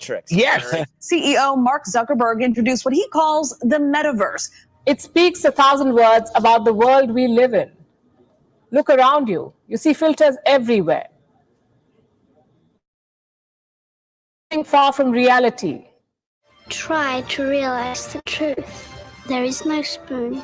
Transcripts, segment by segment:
Tricks. Yes. CEO Mark Zuckerberg introduced what he calls the metaverse. It speaks 1,000 words about the world we live in. Look around you. You see filters everywhere. Far from reality. Try to realize the truth. There is no spoon.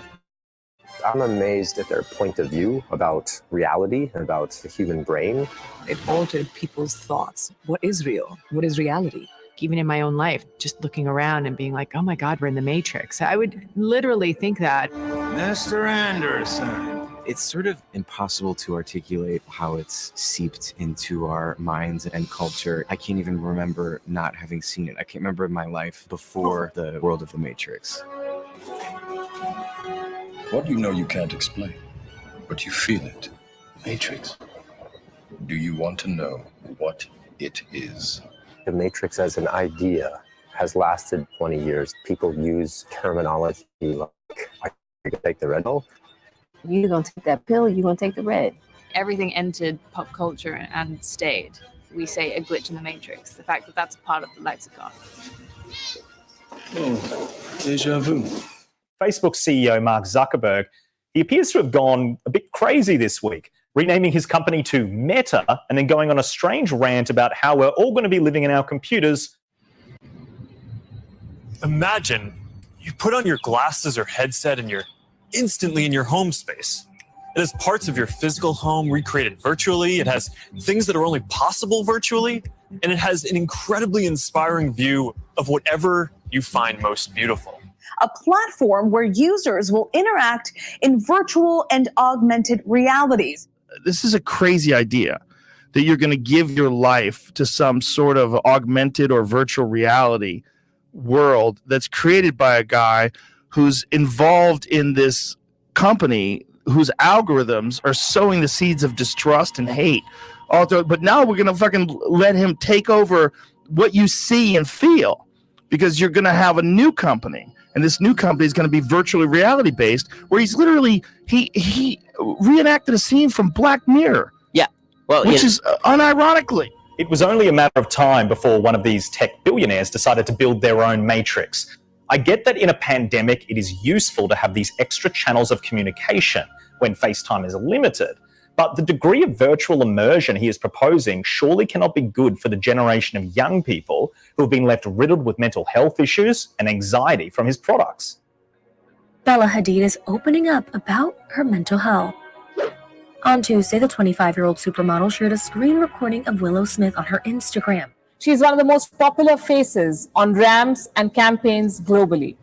I'm amazed at their point of view about reality and about the human brain. It altered people's thoughts. What is real? What is reality? Even in my own life, just looking around and being like, oh my God, we're in the Matrix. I would literally think that. Mr. Anderson. It's sort of impossible to articulate how it's seeped into our minds and culture. I can't even remember not having seen it. I can't remember my life before the world of the Matrix. What you know you can't explain, but you feel it. Matrix. Do you want to know what it is? The Matrix as an idea has lasted 20 years. People use terminology like, are you going to take the red pill? You're going to take that pill, you're going to take the red. Everything entered pop culture and stayed. We say a glitch in the Matrix. The fact that that's a part of the lexicon. Oh, déjà vu. Facebook CEO Mark Zuckerberg, he appears to have gone a bit crazy this week, renaming his company to Meta and then going on a strange rant about how we're all going to be living in our computers. Imagine you put on your glasses or headset and you're instantly in your home space. It has parts of your physical home recreated virtually. It has things that are only possible virtually. And it has an incredibly inspiring view of whatever you find most beautiful. A platform where users will interact in virtual and augmented realities. This is a crazy idea that you're going to give your life to some sort of augmented or virtual reality world that's created by a guy who's involved in this company whose algorithms are sowing the seeds of distrust and hate. But now we're going to fucking let him take over what you see and feel, because you're going to have a new company. And this new company is going to be virtually reality based, where he's literally, he reenacted a scene from Black Mirror. Yeah. Well, which is unironically. It was only a matter of time before one of these tech billionaires decided to build their own Matrix. I get that in a pandemic, it is useful to have these extra channels of communication when FaceTime is limited. But the degree of virtual immersion he is proposing surely cannot be good for the generation of young people who have been left riddled with mental health issues and anxiety from his products. Bella Hadid is opening up about her mental health. On Tuesday, the 25-year-old supermodel shared a screen recording of Willow Smith on her Instagram. She's one of the most popular faces on ramps and campaigns globally.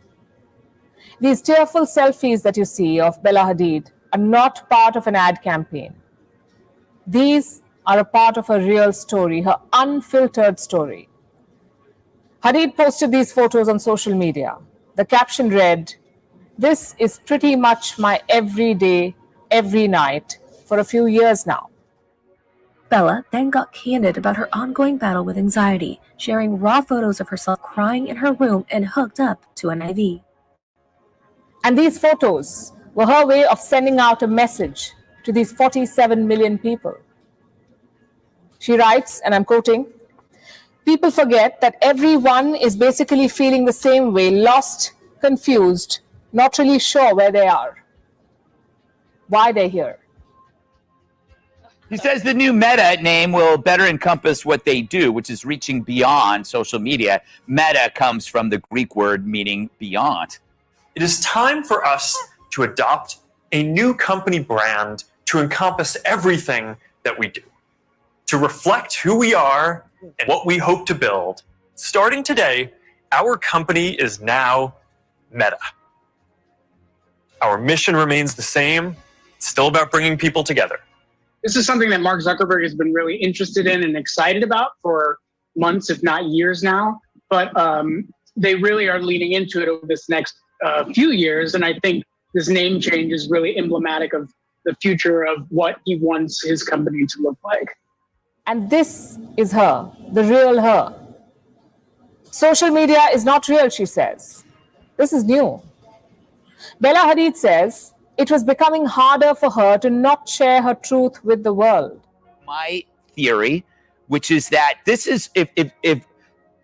These tearful selfies that you see of Bella Hadid are not part of an ad campaign. These are a part of her real story, her unfiltered story. Hadid posted these photos on social media. The caption read, "This is pretty much my everyday, every night for a few years now." Bella then got candid about her ongoing battle with anxiety, sharing raw photos of herself crying in her room and hooked up to an IV. And these photos were her way of sending out a message to these 47 million people. She writes, and I'm quoting, "People forget that everyone is basically feeling the same way, lost, confused, not really sure where they are, why they're here." He says the new Meta name will better encompass what they do, which is reaching beyond social media. Meta comes from the Greek word meaning beyond. It is time for us to adopt a new company brand to encompass everything that we do, to reflect who we are and what we hope to build. Starting today, our company is now Meta. Our mission remains the same. It's still about bringing people together. This is something that Mark Zuckerberg has been really interested in and excited about for months, if not years now. But they really are leaning into it over this next few years. And I think this name change is really emblematic of the future of what he wants his company to look like. And this is her, the real her. Social media is not real, she says. This is new. Bella Hadid says it was becoming harder for her to not share her truth with the world. My theory, which is that this is, if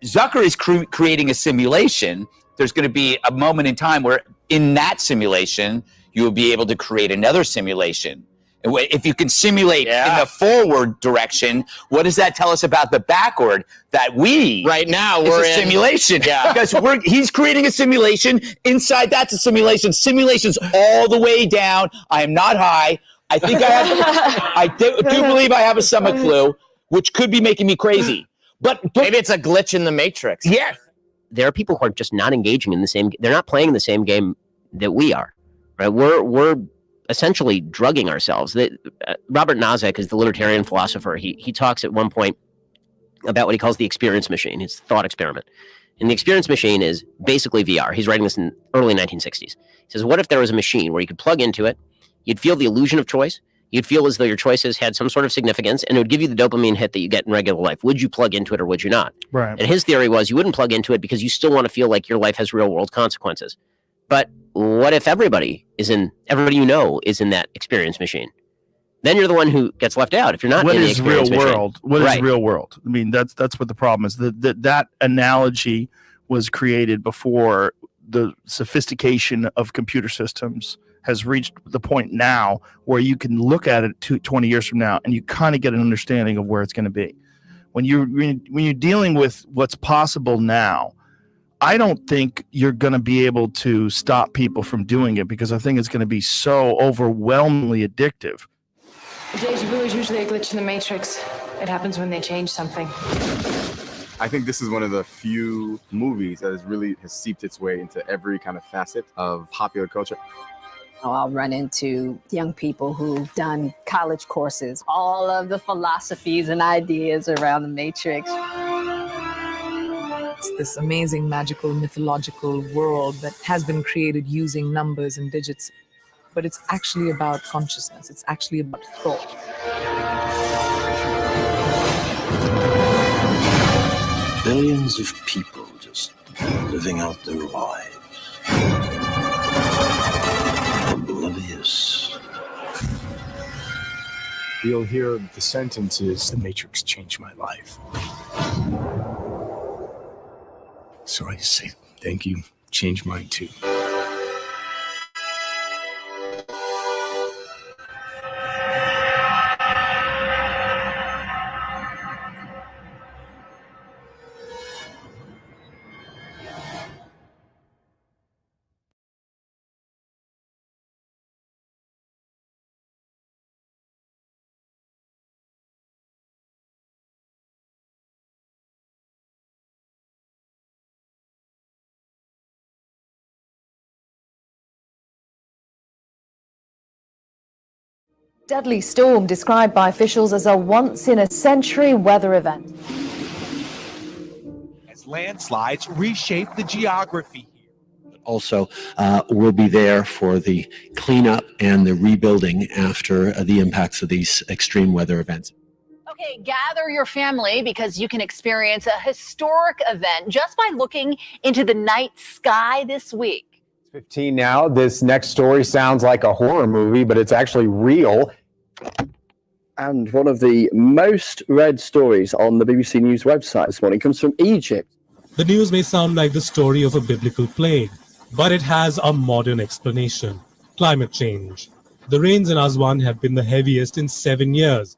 Zucker is creating a simulation. There's going to be a moment in time where in that simulation, you will be able to create another simulation. And if you can simulate in the forward direction, what does that tell us about the backward? That we right now we're in simulation. Yeah. Because he's creating a simulation. Inside that's a simulation. Simulations all the way down. I am not high. I think I do believe I have a stomach flu, which could be making me crazy. But maybe it's a glitch in the matrix. Yes. There are people who are just not engaging in the same. They're not playing the same game that we are. Right? We're essentially drugging ourselves. Robert Nozick is the libertarian philosopher. He talks at one point about what he calls the experience machine, his thought experiment. And the experience machine is basically VR. He's writing this in early 1960s. He says, what if there was a machine where you could plug into it, you'd feel the illusion of choice, you'd feel as though your choices had some sort of significance, and it would give you the dopamine hit that you get in regular life. Would you plug into it or would you not? Right. And his theory was you wouldn't plug into it because you still want to feel like your life has real world consequences. But what if everybody you know is in that experience machine? Then you're the one who gets left out if you're not in the experience machine. What is real world? I mean, that's what the problem is. That analogy was created before the sophistication of computer systems has reached the point now where you can look at it 20 years from now and you kind of get an understanding of where it's going to be. When you're dealing with what's possible now, I don't think you're going to be able to stop people from doing it because I think it's going to be so overwhelmingly addictive. Deja vu is usually a glitch in the matrix. It happens when they change something. I think this is one of the few movies that has seeped its way into every kind of facet of popular culture. I'll run into young people who've done college courses, all of the philosophies and ideas around the matrix. It's this amazing, magical, mythological world that has been created using numbers and digits. But it's actually about consciousness. It's actually about thought. Billions of people just living out their lives. Oblivious. You'll hear the sentences, "The Matrix changed my life." So I say, thank you, changed mine too. Deadly storm described by officials as a once-in-a-century weather event. As landslides reshape the geography. Also, we'll be there for the cleanup and the rebuilding after the impacts of these extreme weather events. Okay, gather your family because you can experience a historic event just by looking into the night sky this week. 15 now. This next story sounds like a horror movie, but it's actually real. And one of the most read stories on the BBC News website this morning comes from Egypt. The news may sound like the story of a biblical plague, but it has a modern explanation: climate change. The rains in Aswan have been the heaviest in 7 years.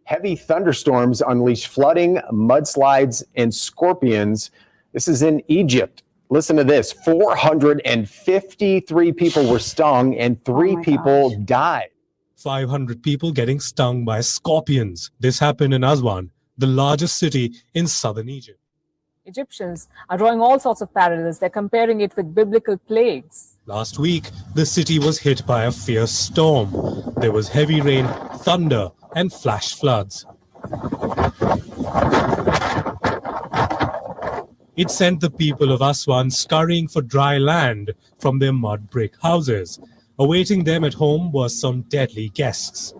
Heavy thunderstorms unleash flooding, mudslides, and scorpions. This is in Egypt. Listen to this. 453 people were stung and 3 people died. 500 people getting stung by scorpions. This happened in Aswan, the largest city in southern Egypt. Egyptians are drawing all sorts of parallels. They're comparing it with biblical plagues. Last week, the city was hit by a fierce storm. There was heavy rain, thunder, and flash floods. It sent the people of Aswan scurrying for dry land from their mud brick houses. Awaiting them at home were some deadly guests.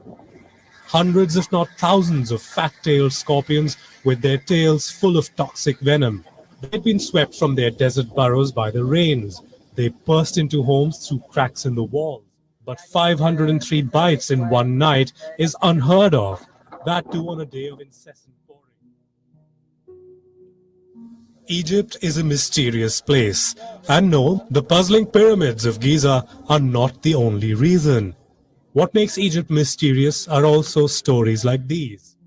Hundreds, if not thousands, of fat-tailed scorpions with their tails full of toxic venom. They'd been swept from their desert burrows by the rains. They burst into homes through cracks in the walls. But 503 bites in one night is unheard of. That too on a day of incessant pouring. Egypt is a mysterious place. And no, the puzzling pyramids of Giza are not the only reason. What makes Egypt mysterious are also stories like these.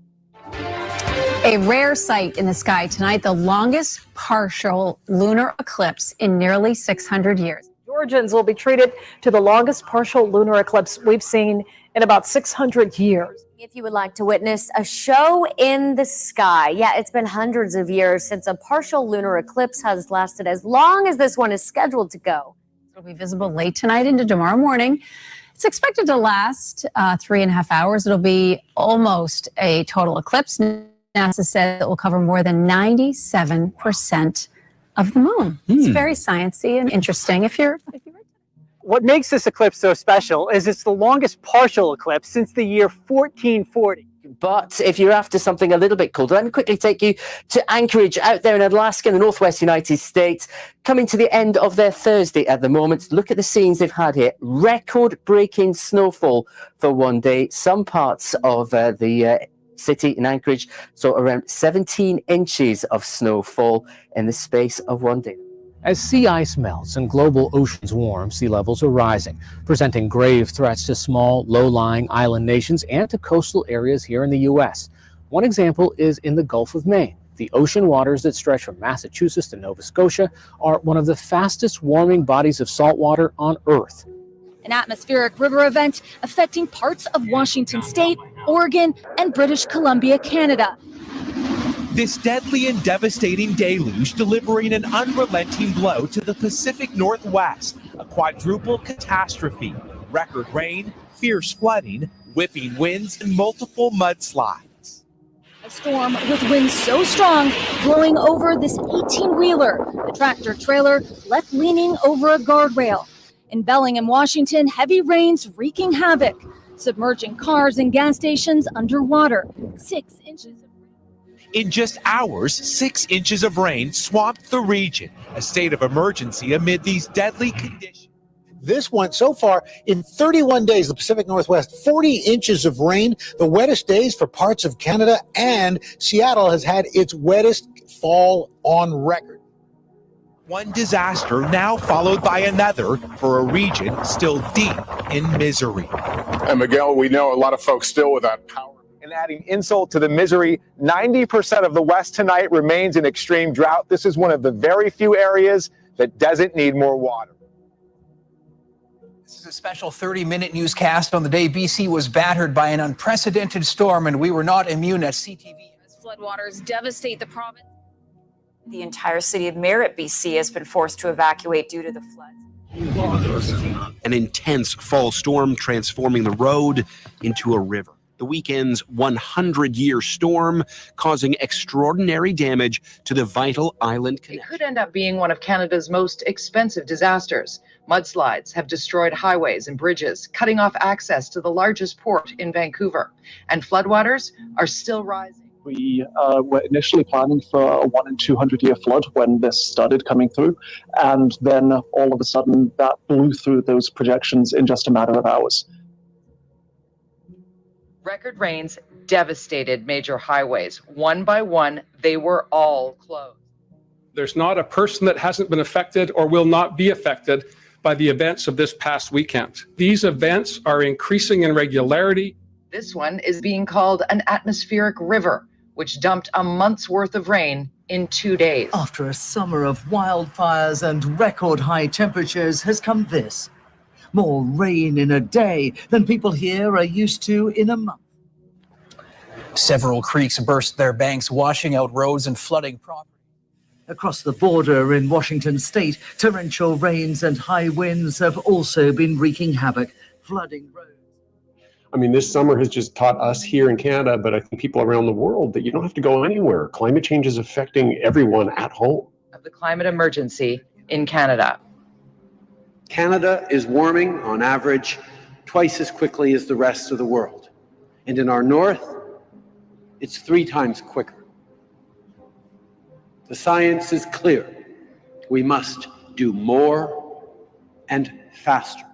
A rare sight in the sky tonight, the longest partial lunar eclipse in nearly 600 years. Georgians will be treated to the longest partial lunar eclipse we've seen in about 600 years. If you would like to witness a show in the sky, yeah, it's been hundreds of years since a partial lunar eclipse has lasted as long as this one is scheduled to go. It'll be visible late tonight into tomorrow morning. It's expected to last 3.5 hours. It'll be almost a total eclipse. NASA said it will cover more than 97% of the moon. It's very sciencey and interesting if you're What makes this eclipse so special is it's the longest partial eclipse since the year 1440. But if you're after something a little bit colder, let me quickly take you to Anchorage out there in Alaska in the northwest United States, coming to the end of their Thursday at the moment. Look at the scenes they've had here. Record-breaking snowfall for one day. Some parts of the city in Anchorage saw around 17 inches of snowfall in the space of one day. As sea ice melts and global oceans warm, sea levels are rising, presenting grave threats to small, low-lying island nations and to coastal areas here in the U.S. One example is in the Gulf of Maine. The ocean waters that stretch from Massachusetts to Nova Scotia are one of the fastest warming bodies of salt water on Earth. An atmospheric river event affecting parts of Washington State, Oregon, and British Columbia, Canada. This deadly and devastating deluge delivering an unrelenting blow to the Pacific Northwest, a quadruple catastrophe. Record rain, fierce flooding, whipping winds, and multiple mudslides. A storm with winds so strong, blowing over this 18-wheeler. The tractor-trailer left leaning over a guardrail. In Bellingham, Washington, heavy rains wreaking havoc, submerging cars and gas stations underwater. 6 inches. In just hours, 6 inches of rain swamped the region, a state of emergency amid these deadly conditions. This one, so far, in 31 days, the Pacific Northwest, 40 inches of rain, the wettest days for parts of Canada, and Seattle has had its wettest fall on record. One disaster now followed by another for a region still deep in misery. And Miguel, we know a lot of folks still without power. And adding insult to the misery, 90% of the West tonight remains in extreme drought. This is one of the very few areas that doesn't need more water. This is a special 30-minute newscast on the day BC was battered by an unprecedented storm, and we were not immune at CTV. As floodwaters devastate the province. The entire city of Merritt, BC, has been forced to evacuate due to the floods. An intense fall storm transforming the road into a river. The weekend's 100-year storm causing extraordinary damage to the vital island connection. It could end up being one of Canada's most expensive disasters. Mudslides have destroyed highways and bridges, cutting off access to the largest port in Vancouver. And floodwaters are still rising. We were initially planning for a 1 in 200-year flood when this started coming through. And then all of a sudden that blew through those projections in just a matter of hours. Record rains devastated major highways. One by one, they were all closed. There's not a person that hasn't been affected or will not be affected by the events of this past weekend. These events are increasing in regularity. This one is being called an atmospheric river, which dumped a month's worth of rain in 2 days. After a summer of wildfires and record high temperatures has come this. More rain in a day than people here are used to in a month. Several creeks burst their banks, washing out roads and flooding property. Across the border in Washington state, torrential rains and high winds have also been wreaking havoc, flooding roads. I mean, this summer has just taught us here in Canada, but I think people around the world, that you don't have to go anywhere. Climate change is affecting everyone at home. Of the climate emergency in Canada. Canada is warming, on average, twice as quickly as the rest of the world. And in our north, it's 3 times quicker. The science is clear. We must do more and faster.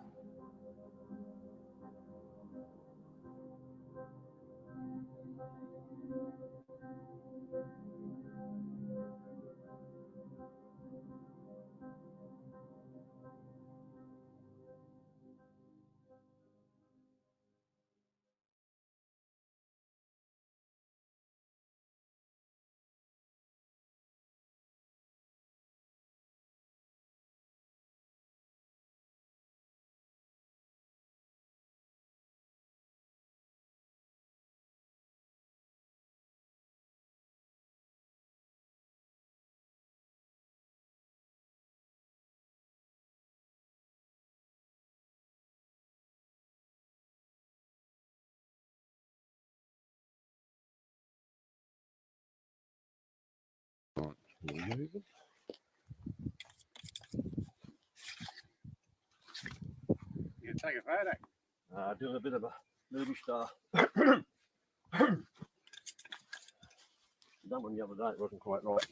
You take a photo. Doing a bit of a movie star. Done one the other day, it wasn't quite right.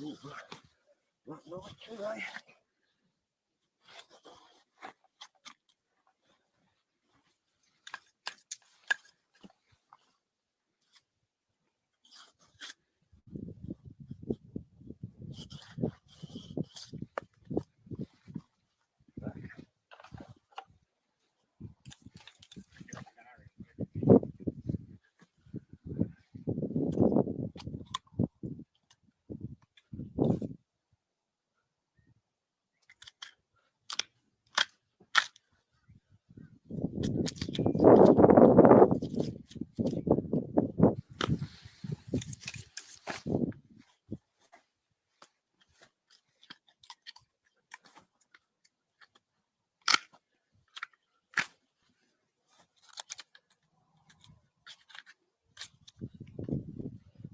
Ooh, not night today.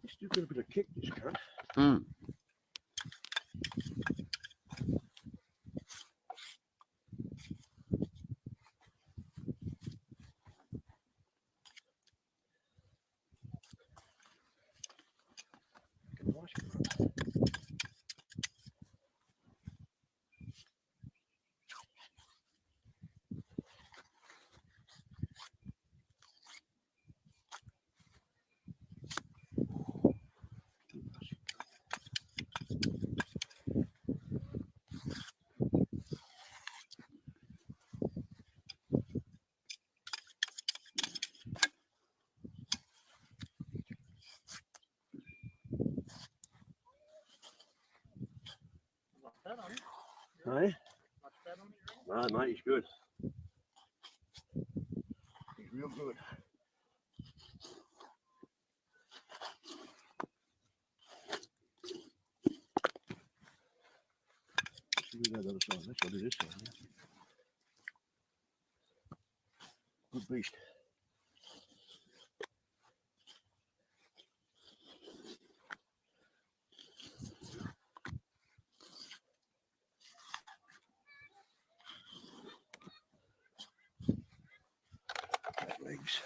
Still got a bit of kick, this cunt. Hey? No, mate, he's good. He's real good. See that other side. Let's go to this side. Yeah. Good beast. Legs.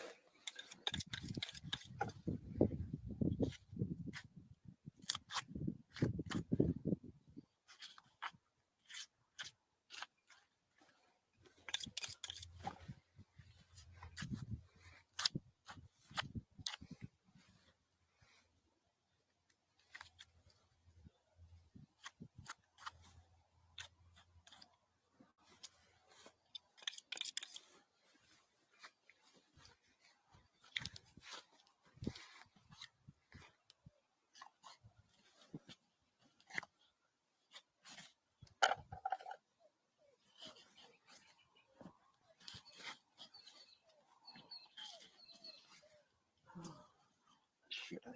Shit, eh?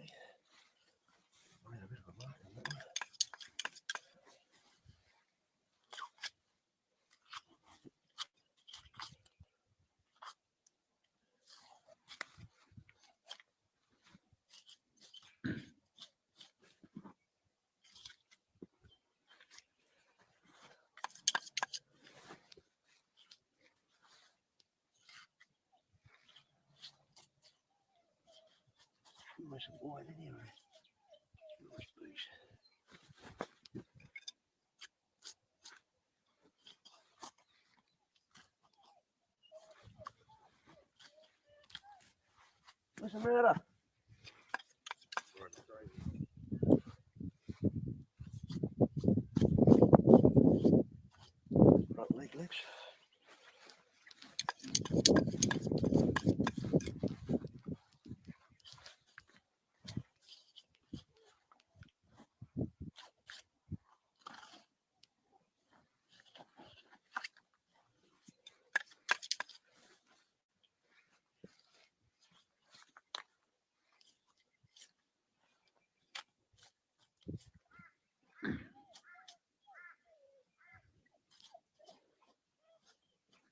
I had a bit of a mark on that one. Nice and wide anyway. Nice beast. What's the matter? Right leg, legs.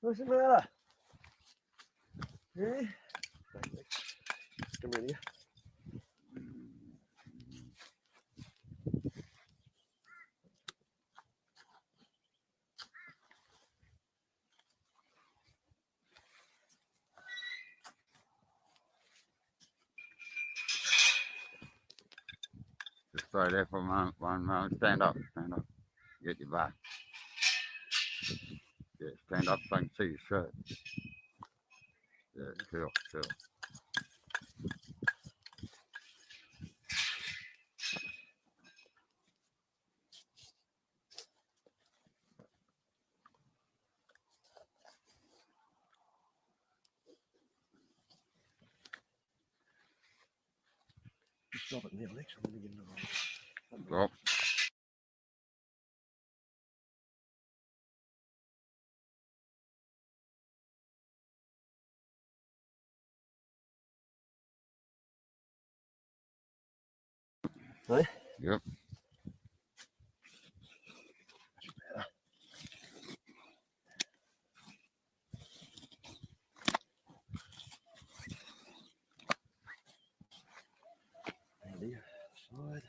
What's the matter? Yeah? Come in here. Just stay there for a moment, 1 moment. Stand up, stand up. Get your back. Yeah, stand up so I can see your shirt. Yeah, chill, chill. Stop it now, Alex. I'm going to get another one. Drop. Hey? Yep. Side.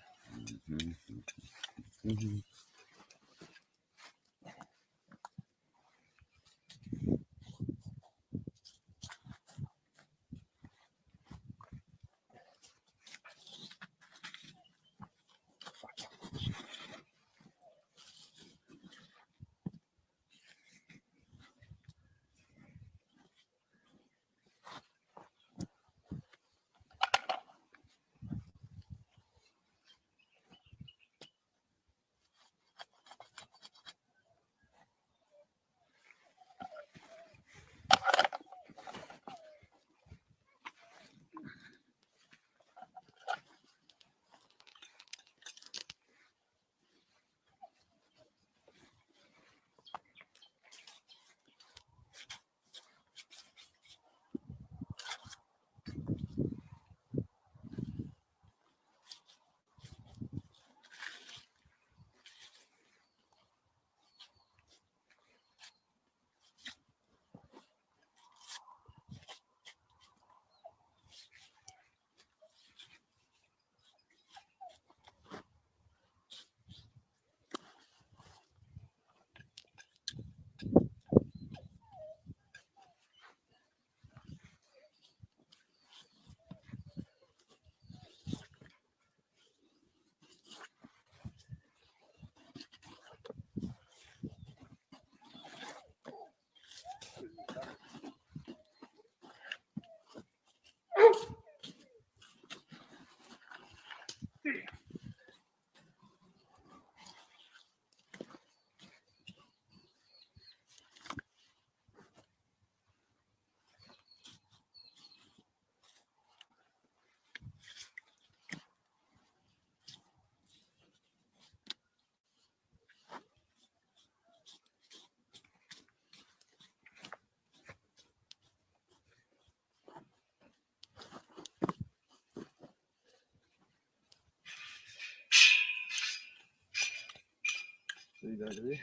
So you go to there.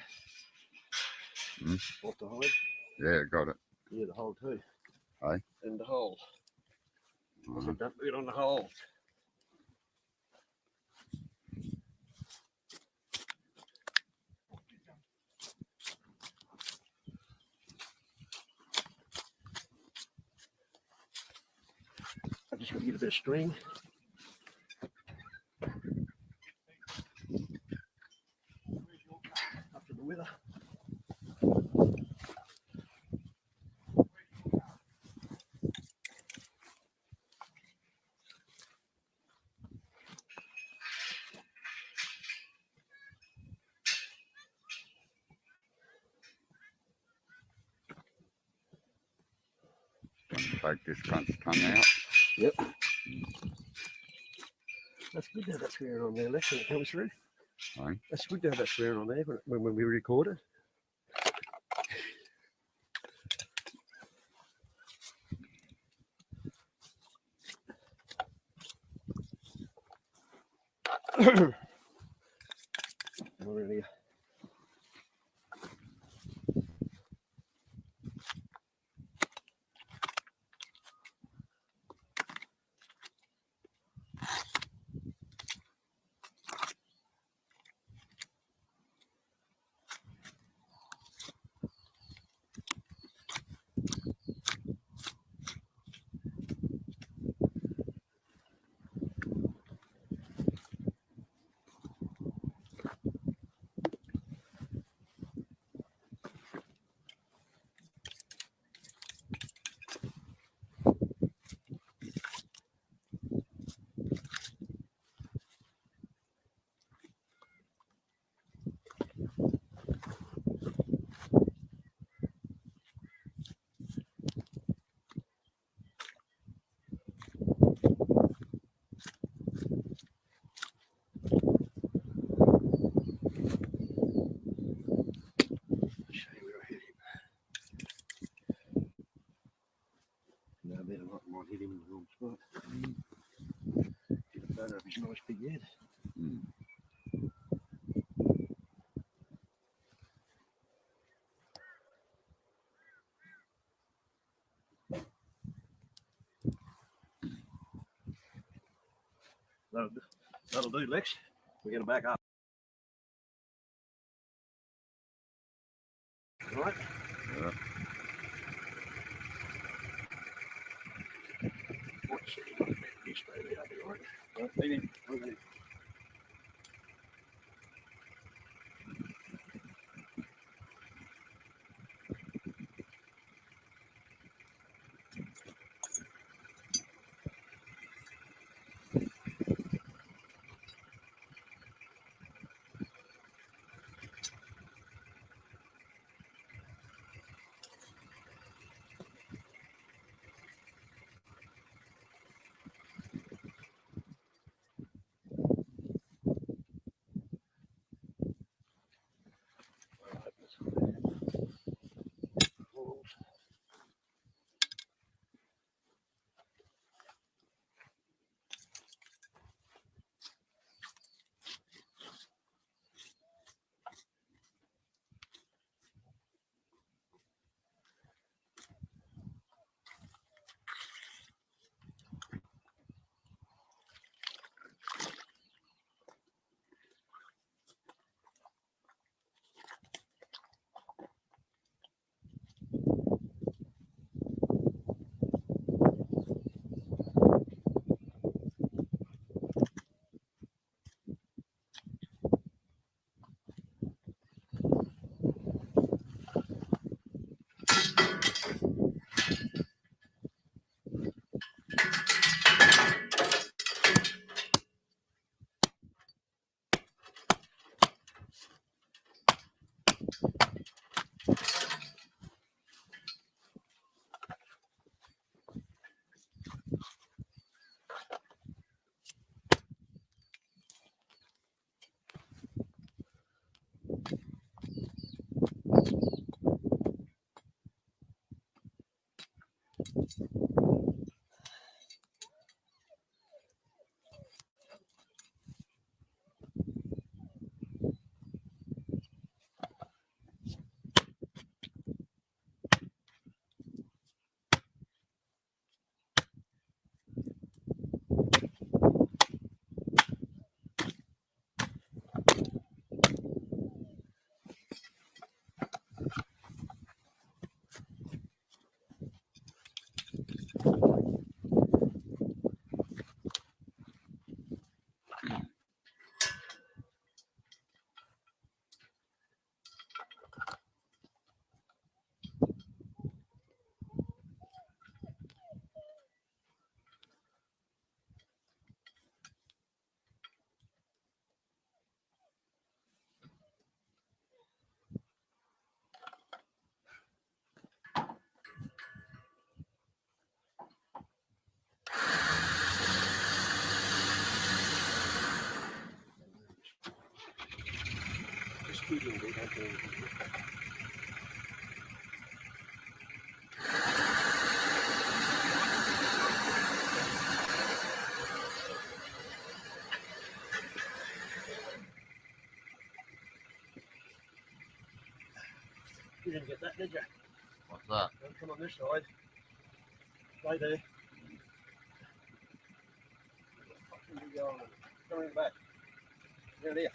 Off the hide. Yeah, got it. Yeah, the hole too. Aye. And the hole. I said, don't put it on the hole. I just got to get a bit of string. Up to the wither. Take this crunch tongue out. Yep. That's good to have that swearing on there, Lex, when it comes through. Aye. That's good to have that swearing on there when we record it. Already. hit him in the wrong spot. Get a photo of his nice big head. That'll do, Lex. We're going to back up. All right? Yeah. You didn't get that, did you? What's that? Don't come on this side. Stay there. Come in the back. Down here.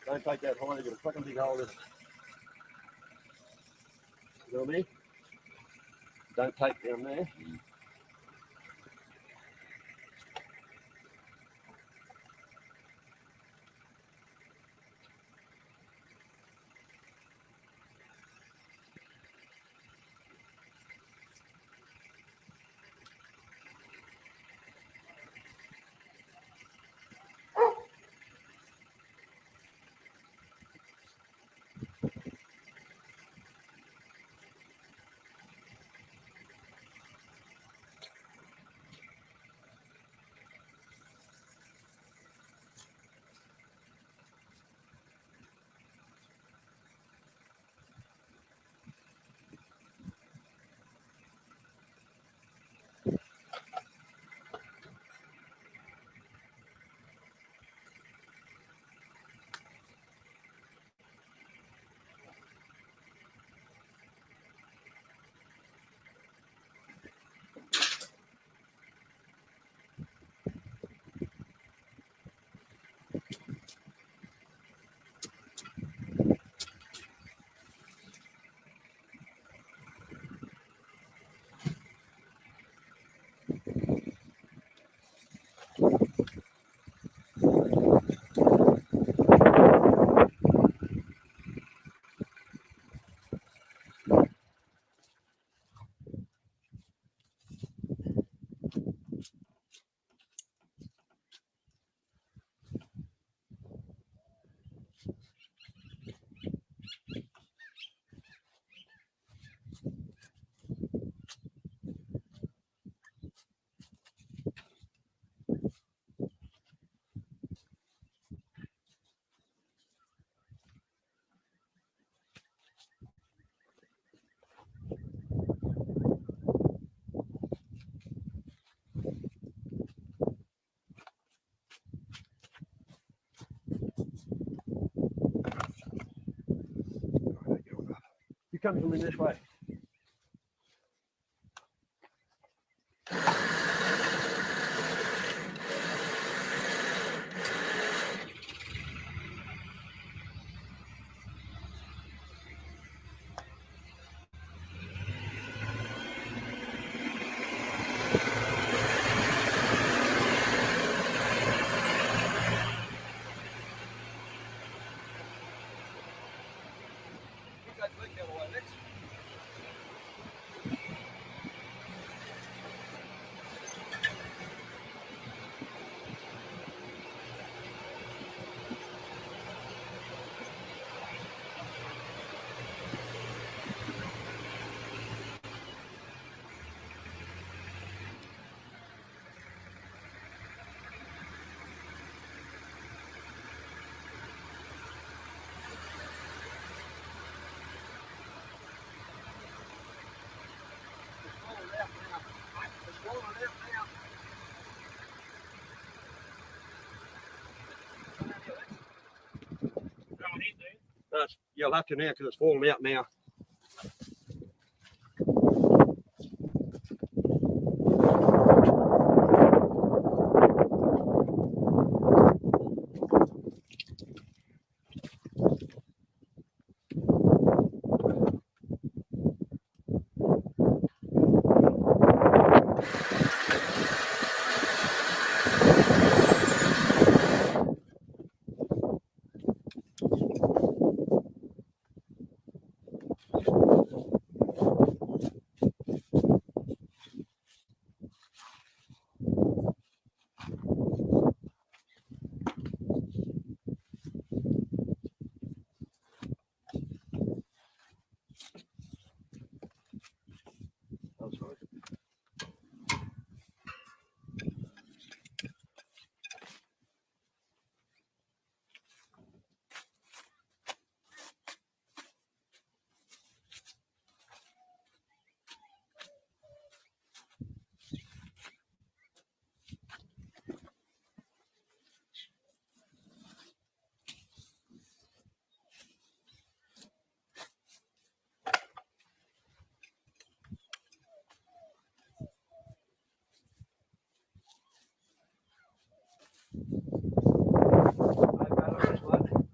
Don't take that high, you've got a fucking big hole in it. You know what I mean? Don't take down there. come from this way. You'll have to now because it's falling out now.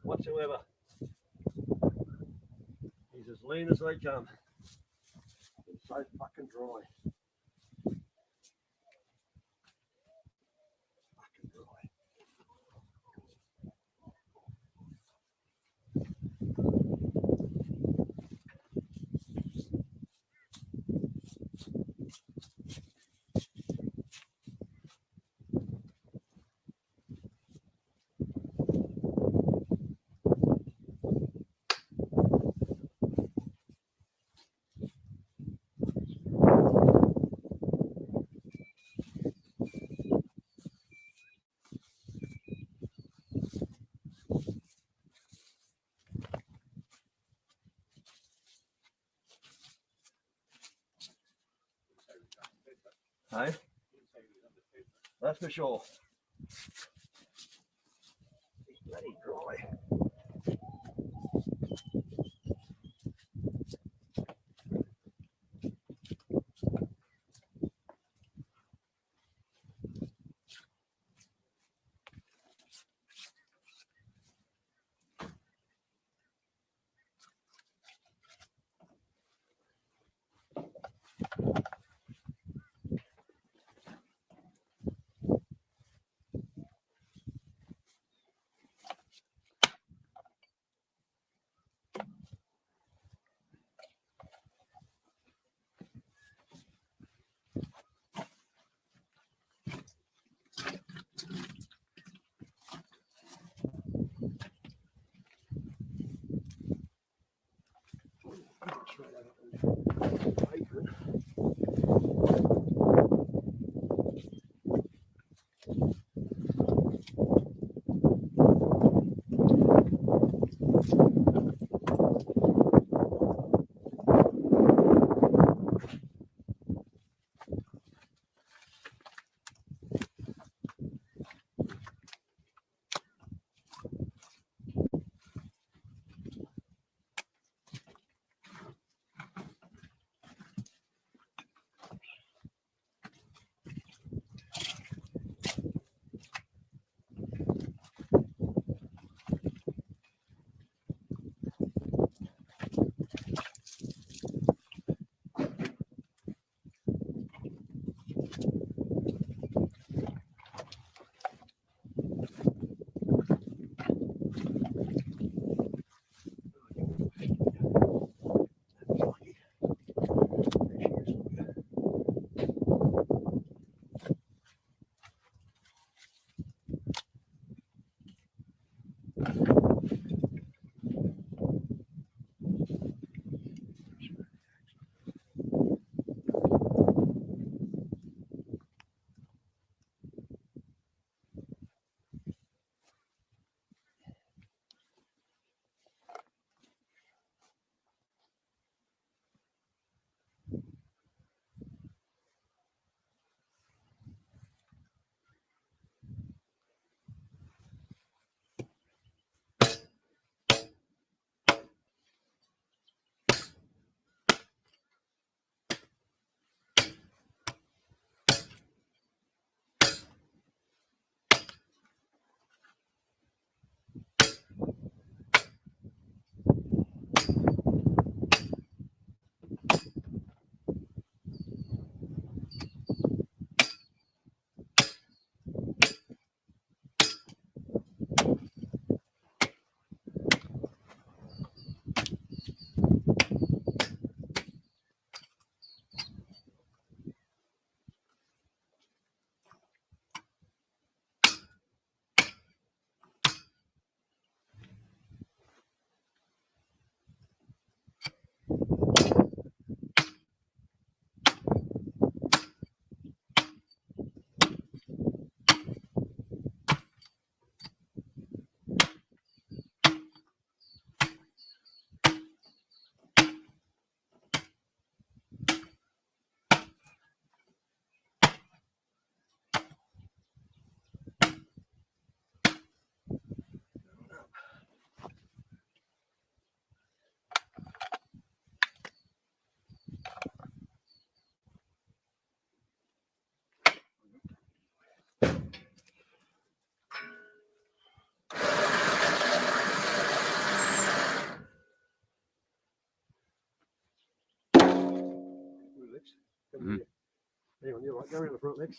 Whatsoever. He's as lean as they come. It's so fucking dry. Fucking dry. Hey? That's for sure. It's bloody dry. Lex. Hang on, you're right. Go around the front, Lex.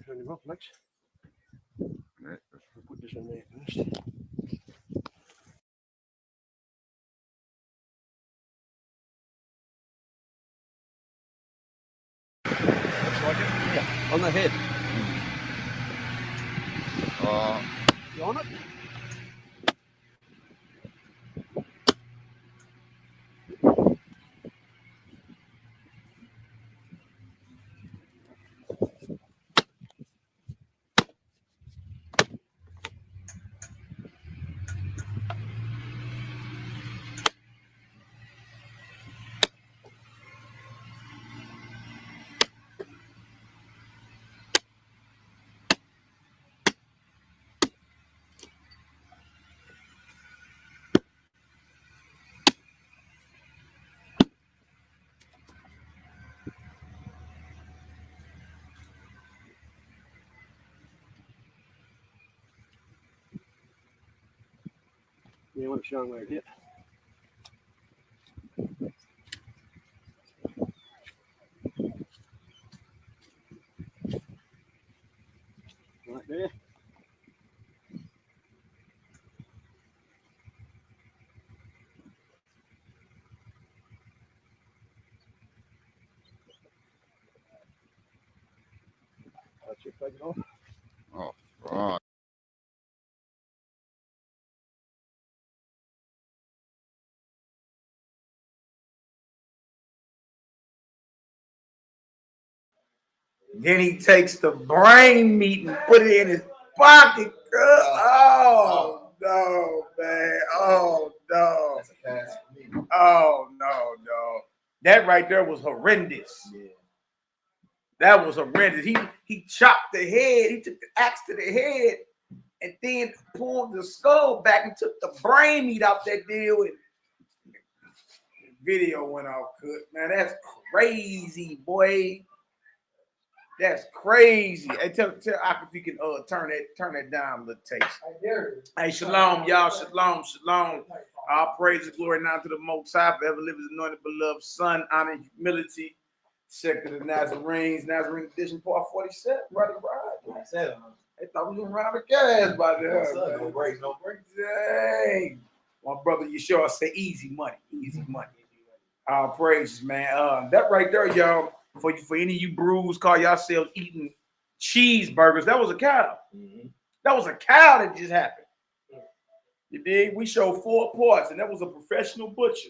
Turn him off, Lex. Put this in there first. Looks like it. Yeah, on the head. You on it? Yeah, I want to show them where it hit. Right there. That's it, take it off. Oh, right. Then he takes the brain meat and put it in his pocket. Oh no, man. Oh no. Oh no. That right there was horrendous. That was horrendous. He chopped the head. He took the axe to the head and then pulled the skull back and took the brain meat out that deal. And the video went off good. Man, that's crazy, boy. That's crazy. Hey, tell Ak if you can turn that down a little taste. Hey, shalom, y'all. Shalom. All praise and glory now to the Most High, forever live his anointed beloved Son, honor and humility. Sect of the Nazarenes, Nazarene edition, part 47. Right. They thought we was around the gas by there. No breaks. Dang. My brother Yeshua say easy money. All praises, man. That right there, y'all. For any of you brews, call yourselves eating cheeseburgers. That was a cow. That was a cow that just happened. You dig? We showed 4 parts, and that was a professional butcher.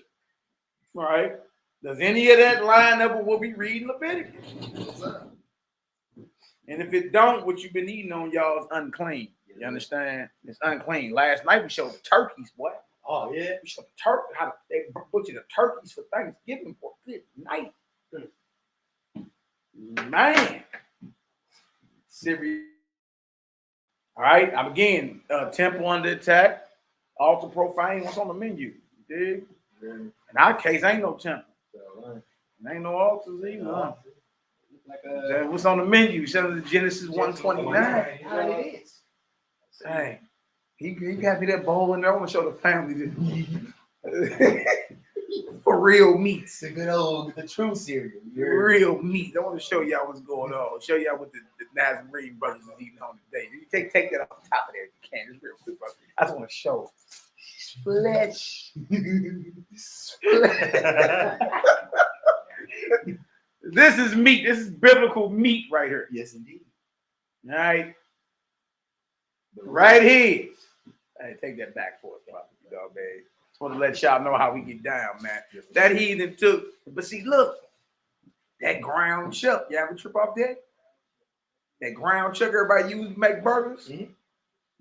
All right. Does any of that line up with what we read in Leviticus? And if it don't, what you've been eating on y'all is unclean. You understand? It's unclean. Last night we showed the turkeys, boy. Oh yeah. We showed the turkey how they butcher the turkeys for Thanksgiving for a good night. Man, serious. All right, I'm again. Temple under attack, altar profane. What's on the menu? You dig? In our case, ain't no temple. Ain't no altars either. What's on the menu? Genesis 129. How it is. Dang. He got me that bowl in there. I want to show the family this. For real meats. The good old, the true cereal. Real meat. I want to show y'all what's going on. Show y'all what the Nazarene brothers is eating on today. You take that off the top of there if you can. It's real quick, brother. I just want to show. Flesh. This is meat. This is biblical meat right here. Yes, indeed. All right. Right here. Hey, take that back for us, brother. You know, man. Just want to let y'all know how we get down, man. That heathen took, but see, look, that ground chuck. You ever trip off that? That ground chuck everybody use to make burgers? Mm-hmm.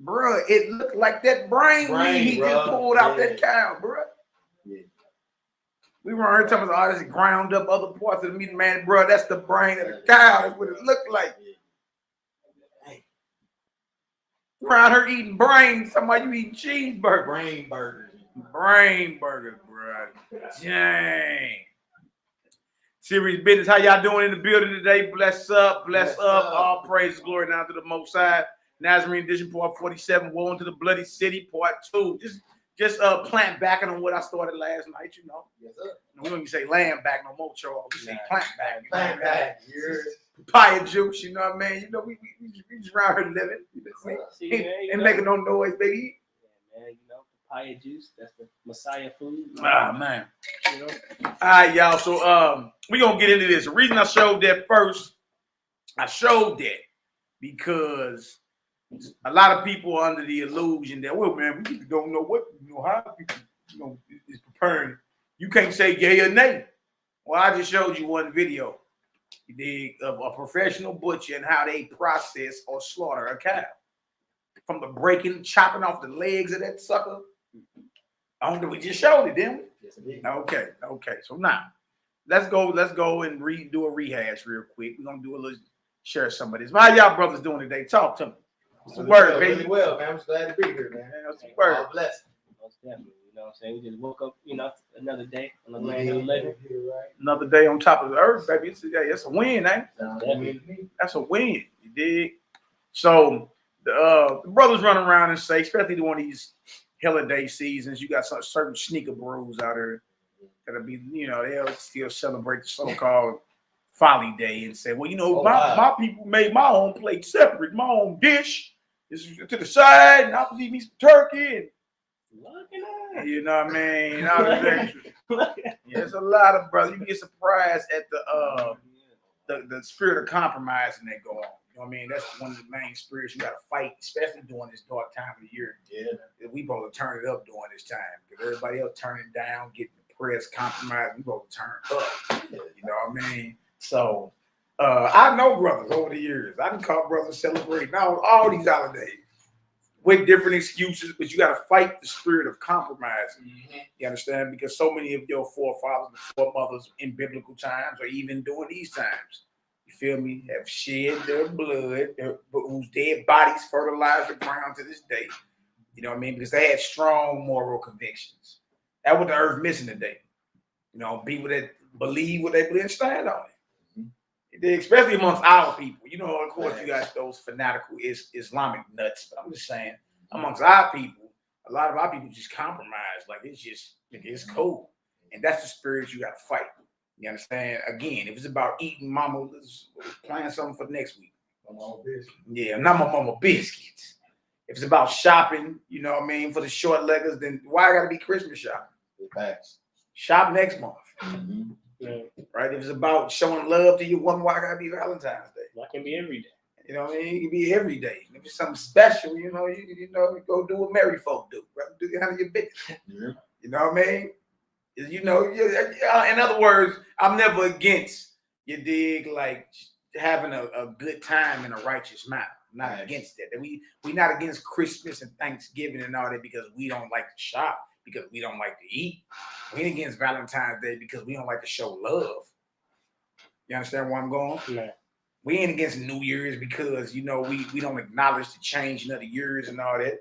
Bruh, it looked like that brain meat he just pulled out that cow, bruh. Yeah. We weren't here talking about all this ground up other parts of the meat, man. Bruh, that's the brain of the cow. That's what it looked like. Hey. Around her eating brains, somebody you eating cheeseburger. Brain burgers. Brain burgers, bruh. Dang. Serious business. How y'all doing in the building today? Bless up, bless up. All praise, glory down to the Most High. Nazarene edition, part 47. Woe into the bloody city, part 2. Just plant backing on what I started last night, you know. Yes, sir. We don't even say land back no more, Charles. We say plant back. Plant back. Papaya juice, you know what I mean? You know, we just around here living. You know what I mean? Ain't making no noise, baby. Yeah, man, you know, papaya juice, that's the Messiah food. Ah, man. You know? All right, y'all. So we're gonna get into this. The reason I showed that first, I showed that because a lot of people are under the illusion that, well, man, we don't know what, how people, is preparing. You can't say yay or nay. Well, I just showed you one video of a professional butcher and how they process or slaughter a cow. From the breaking, chopping off the legs of that sucker. We just showed it, didn't we? Yes, indeed. Okay. So now, let's go and do a rehash real quick. We're gonna do a little, share some of this. How y'all brothers doing today? Talk to me. What's the word, baby? Really well, man. I'm just glad to be here, man. What's the word? God bless. Most definitely. You know what I'm saying? We just woke up, another day on the land of the living. Another day on top of the earth, baby. It's a win, ain't it? That's a win. You dig? So the brothers run around and say, especially during these holiday seasons, you got some certain sneaker bros out there that'll be, they'll still celebrate the so-called Folly Day and say, well, my people made my own plate separate, my own dish. This is to the side, and I was eating some turkey. And, you know what I mean? There's a lot of brothers. You get surprised at the spirit of compromising that go on. You know what I mean? That's one of the main spirits you got to fight, especially during this dark time of the year. Yeah. We both turn it up during this time because everybody else turning down, getting depressed, compromised. We both turn up. You know what I mean? So I know brothers over the years. I can call brothers celebrating all these holidays with different excuses, but you got to fight the spirit of compromising. Mm-hmm. You understand? Because so many of your forefathers and foremothers in biblical times, or even during these times, you feel me, have shed their blood, whose dead bodies fertilize the ground to this day. You know what I mean? Because they had strong moral convictions. That's what the earth missing today. People that believe what they believe and stand on it. Especially amongst our people. Of course, you got those fanatical Islamic nuts. But I'm just saying, amongst our people, a lot of our people just compromise. Like, it's cool. And that's the spirit you got to fight. You understand? Again, if it's about eating mama, let's plan something for next week. Yeah, not my mama biscuits. If it's about shopping, you know what I mean, for the short leggers, then why I got to be Christmas shopping? Facts. Shop next month. Mm-hmm. Yeah. Right? If it's about showing love to your woman, why gotta be Valentine's Day? That can be every day. You know what I mean? It can be every day. If it's something special, you go do what married folk do. Right? Do your business. Yeah. You know what I mean? In other words, I'm never against, you dig, like having a good time in a righteous manner. I'm not against that. We not against Christmas and Thanksgiving and all that because we don't like to shop, because we don't like to eat. We ain't against Valentine's Day because we don't like to show love. You understand where I'm going? Yeah. We ain't against New Year's because, we don't acknowledge the changing of the years and all that.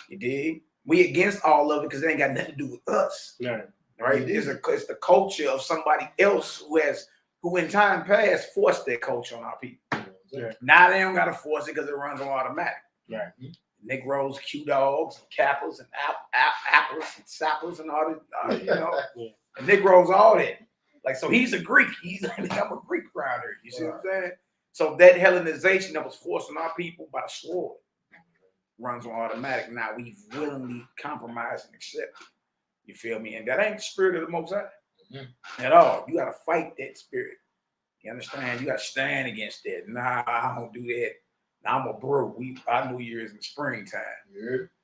You dig? We against all of it because it ain't got nothing to do with us. Yeah. Right? It's the culture of somebody else who has who in time past forced their culture on our people. Now they don't got to force it because it runs on automatic. Right. Negroes, Q-dogs, and Kappas, and Apples, and Sappers, and all that, you know. And Negroes, all that. Like, so he's a Greek. He's I'm a Greek around here. You see what I'm saying? So that Hellenization that was forced on our people by the sword runs on automatic. Now we've willingly compromised and accepted. You feel me? And that ain't the spirit of the Most High at all. You got to fight that spirit. You understand? You got to stand against that. Nah, I don't do that. Now I'm a brew. Our New Year's in the springtime.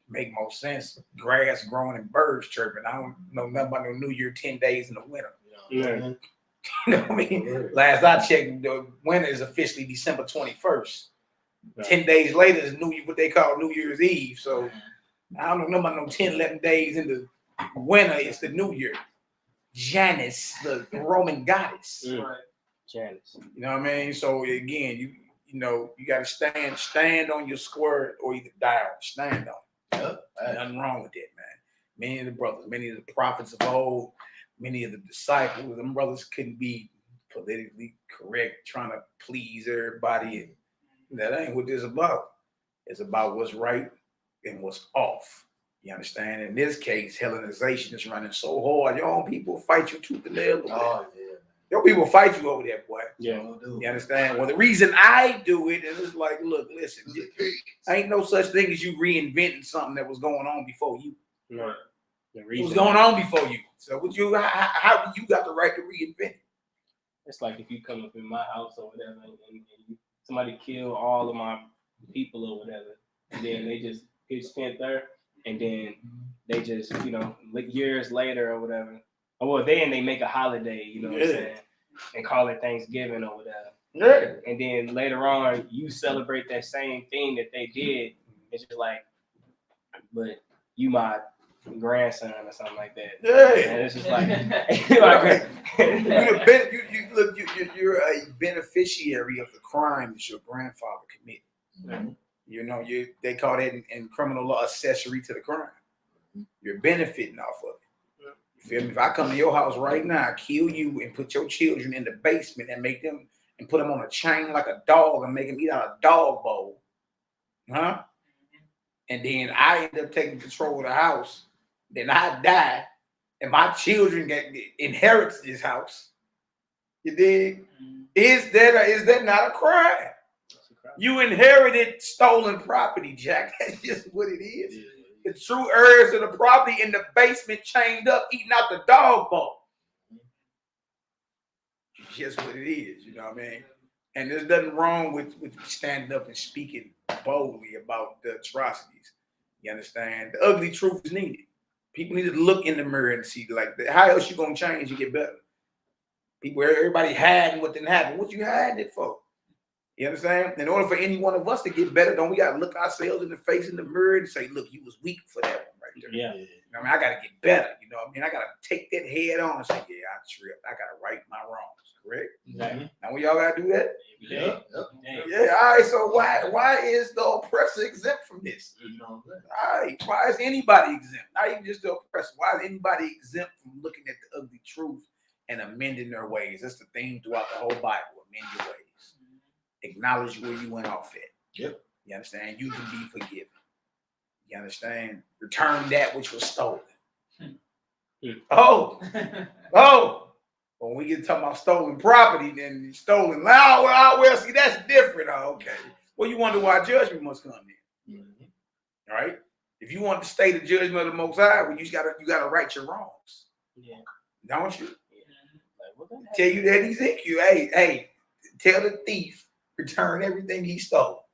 Make more sense. Grass growing and birds chirping. I don't know nothing about no New Year 10 days in the winter. You know what I mean? Last I checked, the winter is officially December 21st. 10 days later is what they call New Year's Eve. So I don't know about no 10, 11 days in the winter. It's the New Year. Janus, the Roman goddess. Janus. You know what I mean? So again, you know, you got to stand on your square or either die on. Stand on it. Nothing wrong with that, man. Many of the brothers, many of the prophets of old, many of the disciples, them brothers couldn't be politically correct, trying to please everybody. And that ain't what this is about. It's about what's right and what's off. You understand? In this case, Hellenization is running so hard. Your own people fight you tooth and nail. Your people fight you over there, boy. You understand? Well, the reason I do it is like, look, listen, ain't no such thing as you reinventing something that was going on before you. Right. It was going on before you. So would you? How do you got the right to reinvent it? It's like if you come up in my house or whatever, and somebody kill all of my people or whatever, and then they just get spent there, and then they just, you know, years later or whatever. Well, then they make a holiday, you know what I'm saying, and call it Thanksgiving or whatever. And then later on, you celebrate that same thing that they did. It's just like, but you my grandson or something like that. And it's just like, you're a beneficiary of the crime that your grandfather committed. You know, they call that in criminal law accessory to the crime. You're benefiting off of it. You feel me? If I come to your house right now, kill you and put your children in the basement and make them and put them on a chain like a dog and make them eat out of a dog bowl, and then I end up taking control of the house, then I die, and my children inherit this house. You dig? Is that not a crime? You inherited stolen property, Jack. That's just what it is. The true heirs of the property in the basement chained up, eating out the dog bowl. It's just what it is, you know what I mean? And there's nothing wrong with standing up and speaking boldly about the atrocities. You understand? The ugly truth is needed. People need to look in the mirror and see, like, how else you gonna change and get better? Everybody hiding what didn't happen. What you hiding it for? You understand? In order for any one of us to get better, don't we got to look ourselves in the face in the mirror and say, look, you was weak for that one right there. Yeah. I mean, I got to get better. You know what I mean? I got to take that head on and say, yeah, I tripped. I got to right my wrongs. Correct? Exactly. Now, we all got to do that? Yeah. Yeah. All right. So why is the oppressor exempt from this? All right. Why is anybody exempt? Not even just the oppressor. Why is anybody exempt from looking at the ugly truth and amending their ways? That's the theme throughout the whole Bible. Amend your ways. Acknowledge where you went off at. Yep. You understand? You can be forgiven. You understand? Return that which was stolen. Oh. When we get talking about stolen property, then stolen. Well, see, that's different. Oh, okay. Well, you wonder why judgment must come in. All right. If you want to stay the judgment of the Most High, well, you gotta right your wrongs. Yeah. Don't you? Yeah. Tell you that Ezekiel, hey, tell the thief, return everything he stole.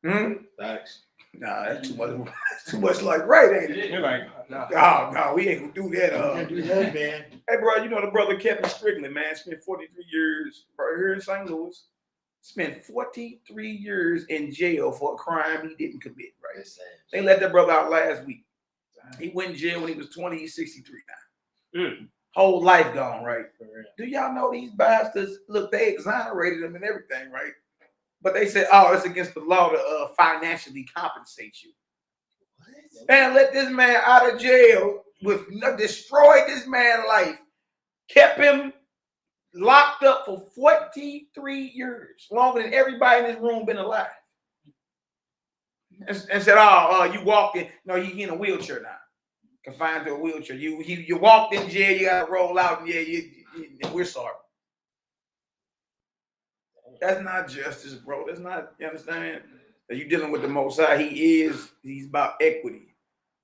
Thanks. Nah, that's too much. That's too much like right, ain't it? You're like, no, we ain't gonna do that. Can't do that, man. Hey, bro, you know the brother Kevin Strickland, man, spent 43 years right here in St. Louis. Spent 43 years in jail for a crime he didn't commit. Right? They let that brother out last week. He went in jail when he was 20. He's 63 now. Whole life gone, right? Do y'all know these bastards? Look, they exonerated him and everything, right? But they said, oh, it's against the law to financially compensate you. Man, let this man out of jail destroyed this man's life, kept him locked up for 43 years, longer than everybody in this room been alive. And said, "Oh, you walked in. No, you in a wheelchair now, confined to a wheelchair. You walked in jail. You got to roll out. And yeah, we're sorry." That's not justice, bro. That's not. You understand? That you dealing with the Most High. He's about equity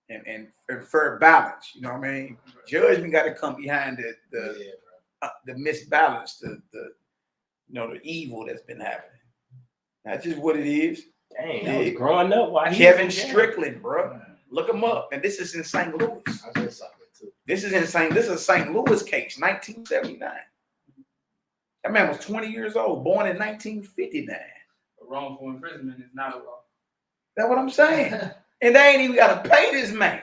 and fair balance. You know what I mean? Judgment got to come behind the misbalance, the evil that's been happening. That's just what it is. Dang, I was growing up while Kevin Strickland, bro. Look him up. And this is in St. Louis. This is in St. This is a St. Louis case, 1979. That man was 20 years old, born in 1959. Wrongful imprisonment is not a law. That's what I'm saying. And they ain't even got to pay this man.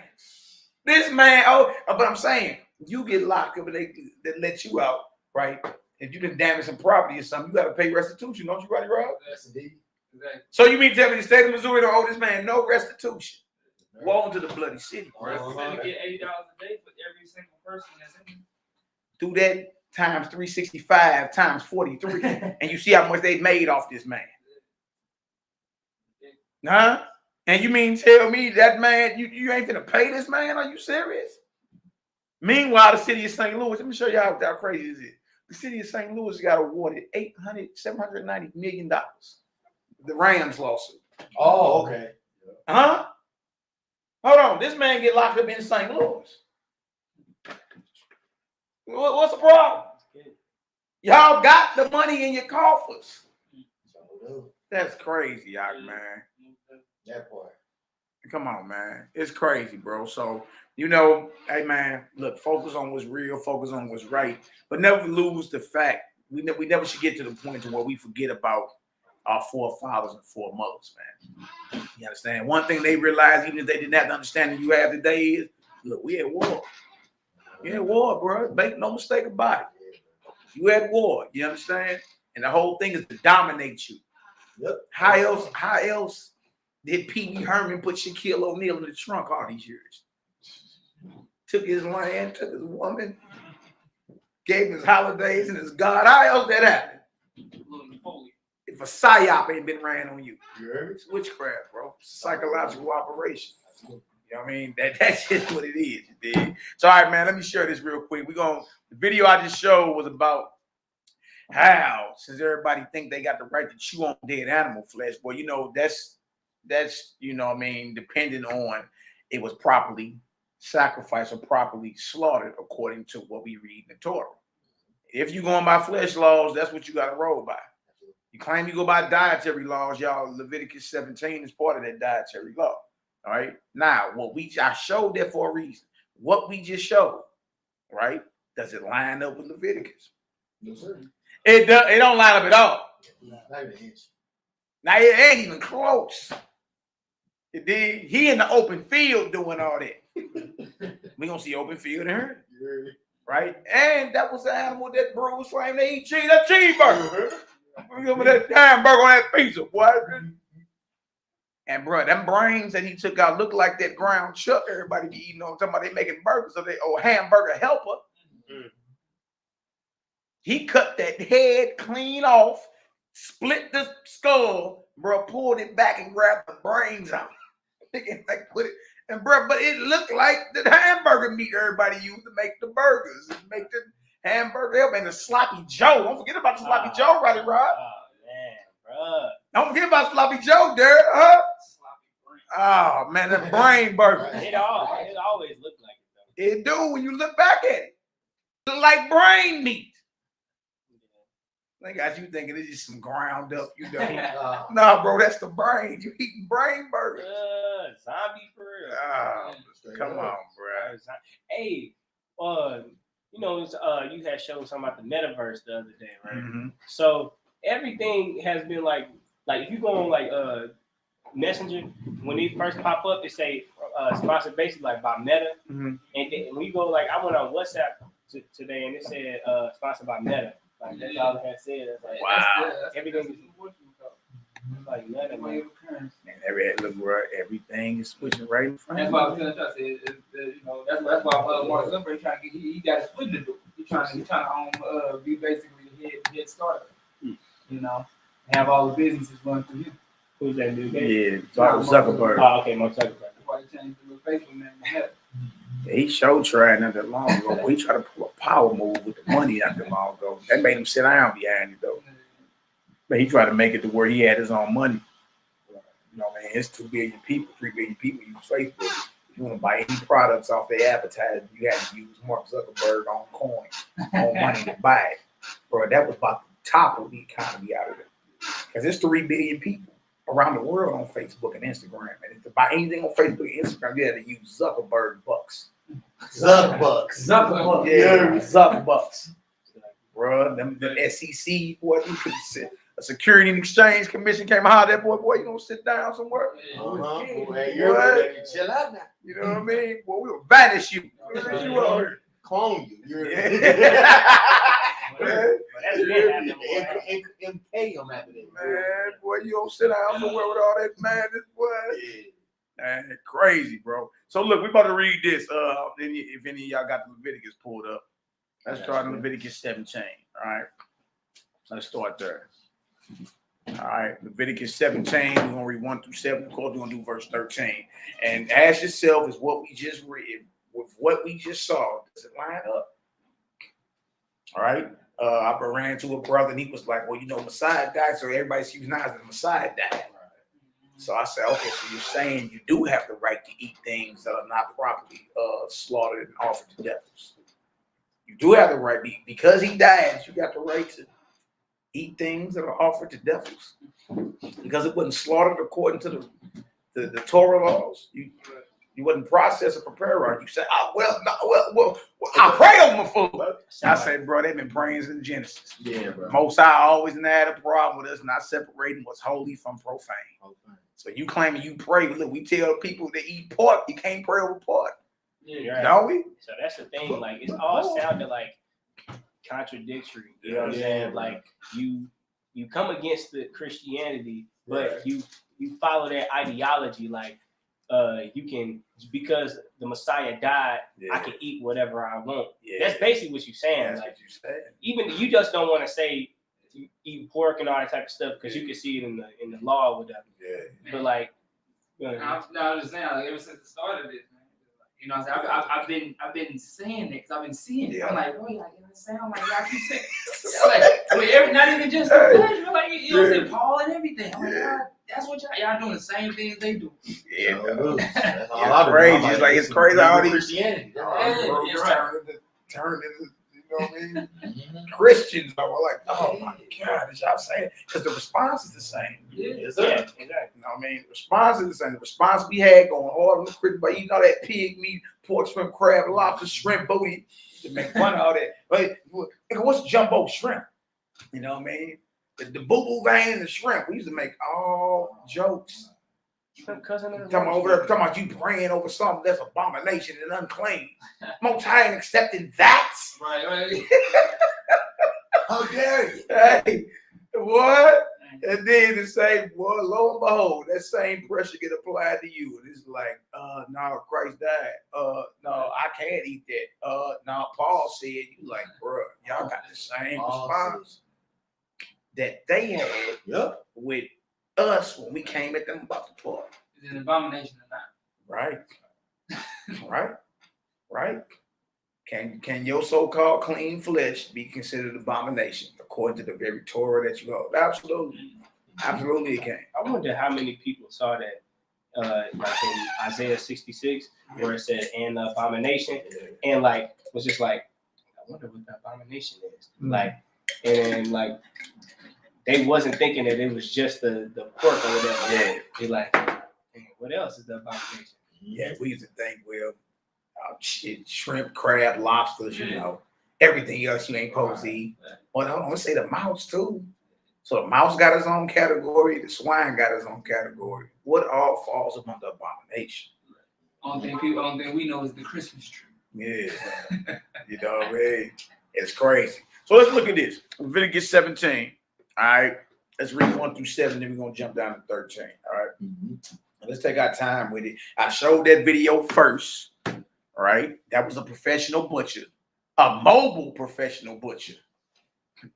This man, but I'm saying, you get locked up and they let you out, right? If you can damage some property or something, you got to pay restitution, don't you, Roddy Rob? Yes, indeed. Exactly. So you mean to tell me the state of Missouri don't owe this man no restitution? Woe to the bloody city, bro. You're going to get $80 a day for every single person that's in here. Do that times 365 times 43, and you see how much they made off this man. Huh? And you mean tell me that man, you ain't finna pay this man? Are you serious? Meanwhile, the city of St. Louis, let me show you how crazy this is. The city of St. Louis got awarded $790 million. The Rams lawsuit. Oh, okay. Huh? Hold on. This man get locked up in St. Louis. What's the problem? Y'all got the money in your coffers. That's crazy, y'all, man. That part. Come on, man. It's crazy, bro. So, hey, man, look, focus on what's real, focus on what's right, but never lose the fact. We never should get to the point to where we forget about our forefathers and foremothers, man. You understand? One thing they realized, even if they didn't have the understanding you have today, is, look, we at war. You at war, bro. Make no mistake about it. You at war. You understand? And the whole thing is to dominate you. Yep. How else did Pee Wee Herman put Shaquille O'Neal in the trunk all these years? Took his land, took his woman, gave him his holidays and his God. How else that happened? If a psyop ain't been ran on you, it's witchcraft, bro. It's a psychological operation. You know what I mean? That's just what it is. Dude. So, all right, man, let me share this real quick. The video I just showed was about how, since everybody think they got the right to chew on dead animal flesh, well, that's what I mean, depending on it was properly sacrificed or properly slaughtered according to what we read in the Torah. If you're going by flesh laws, that's what you got to roll by. You claim you go by dietary laws, y'all. Leviticus 17 is part of that dietary law. All right. Now, I showed that for a reason. What we just showed, right? Does it line up with Leviticus? No, sir. It don't line up at all. Not even an inch. Now it ain't even close. It did. He in the open field doing all that. We gonna see open field in her, right? And that was the animal that Bruce claimed to eat cheese. That cheeseburger. Give me that hamburger on that pizza, boy. And bro, them brains that he took out look like that ground chuck everybody be eating on. Talking about they making burgers or hamburger helper. He cut that head clean off, split the skull, bro, pulled it back and grabbed the brains out. Put it, and bro, but it looked like the hamburger meat everybody used to make the burgers, and make the hamburger helper, and the sloppy Joe. Don't forget about the sloppy Joe, Roddy Rod. Oh man, bro. Don't forget about sloppy Joe, Derek, huh? Oh man, that brain burger. It always looked like it though. It do when you look back at it. It look like brain meat. They got you thinking it's just some ground up, Nah, bro, that's the brain. You eating brain burgers. Zombie for real. Come on, bro. Hey, you had showed something about the metaverse the other day, right? Mm-hmm. So everything has been like if you go on Messenger, when these first pop up, it say sponsored basically by Meta. Mm-hmm. And then when you go I went on WhatsApp today and it said sponsored by Meta. Like that's all it had said. Like, wow. Everything is like Meta, man. Everything is switching right in front. That's why I was telling you, that's why Mark Zuckerberg trying to get he got his foot in the door. He trying to be basically get started. You know, have all the businesses run through him. Who's that dude? Yeah, Zuckerberg. Oh, okay, Mark Zuckerberg. That's why he changed the Facebook name to Meta. He showed trying not that long ago. But he tried to pull a power move with the money not that long ago. That made him sit down behind it though. But he tried to make it to where he had his own money. You know, man, it's 2 billion people, 3 billion people use Facebook. If you want to buy any products off their advertising, you got to use Mark Zuckerberg on coin, on money to buy it. Bro, that was about to topple the economy out of it. Because there's 3 billion people around the world on Facebook and Instagram. And to buy anything on Facebook and Instagram, you had to use Zuckerberg bucks. Zuckerbucks. Yeah, Zuckerbucks. Bro, them SEC, boy, you could sit. A Security and Exchange Commission came out. That boy, you gonna sit down somewhere? Hey, you're ready to chill out now. You know what I mean? Boy, we will banish you. Clone you. And pay them after that. Man, boy, you don't sit down somewhere with all that madness, boy. Man, crazy, bro. So look, we about to read this. If any of y'all got the Leviticus pulled up, let's start in Leviticus 17. All right, let's start there. All right, Leviticus 17. We're gonna read 1 through 7. Of course, we're gonna do verse 13. And ask yourself, is what we just read with what we just saw, does it line up? All right. I ran into a brother and he was like, well, you know, Messiah died, so everybody sees now that the Messiah died. So I said, okay, so you're saying you do have the right to eat things that are not properly slaughtered and offered to devils. You do have the right, because he died, you got the right to eat things that are offered to devils. Because it wasn't slaughtered according to the Torah laws. You wasn't processed or prepared right. You said, oh, well, I pray over my food. I said, bro, they've been praying since Genesis. Yeah, bro. Most High always had a problem with us not separating what's holy from profane. So you claiming you pray. Look, we tell people that eat pork, you can't pray over pork. Yeah, don't we? So that's the thing. Like, it's all sounded like contradictory. You know what I'm saying? Like, you come against the Christianity, but you follow that ideology. Like, you can, because the Messiah died, I can eat whatever I want. That's basically what you're saying. That's like, what you're saying. Even you just don't want to say you eat pork and all that type of stuff because you can see it in the law or whatever. Yeah. But like, I'm just saying, like, ever since the start of it, man. You know what I'm saying? I've been saying it because I've been seeing it. I'm like, boy, like, you know what I'm saying? I'm like, y'all keep saying, like, not even just the flesh, but like, you know what I'm saying? Paul and everything. I'm like, God, that's what y'all doing the same things they do. Yeah, no. It's crazy. It's like, it's crazy how these Christianity. turn into, you know what I mean? Christians are like, oh my God, is y'all saying? Because the response is the same. Exactly. You know what I mean? The response is the same. The response we had going hard on the Christian, but you know that pig meat, pork, shrimp, crab, lobster, shrimp, booty, to make fun of all that. But what's jumbo shrimp? You know what I mean? The boo-boo vein and the shrimp. We used to make all jokes. Talking about you praying over something that's abomination and unclean. Most High and accepting that. Right. How dare you? Hey, what? And then to say, well, lo and behold, that same pressure get applied to you. And it's like, no, Christ died. No, I can't eat that. No, Paul said, you like, bro, y'all got the same response that they had with us when we came at them about the pork. It's an abomination or not. Right. Can your so-called clean flesh be considered abomination according to the very Torah that you hold? Absolutely it can. I wonder how many people saw that, like in Isaiah 66, where it said, "And the abomination," and like was just like, I wonder what the abomination is. Like, and then like they wasn't thinking that it was just the pork or whatever. Yeah. They like, what else is the abomination? Yeah, we used to think, well, shit, shrimp, crab, lobsters, you know, everything else you ain't supposed to eat. Well, I don't say the mouse too. So the mouse got his own category, the swine got his own category. What all falls among the abomination? Only thing we know is the Christmas tree. Yeah. You know what I mean? It's crazy. So let's look at this. Leviticus 17. All right. Let's read 1 through 7, then we're going to jump down to 13. All right. Let's take our time with it. I showed that video first. All right. That was a professional butcher, a mobile professional butcher.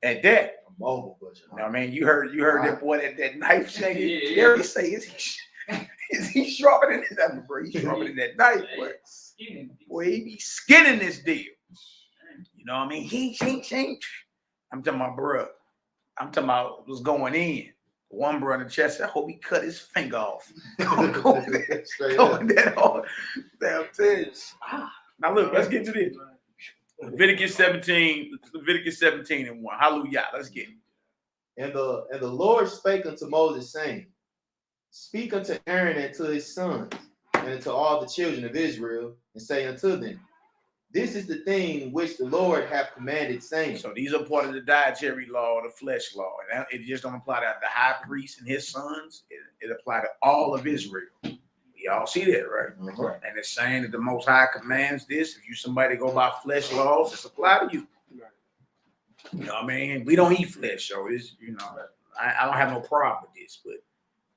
At that. A mobile butcher. You know what I mean? You heard that boy that knife shaking. Gary say, is he sharper than that? Bro, he's sharper than that knife, boy. Boy, he be skinning this deal. You know what I mean? He I'm talking about, bro. I'm talking about what's going in. One bro in the chest, I hope he cut his finger off. Going that hard. Damn things. Now look, let's get to this. Leviticus 17 and 1. Hallelujah. Let's get it. And the Lord spake unto Moses, saying, Speak unto Aaron and to his sons, and unto all the children of Israel, and say unto them, This is the thing which the Lord hath commanded, saying. So these are part of the dietary law, the flesh law. And it just don't apply to the high priest and his sons. It applies to all of Israel. We all see that, right? Mm-hmm. And it's saying that the Most High commands this. If you somebody go by flesh laws, it's apply to you. You know what I mean? We don't eat flesh, so it's, you know, I don't have no problem with this, but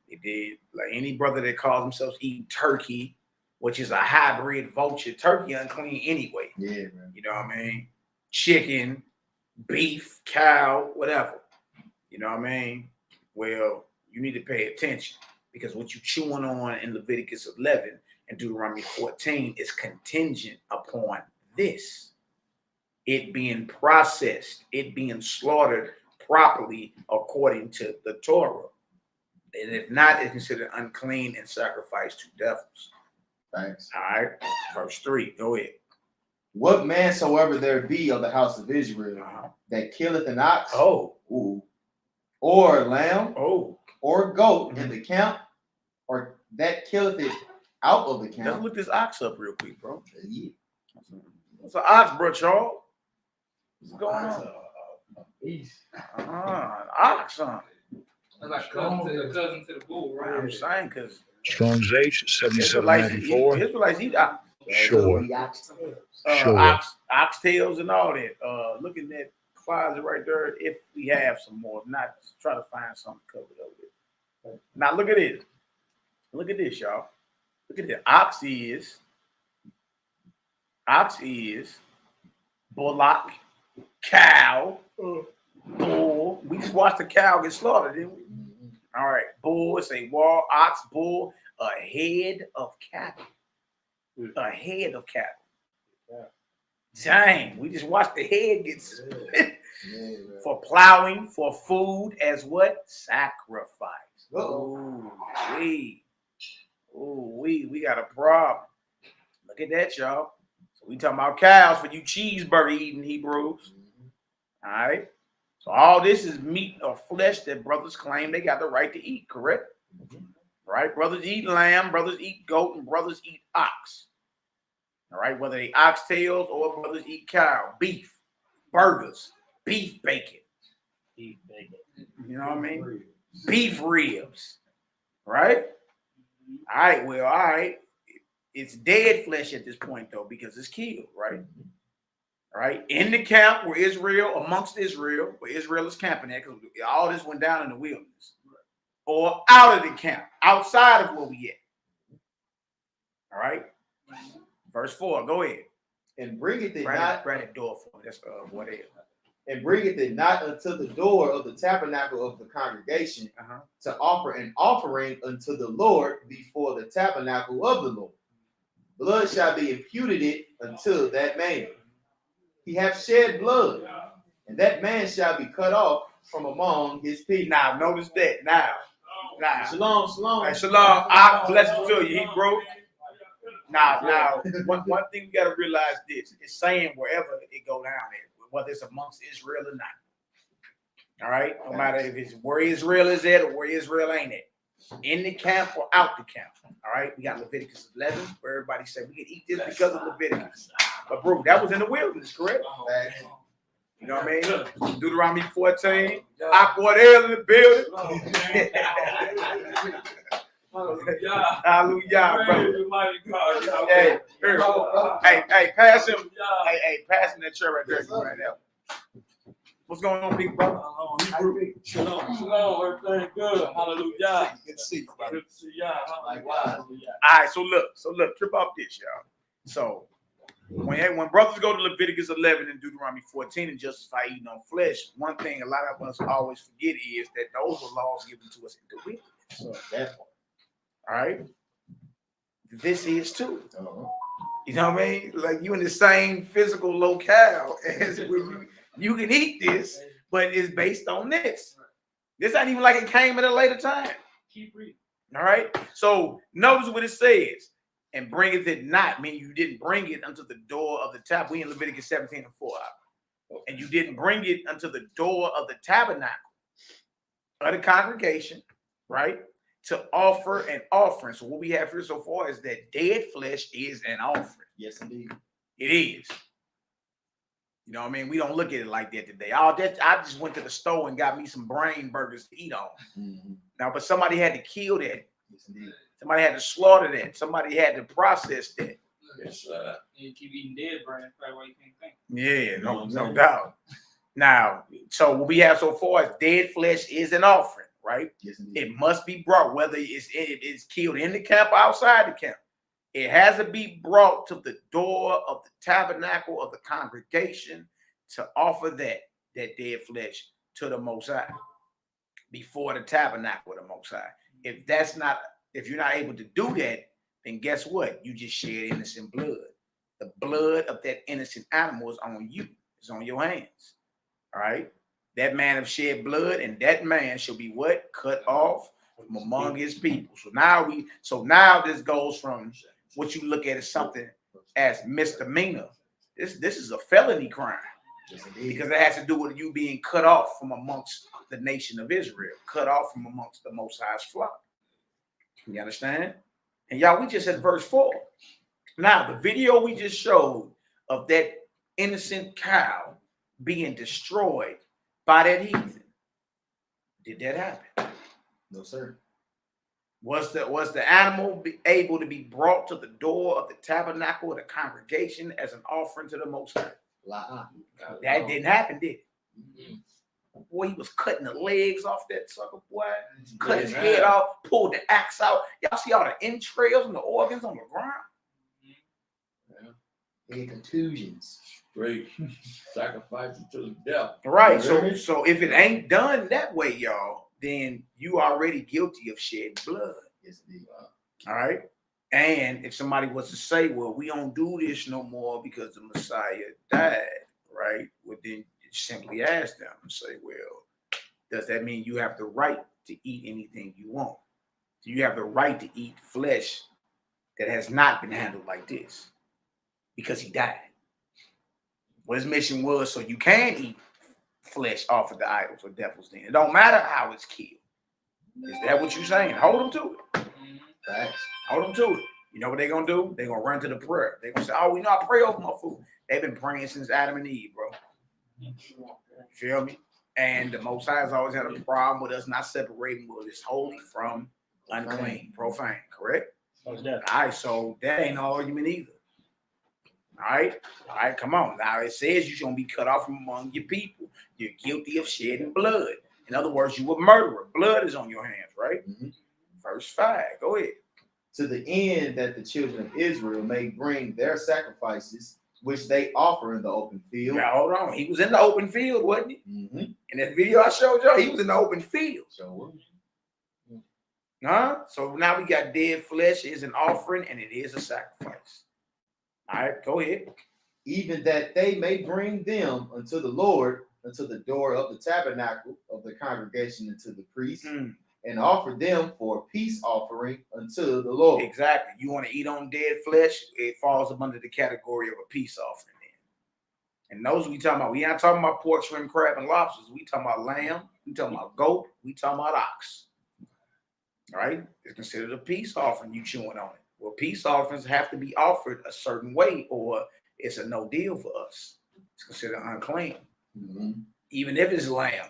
it did, like any brother that calls themselves eating turkey, which is a hybrid vulture, turkey unclean anyway. Yeah, man. You know what I mean? Chicken, beef, cow, whatever. You know what I mean? Well, you need to pay attention because what you chewing on in Leviticus 11 and Deuteronomy 14 is contingent upon this. It being processed, it being slaughtered properly according to the Torah. And if not, it's considered unclean and sacrificed to devils. Thanks. All right. Verse 3. Go ahead. What man soever there be of the house of Israel that killeth an ox, or a lamb, or a goat in the camp, or that killeth it out of the camp. Let's look this ox up real quick, bro. Yeah. What's an ox, bro, Charles? What's going on? Ox, huh? That's like cousin to the bull, right? I'm saying, because Strong's H 7794. Israelites eat ox. Sure. Oxtails and all that. Look in that closet right there. If we have some more, if not, try to find something covered up with. Now look at this. Look at this, y'all. Look at this. Ox is bullock, cow, bull. We just watched the cow get slaughtered, didn't we? All right, bull. It's a wall, ox, bull, a head of cattle. A head of cattle. Dang, we just watched the head get split for plowing, for food, as what? Sacrifice. Oh, we got a problem. Look at that, y'all. So we talking about cows for you cheeseburger eating Hebrews. All right. So all this is meat or flesh that brothers claim they got the right to eat, correct? Right? Brothers eat lamb, brothers eat goat, and brothers eat ox. All right, whether they oxtails or brothers eat cow, beef, burgers, beef bacon. You know what I mean? Beef ribs, right? All right, well, all right. It's dead flesh at this point, though, because it's killed, right? All right, in the camp where Israel, amongst Israel, where Israel is camping at, because all this went down in the wilderness, or out of the camp, outside of where we at. All right. Verse 4, go ahead. And bringeth it not. Grant it door for me. That's what it is. And bringeth it not unto the door of the tabernacle of the congregation to offer an offering unto the Lord before the tabernacle of the Lord. Blood shall be imputed it unto that man. He hath shed blood, and that man shall be cut off from among his people. Now, notice that. Now. Shalom, shalom. Hey, shalom. I bless you to you, Hebrew. Now, one thing we got to realize this. It's saying wherever it go down there, whether it's amongst Israel or not. All right? No matter if it's where Israel is at or where Israel ain't at. In the camp or out the camp. All right? We got Leviticus 11 where everybody said we can eat this because of Leviticus. But, bro, that was in the wilderness, correct? You know what I mean? Deuteronomy 14. Aquadale in the building. Hallelujah, brother. Hey, pass him. Hey, pass him that chair right there. Right now. What's going on, big brother? Shalom, everything good. Hallelujah. Good to see you, brother. Good to see y'all. Likewise. All right, so look, trip off this, y'all. So When brothers go to Leviticus 11 and Deuteronomy 14 and justify eating on flesh, one thing a lot of us always forget is that those were laws given to us in the wilderness. All right? This is too. You know what I mean? Like you in the same physical locale as when you can eat this, but it's based on this. This ain't even like it came at a later time. Keep reading. All right. So notice what it says. And bringeth it not, meaning you didn't bring it unto the door of the tabernacle. We in Leviticus 17 and 4. And you didn't bring it unto the door of the tabernacle of the congregation, right? To offer an offering. So what we have here so far is that dead flesh is an offering. Yes, indeed. It is. You know what I mean? We don't look at it like that today. I just went to the store and got me some brain burgers to eat on. Now, but somebody had to kill that. Yes, indeed. Somebody had to slaughter that. Somebody had to process that. Yes, you keep eating dead brain. That's probably why you can't think. Yeah, no doubt. Now, so what we have so far is dead flesh is an offering, right? Yes, indeed. It must be brought, whether it's killed in the camp or outside the camp. It has to be brought to the door of the tabernacle of the congregation to offer that dead flesh to the Most High before the tabernacle of the Most High. If you're not able to do that, then guess what? You just shed innocent blood. The blood of that innocent animal is on you. It's on your hands. All right? That man have shed blood, and that man shall be what? Cut off from among his people. So now this goes from what you look at as something as misdemeanor. This is a felony crime. Because it has to do with you being cut off from amongst the nation of Israel, cut off from amongst the Most High's flock. You understand? And y'all, we just at verse 4. Now, the video we just showed of that innocent cow being destroyed by that heathen, did that happen? No, sir. Was the animal able to be brought to the door of the tabernacle of the congregation as an offering to the Most High? That didn't happen, did it? Boy, he was cutting the legs off that sucker, boy. Cut his head off, pulled the axe out. Y'all see all the entrails and the organs on the ground? They had contusions. Straight sacrifices to the devil. Right. So if it ain't done that way, y'all, then you already guilty of shedding blood. Yes, indeed. All right. And if somebody was to say, well, we don't do this no more because the Messiah died, right? Well, then simply ask them and say, well, does that mean you have the right to eat anything you want? Do you have the right to eat flesh that has not been handled like this? Because he died. Well, his mission was so you can eat flesh off of the idols or devils then. It don't matter how it's killed. Is that what you're saying? Hold them to it. Facts. Hold them to it. You know what they're going to do? They're going to run to the prayer. They're going to say, oh, we know I pray over my food. They've been praying since Adam and Eve, bro. You feel me? And the Most High has always had a problem with us not separating what is holy from unclean, profane, correct? All right, so that ain't no argument either. All right, come on. Now it says you're going to be cut off from among your people. You're guilty of shedding blood. In other words, you a murderer. Blood is on your hands, right? Verse 5, go ahead. To the end that the children of Israel may bring their sacrifices, which they offer in the open field. Now, hold on. He was in the open field, wasn't he? In that video I showed y'all, he was in the open field. So now we got dead flesh is an offering and it is a sacrifice. All right, go ahead. Even that they may bring them unto the Lord, unto the door of the tabernacle of the congregation, unto the priest, and offer them for a peace offering unto the Lord. Exactly. You want to eat on dead flesh, it falls up under the category of a peace offering. And those we talking about, we ain't talking about pork, shrimp, crab, and lobsters. We talking about lamb, we talking about goat, we talking about ox. All right? It's considered a peace offering, you chewing on it. Well, peace offerings have to be offered a certain way or it's a no deal for us. It's considered unclean. Even if it's lamb,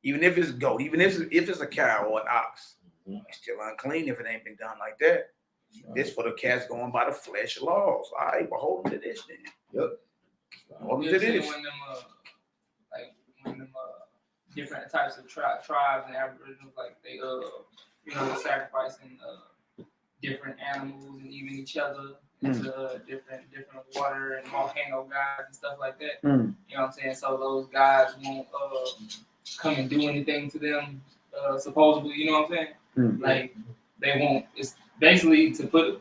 even if it's goat, even if it's a cow or an ox, it's still unclean if it ain't been done like that. This for the cats going by the flesh laws. All right, well, hold them to this then. Yep. Hold them to this. When them different types of tribes and Aboriginals, like they sacrificing different animals and even each other into different water and volcano gods and stuff like that. You know what I'm saying? So those gods won't come and do anything to them, supposedly. You know what I'm saying? Like they won't. It's basically for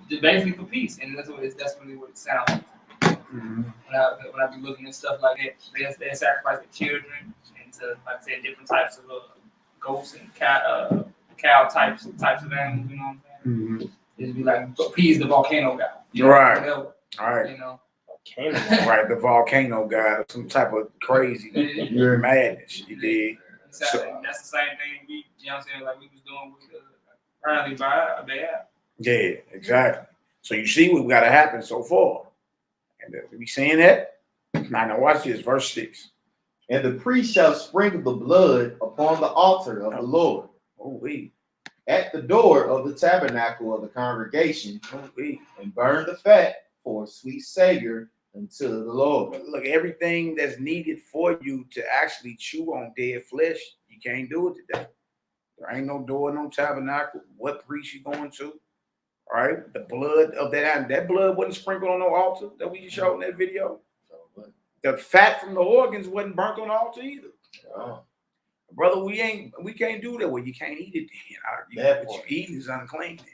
peace, and that's really what it sounds like. When I be looking at stuff like that, they sacrifice the children into, like I said, different types of goats and cow types of animals. You know what I'm saying? It'd be like appease the volcano god. You know, right. Whatever, right. You know. Right, the volcano god or some type of crazy madness. You did. Exactly. That's the same thing you know what I'm saying, like we was doing with apparently by Baal. Yeah, exactly. So you see what got to happen so far. And we seeing that? Now watch this, verse 6. And the priest shall sprinkle the blood upon the altar of the Lord. At the door of the tabernacle of the congregation, and burn the fat for a sweet savior unto the Lord. Look, everything that's needed for you to actually chew on dead flesh, you can't do it today. There ain't no door, no tabernacle. What priest you going to? All right, the blood of that blood wasn't sprinkled on no altar that we just showed in that video. The fat from the organs wasn't burnt on the altar either. Brother, we can't do that. Well, you can't eat it then. What you eat is unclean then.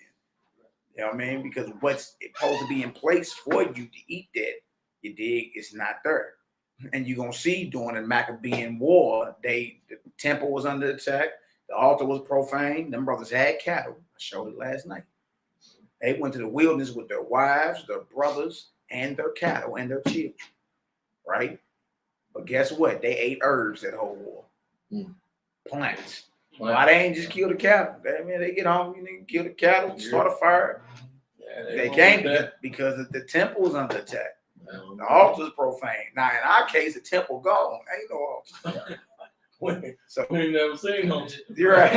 You know what I mean? Because what's supposed to be in place for you to eat that, you dig, it's not there. And you're gonna see during the Maccabean war, the temple was under attack, the altar was profane, them brothers had cattle. I showed it last night. They went to the wilderness with their wives, their brothers, and their cattle and their children. Right? But guess what? They ate herbs that whole war. Plants. Why they ain't just kill the cattle? They get hungry, they kill the cattle, start a fire. They can't because the temple was under attack. The altar is profane. Now, in our case, the temple gone. Ain't no altar. So we ain't never seen no. You're right.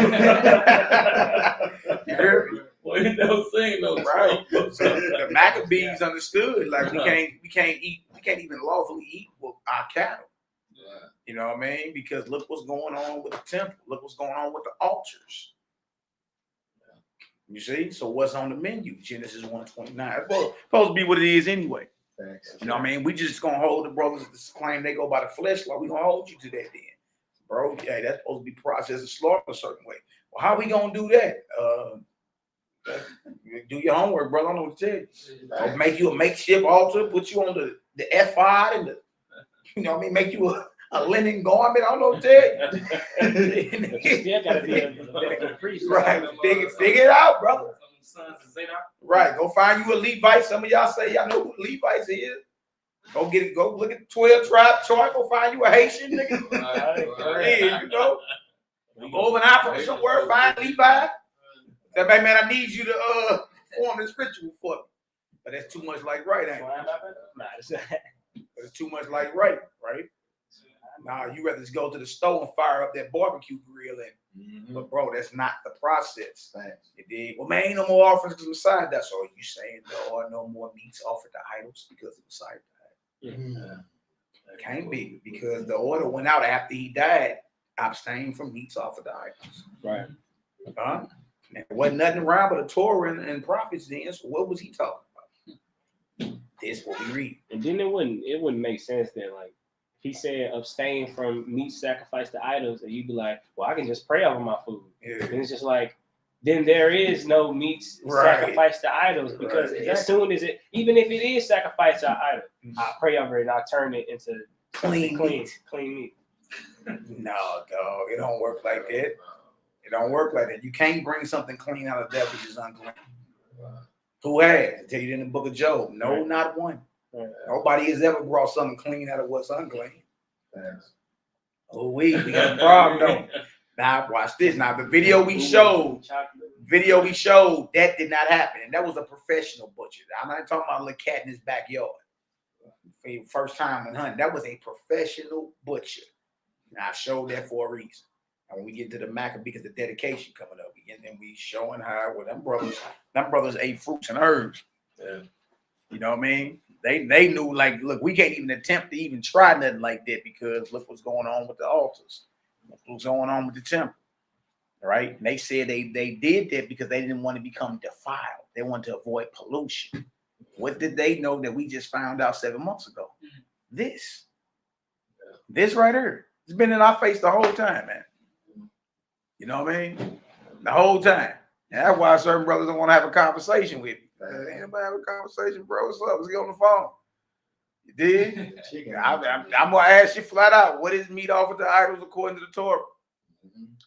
You heard me? We ain't never seen no. Right. So the Maccabees understood, like we can't even lawfully eat with our cattle. You know what I mean? Because look what's going on with the temple. Look what's going on with the altars. You see? So what's on the menu? Genesis 1:29. It's supposed to be what it is anyway. You know what I mean? We just gonna hold the brothers that claim they go by the flesh law. We gonna hold you to that then. Bro, yeah, that's supposed to be processed and slaughtered a certain way. Well, how we gonna do that? Do your homework, brother. I don't know what to tell you. I'll make you a makeshift altar, put you on the F5 and you know what I mean, make you a linen garment. I don't know what to tell you. Still gotta be a priest. Right. Figure it out, brother. Right. Go find you a Levite. Some of y'all say y'all know who Levites is. Go get it. Go look at the 12 tribe chart. Go find you a Haitian nigga. Yeah, you know. Go over in Africa somewhere. Find Levi. Say, hey, man, I need you to form this ritual for me. But that's too much like right, ain't it? But it's too much like right? Nah, you rather just go to the store and fire up that barbecue grill and but bro, that's not the process. You dig? Well, man, ain't no more offerings to Messiah. That's all you saying. There are no more meats offered to idols because the Messiah died. Can't be, because the order went out after he died. Abstain from meats offered to idols. Right. There wasn't nothing around but a Torah and prophets then. So what was he talking about? This is what we read. And then it wouldn't make sense that, like, he said abstain from meat sacrificed to idols, and you'd be like, well, I can just pray over my food. And it's just like, then there is no meat sacrificed to idols, because as soon as even if it is sacrificed to idol, I pray over it and I turn it into clean meat. No, dog, it don't work like that. It don't work like that. You can't bring something clean out of that which is unclean. Who has? I tell you in the book of Job. No, not one. Nobody has ever brought something clean out of what's unclean. Oh, we got a problem though. Now watch this. Now the video we showed, that did not happen, and that was a professional butcher. I'm not talking about a little cat in his backyard. For your first time in hunting, that was a professional butcher. And I showed that for a reason. And when we get to the Maccabees, because the dedication coming up, and we showing how them brothers ate fruits and herbs. You know what I mean? They knew, like, look, we can't even attempt to even try nothing like that, because look what's going on with the altars. Look what's going on with the temple. Right? And they said they did that because they didn't want to become defiled. They want to avoid pollution. What did they know that we just found out 7 months ago? This right here. It's been in our face the whole time, man. You know what I mean? The whole time. And that's why certain brothers don't want to have a conversation with me. Anybody have a conversation, bro? What's up? Let's get on the phone. You did? I'm going to ask you flat out, what is meat offered to idols according to the Torah?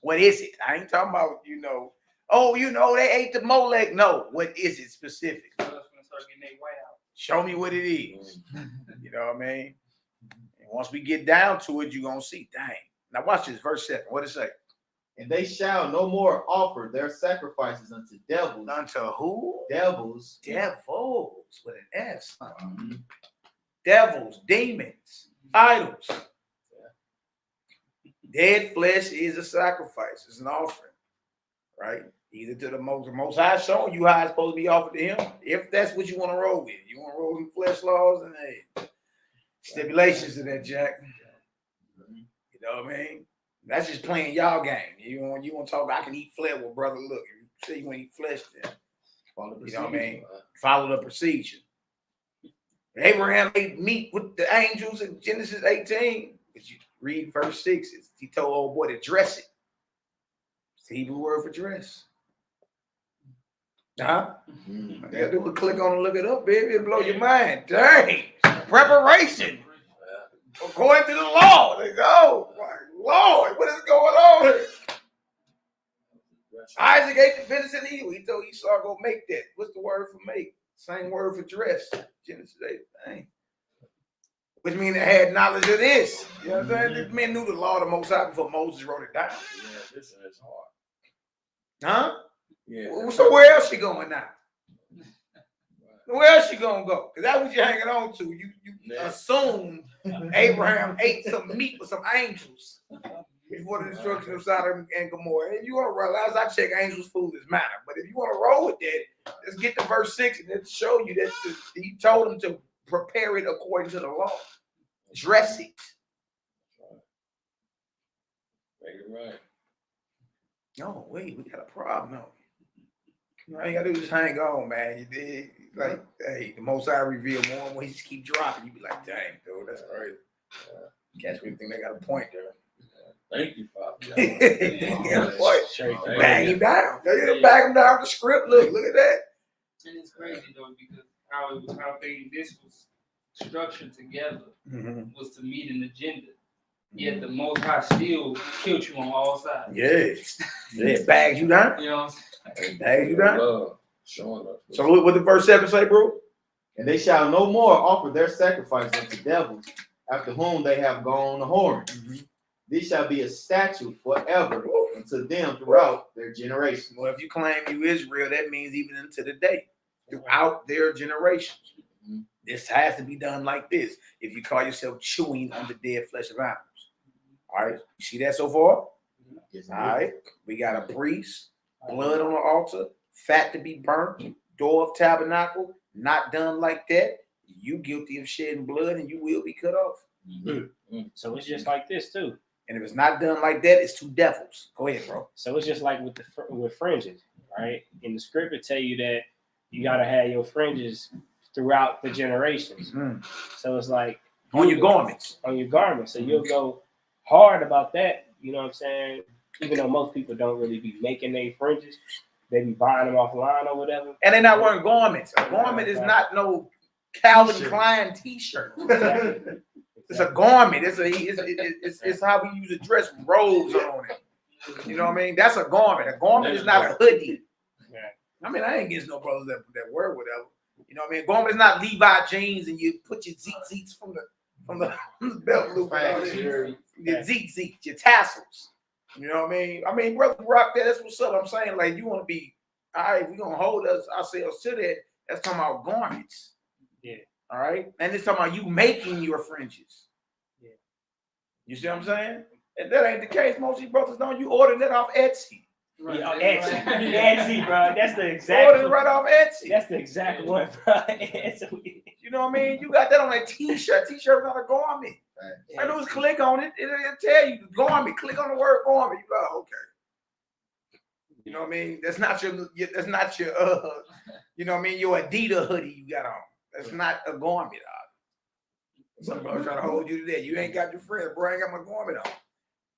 What is it? I ain't talking about, they ate the Molech. No, what is it specific? Show me what it is. You know what I mean? And once we get down to it, you're going to see. Dang. Now watch this, verse 7. What it say? And they shall no more offer their sacrifices unto devils. Unto who? Devils. Devils with an S. Devils, demons, idols. Dead flesh is a sacrifice. It's an offering, right? Either to the most high, showing you how it's supposed to be offered to him. If that's what you want to roll with. You want to roll with flesh laws and stipulations to that, Jack. You know what I mean? That's just playing y'all game. You want to talk about I can eat flesh? Well, brother, look, if you say you want to eat flesh, then you know what I mean? Follow the procedure. Abraham ate meat with the angels in Genesis 18. But you read verse 6, he told old boy to dress it. It's the Hebrew word for dress. Huh? You gotta do a click on and look it up, baby. It'll blow your mind. Dang. Preparation. According to the law. They go. Lord, what is going on here? Isaac ate the venison and evil. He told Esau go make that. What's the word for make? Same word for dress. Genesis 8. Dang. Which means they had knowledge of this. You know what I'm saying? These men knew the law of the Most High before Moses wrote it down. Yeah, this is hard. Huh? Yeah. So where else you going now? Where else you gonna go? Because that's what you're hanging on to. You assume Abraham ate some meat with some angels before the destruction of Sodom and Gomorrah. And you want to realize, I check angels' food is manna. But if you want to roll with that, let's get to verse 6 and it'll show you that he told him to prepare it according to the law. Dress it. Make it right. No, wait, we got a problem. No. All you gotta do is hang on, man. You did like, hey, the Most High reveal more and more. He just keep dropping. You be like, dang, dude, that's crazy. Cats really think they got a point there. Thank you, Father. Bang him down. Bang him down the script. Look at that. And it's crazy though, because how this was structured together was to meet an agenda. Yet the Most High still killed you on all sides. Yes. Yeah, bags you down. You know what I'm saying? Bags you down. Showing us. So what the verse 7 say, bro? And they shall no more offer their sacrifice unto devils, after whom they have gone a whoring. This shall be a statute forever unto them throughout their generations. Well, if you claim you Israel, that means even unto the day, throughout their generations. This has to be done like this. If you call yourself chewing on the dead flesh of animals. All right, you see that so far? Yes, all right, we got a priest, blood on the altar, fat to be burnt, door of tabernacle, not done like that. You guilty of shedding blood and you will be cut off. So it's just like this too. And if it's not done like that, it's two devils. Go ahead, bro. So it's just like with fringes, right? In the script, it tell you that you gotta have your fringes throughout the generations. So it's like on your garments. On your garments. So you'll go hard about that. You know what I'm saying? Even though most people don't really be making their fringes, they be buying them offline or whatever. And they're not wearing garments. A garment is not no Calvin Klein t-shirt. Exactly. It's a garment. It's how we use a dress with robes on it. You know what I mean? That's a garment. A garment is not a hoodie. I mean, I ain't against no brothers that wear whatever. You know what I mean? Garment is not Levi jeans and you put your zeets from the belt loop. Your zeets, your tassels. You know what I mean? I mean, brother rock that. That's what's up. I'm saying, like, you want to be, all right, we're going to hold ourselves to that. That's talking about garments. Yeah. All right? And it's talking about you making your fringes. Yeah. You see what I'm saying? And that ain't the case. Most of these brothers don't. You order that off Etsy. Right. Yeah, Etsy, bro. That's the exact one. Order right off Etsy. That's the exact one, bro. You know what I mean? You got that on a t-shirt. T-shirt not a garment. Right. I do is click on it. It'll tell you garment. Click on the word garment. You go, okay. You know what I mean? That's not your You know what I mean? Your Adidas hoodie you got on. That's not a garment. Some girls trying to hold you to that. You ain't got your friend, bro. I ain't got my garment on.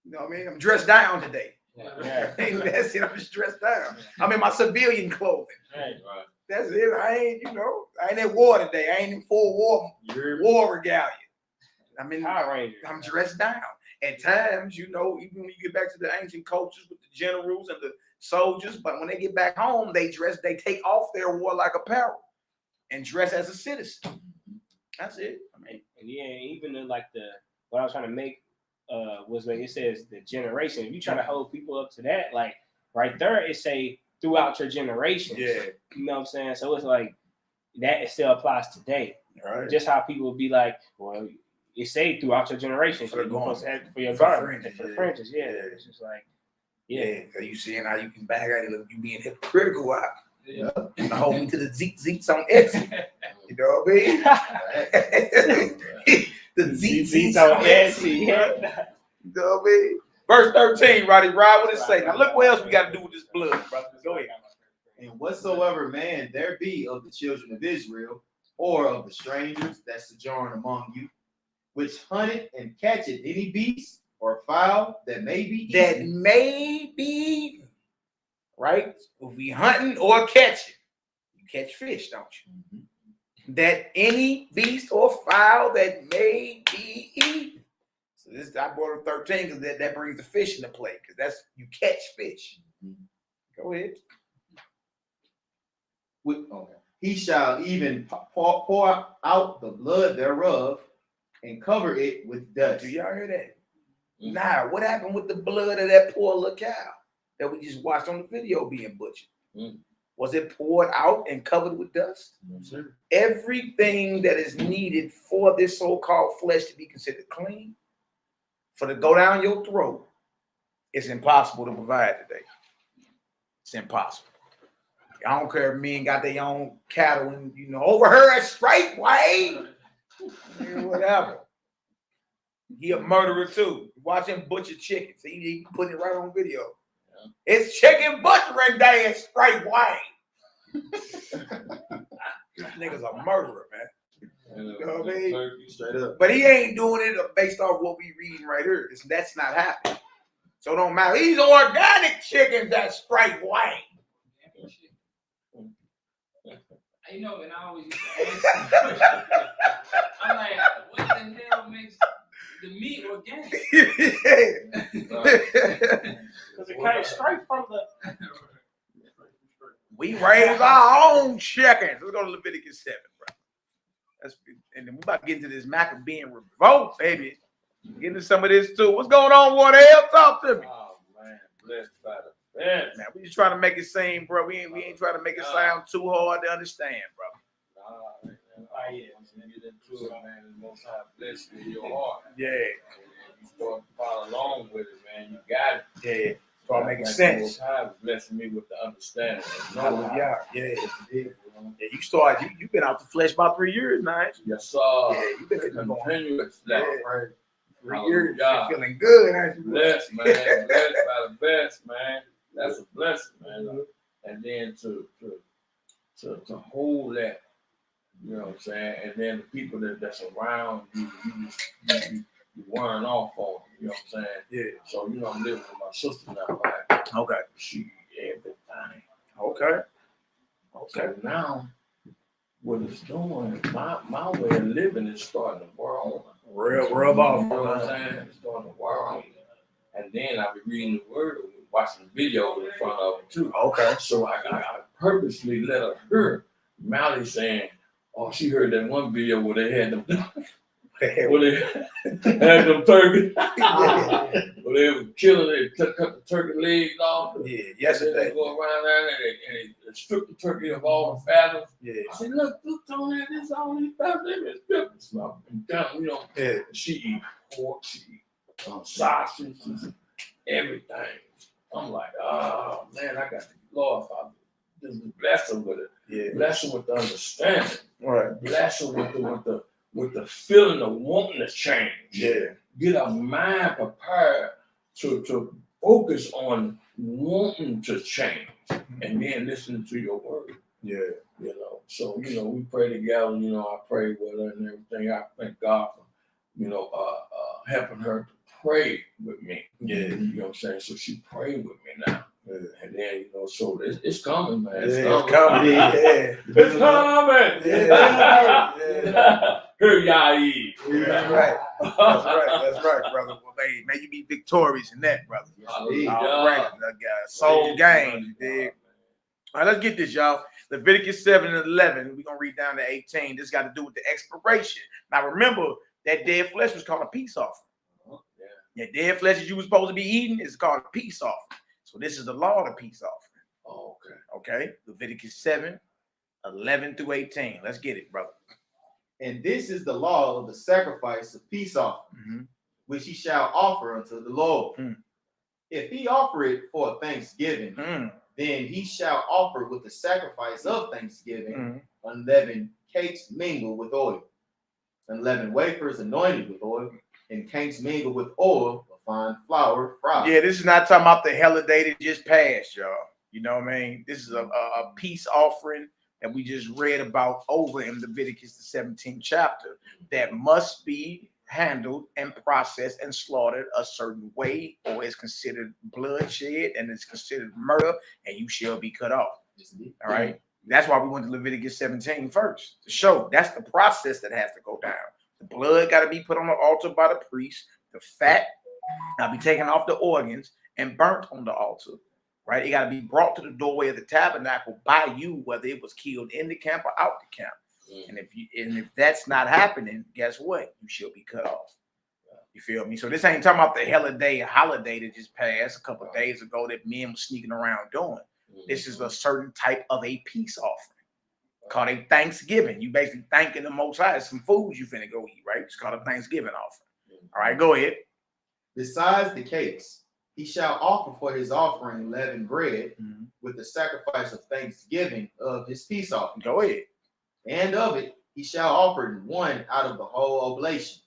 You know what I mean? I'm dressed down today. Yeah. That's it. I'm just dressed down. I'm in my civilian clothing. Right. That's it. I ain't, I ain't at war today. I ain't in full war regalia. I'm dressed down. At times, even when you get back to the ancient cultures with the generals and the soldiers, but when they get back home, they take off their warlike apparel and dress as a citizen. That's it. And even what I was trying to make was when it says the generation. If you try to hold people up to that, like right there, it say throughout your generations. Yeah. You know what I'm saying? So it's like that it still applies today. Right. Just how people be like, well, it say throughout your generations. For your garment, for fringes. Yeah. It's just like, So you seeing how you can back at it, look, you being hypocritical out. Yeah. Hold me to the zeets on Etsy. You know what I mean? The zeets on Etsy. You know what I mean? Verse 13, Roddy Rod, what it say? Now look what else we got to do with this blood, brother. Go ahead. And whatsoever man there be of the children of Israel, or of the strangers that sojourn among you, which hunted and catcheth any beast or fowl that may be eaten. Right? If we hunting or catching, you catch fish, don't you? Mm-hmm. That any beast or fowl that may be eaten. So this I brought up 13 because that brings the fish into play, because that's you catch fish. Mm-hmm. Go ahead. He shall even pour out the blood thereof and cover it with dust. Do y'all hear that? Mm-hmm. Now, what happened with the blood of that poor little cow that we just watched on the video being butchered? Mm-hmm. Was it poured out and covered with dust? No, sir. Everything that is needed for this so-called flesh to be considered clean, for to go down your throat, it's impossible to provide today. It's impossible. I don't care if men got their own cattle and over her straight way, whatever. He a murderer too. Watch him butcher chicken. See, he putting it right on video. Yeah. It's chicken butchering day in straight white. This nigga's a murderer, man. You know what I mean? Straight up. But he ain't doing it based off what we reading right here. That's not happening. So it don't matter. These organic chickens that's straight white. And I always used to ask I'm like, what the hell makes the meat organic? Because it came straight from the. We raise our own chickens. Let's go to Leviticus 7, bro. And then we about to get into this Maccabean revolt, baby. Get into some of this too. What's going on, Wardell? Talk to me. Oh man, blessed by the best. Man, we just trying to make it seem, bro. We ain't trying to make it sound too hard to understand, bro. Get into it, man. The Most High bless you in your heart. Yeah. And you start to follow along with it, man. You got it. Yeah. Start making sense. The Most High was blessing me with the understanding. Yeah. You started. You've been out the flesh about 3 years now. Yes, sir. Yeah, you've been continuous. Yeah. 3 years. You're feeling good, aren't you? Blessed, man. Blessed by the best, man. That's a blessing, man. And then to hold that, you know what I'm saying? And then the people that's around you wearing off on them, you know what I'm saying? Yeah. So, I'm living with my sister now, right? Okay. She everything. Okay. So now, what it's doing, my way of living is starting to wear on. Rub off. You know what I'm saying? It's starting to wear on. And then I'll be reading the word, watching the video in front of it too. Okay. So I purposely let her hear Mally saying, oh, she heard that one video where they had them turkeys. Where they were killing, they cut the turkey legs off. Yeah, yesterday. They go around there and they strip the turkey of all the feathers. Yeah. I said, look, Tony, this all these feathers, they've been stripped. Yeah. She eat pork, she eat sausages, everything. I'm like, oh man, I got to glorify. Just bless her with it. Yeah. Bless her with the understanding. Right. Bless her with the feeling of wanting to change. Yeah. Get our mind prepared to focus on wanting to change, and then listening to your word. Yeah. You know, so, you know, we pray together, you know, I pray with her and everything. I thank God for, you know, helping her to pray with me. Yeah. You know what I'm saying? So she prayed with me now. Yeah. And then, you know, so it's coming, man. It's coming. Yeah. It's coming. Yeah. Here, YAH'S. That's right. That's right, brother. Well, may you be victorious in that, brother. All right. Soul game. All right, let's get this, y'all. Leviticus 7 and 11. We're going to read down to 18. This got to do with the expiration. Now, remember, that dead flesh was called a peace offering. That dead flesh that you were supposed to be eating is called a peace offering. So this is the law of the peace offering. Oh, okay. Okay. Leviticus 7, 11 through 18. Let's get it, brother. And this is the law of the sacrifice of peace offering, which he shall offer unto the Lord. If he offer it for thanksgiving, then he shall offer with the sacrifice of thanksgiving unleavened cakes mingled with oil, unleavened wafers anointed with oil, and cakes mingled with oil of fine flour fried. Yeah, this is not talking about the holiday that just passed, y'all. You know what I mean? This is a peace offering that we just read about over in Leviticus, the 17th chapter, that must be handled and processed and slaughtered a certain way, or is considered bloodshed and it's considered murder, and you shall be cut off. All right. That's why we went to Leviticus 17 first, to show that's the process that has to go down. The blood got to be put on the altar by the priest. The fat got to be taken off the organs and burnt on the altar. Right? It got to be brought to the doorway of the tabernacle by you, whether it was killed in the camp or out the camp. And if that's not happening, guess what? You shall be cut off. You feel me? So this ain't talking about the holiday that just passed a couple of days ago that men were sneaking around doing. This is a certain type of a peace offering called a Thanksgiving. You basically thanking the Most High. Some foods you finna go eat, right? It's called a Thanksgiving offering. All right, go ahead. Besides the cakes, he shall offer for his offering leavened bread with the sacrifice of thanksgiving of his peace offering. Go ahead. And of it he shall offer one out of the whole oblation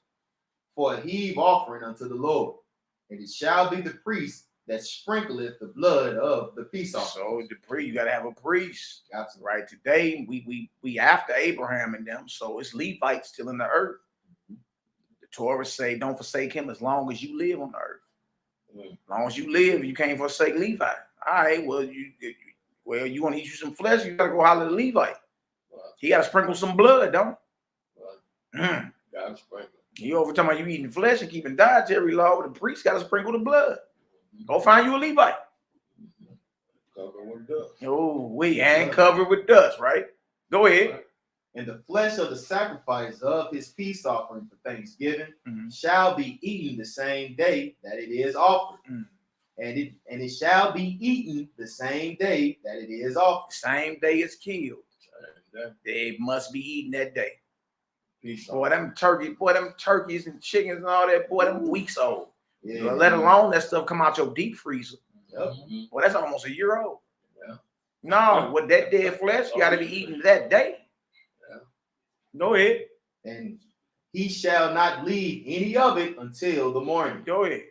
for a heave offering unto the Lord. And it shall be the priest that sprinkleth the blood of the peace offering. So the priest, you gotta have a priest. Right. Today we after Abraham and them, so it's Levites still in the earth. The Torah say, don't forsake him as long as you live on the earth. As long as you live, you can't forsake Levi. All right, well, you want to eat you some flesh, you gotta go holler at Levite. He gotta sprinkle some blood, don't he? Gotta sprinkle. You over talking about you eating flesh and keeping dietary law, but the priest gotta sprinkle the blood. Go find you a Levite. Covered with dust. Oh, we ain't covered with dust, right? Go ahead. And the flesh of the sacrifice of his peace offering for thanksgiving shall be eaten the same day that it is offered. And it shall be eaten the same day that it is offered. Same day it's killed. They must be eaten that day. Boy, them turkeys and chickens and all that, boy, them weeks old. Yeah. Let alone that stuff come out your deep freezer. Boy, that's almost a year old. No, with that dead flesh, you got to be eaten that day. Go ahead. And he shall not leave any of it until the morning. Go ahead.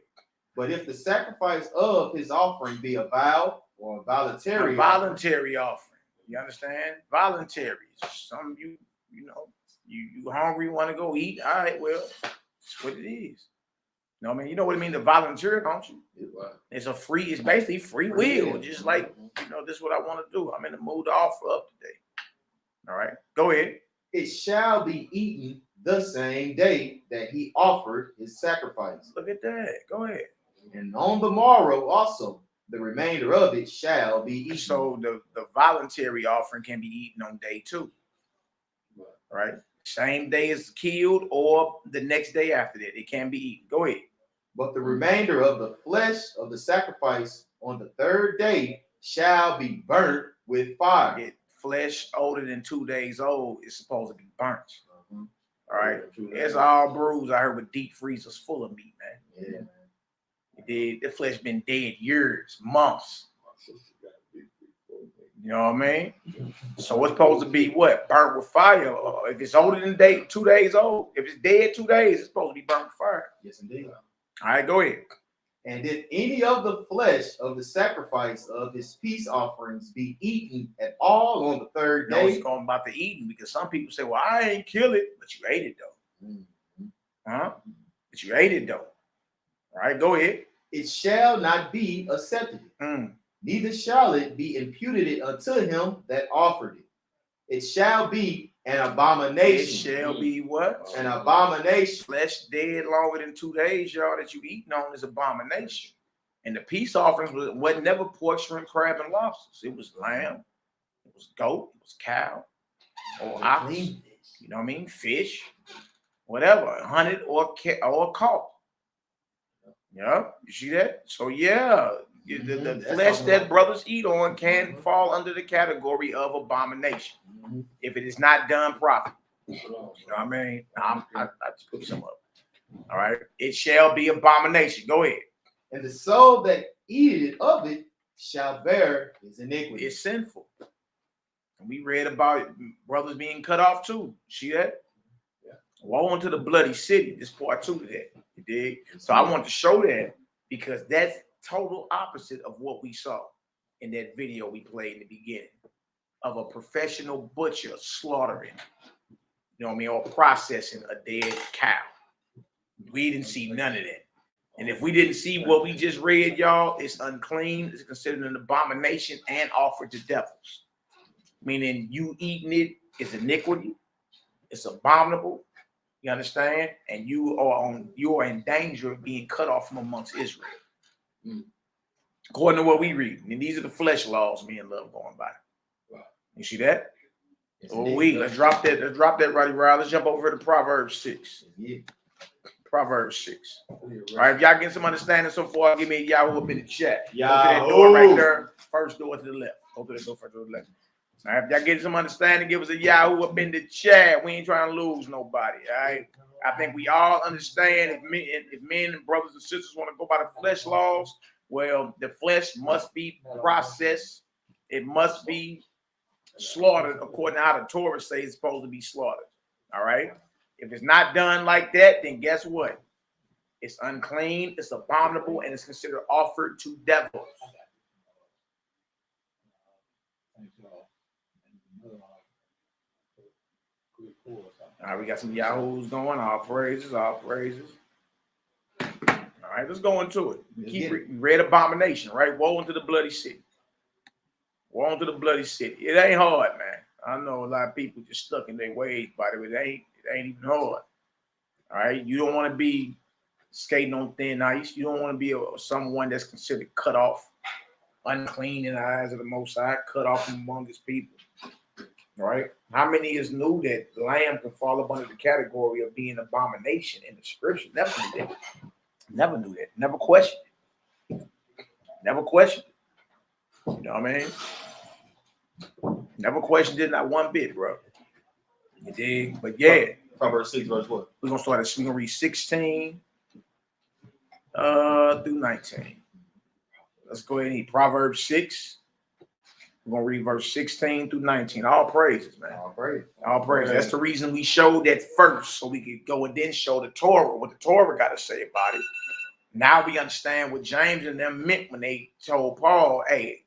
But if the sacrifice of his offering be a vow or a voluntary offering, you understand? Voluntary. Some you hungry, want to go eat. All right, well, that's what it is. You know what I mean? You know what I mean? The volunteer, don't you? It's basically free will. Just like, this is what I want to do. I'm in the mood to offer up today. All right, go ahead. It shall be eaten the same day that he offered his sacrifice. Look at that. Go ahead. And on the morrow also, the remainder of it shall be eaten. So the voluntary offering can be eaten on day 2. Right? Same day as killed or the next day after that. It can be eaten. Go ahead. But the remainder of the flesh of the sacrifice on the 3rd day shall be burnt with fire. Flesh older than 2 days old is supposed to be burnt. All right. It's all bruised. I heard with deep freezers full of meat, man. Yeah. The flesh been dead years, months. You know what I mean? So it's supposed to be what? Burnt with fire. If it's older than 2 days old, if it's dead 2 days, it's supposed to be burnt with fire. Yes, indeed. All right, go ahead. And if any of the flesh of the sacrifice of his peace offerings be eaten at all on the third No, day, it's going about the eating, because some people say, well, I ain't kill it, but you ate it though. Huh? But you ate it though. All right, go ahead. it shall not be accepted. Neither shall it be imputed unto him that offered it. It shall be an abomination. It shall be what? An abomination. Flesh dead longer than 2 days, y'all, that you eating on is abomination. And the peace offerings wasn't never pork, shrimp, crab, and lobsters. It was lamb, it was goat, it was cow, or ox, you know what I mean? Fish, whatever, hunted or caught. Yeah, you see that? So yeah, the flesh that brothers eat on can fall under the category of abomination if it is not done properly. You know what I mean? I just put some up. All right, it shall be abomination. Go ahead. And the soul that eateth of it shall bear his iniquity. It's sinful. And we read about brothers being cut off too. See that? Yeah. Woe unto the bloody city. This part 2 of that. You dig? So I want to show that because that's total opposite of what we saw in that video we played in the beginning of a professional butcher slaughtering, you know what I mean, or processing a dead cow. We didn't see none of that. And if we didn't see what we just read, y'all, it's unclean. It's considered an abomination and offered to devils. Meaning you eating it is iniquity. It's abominable. You understand? And you are in danger of being cut off from amongst Israel. According to what we read. And these are the flesh laws me and love going by. You see that? Let's drop that. Let's drop that right around. Let's jump over to Proverbs 6. Proverbs 6. All right, if y'all get some understanding so far, give me a Yahoo up in the chat. Go to that door right there. First door to the left. Go to that door first to the left. All right, if y'all get some understanding, give us a Yahoo up in the chat. We ain't trying to lose nobody. All right. I think we all understand if men and brothers and sisters want to go by the flesh laws, well, the flesh must be processed. It must be slaughtered according to how the Torah says it's supposed to be slaughtered. All right. If it's not done like that, then guess what? It's unclean, it's abominable, and it's considered offered to devils. All right, we got some Yahoos going. All praises, all praises. All right, let's go into it. We read abomination, right? Woe unto the bloody city. Woe unto the bloody city. It ain't hard, man. I know a lot of people just stuck in their ways, but it ain't even hard. All right, you don't want to be skating on thin ice. You don't want to be someone that's considered cut off, unclean in the eyes of the Most High, cut off from among His people. All right, how many is knew that lamb can fall up under the category of being abomination in the scripture? Never knew that. Never knew that. Never questioned it. Never questioned it. You know what I mean? Never questioned it, not one bit, bro. You dig? But yeah. Proverbs 6, verse what? We're gonna read 16 through 19. Let's go ahead and read Proverbs 6. We're gonna read verse 16 through 19. All praises, man. All praise. All praise. That's the reason we showed that first, so we could go and then show the Torah, what the Torah got to say about it. Now we understand what James and them meant when they told Paul, hey,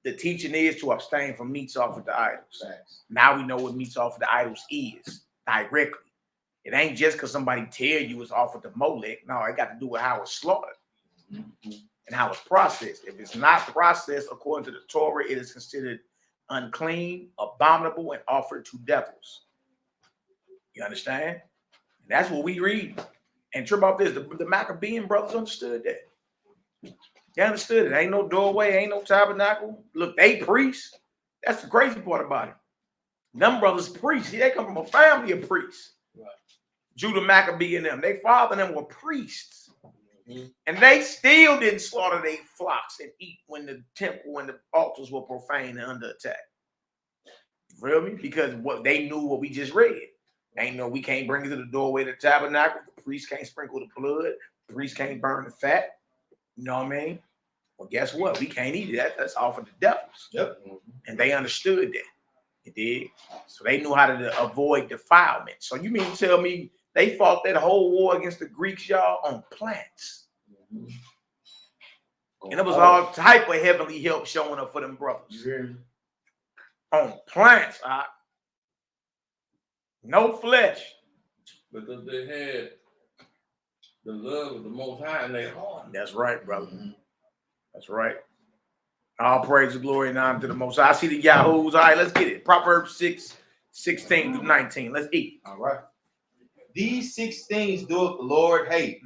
the teaching is to abstain from meats offered to idols. Thanks. Now we know what meats offered to idols is directly. It ain't just because somebody tell you it's offered to Molech. No, it got to do with how it's slaughtered and how it's processed. If it's not processed according to the Torah, it is considered unclean, abominable, and offered to devils. You understand? And that's what we read. And true about this, the Maccabean brothers understood that. They understood it. Ain't no doorway, ain't no tabernacle. Look, they priests. That's the crazy part about it. Them brothers priests. See, they come from a family of priests. Right. Judah Maccabee and them. They father and them were priests. Mm-hmm. And they still didn't slaughter their flocks and eat when the temple and the altars were profane and under attack. You feel me? Because what they knew what we just read. Ain't no, we can't bring it to the doorway of the tabernacle. The priest can't sprinkle the blood. The priest can't burn the fat. You know what I mean? Well, guess what? We can't eat it. That's offered to devils. Yep. And they understood that. They did. So they knew how to avoid defilement. So you mean to tell me they fought that whole war against the Greeks, y'all, on plants? And it was all type of heavenly help showing up for them brothers. On plants, no flesh. Because they had the love of the Most High in their heart. That's right, brother. That's right. All praise, glory, and honor to the Most High. I see the Yahoos. All right, let's get it. Proverbs 6:16 through 19. Let's eat. All right. These 6 things doeth the Lord hate.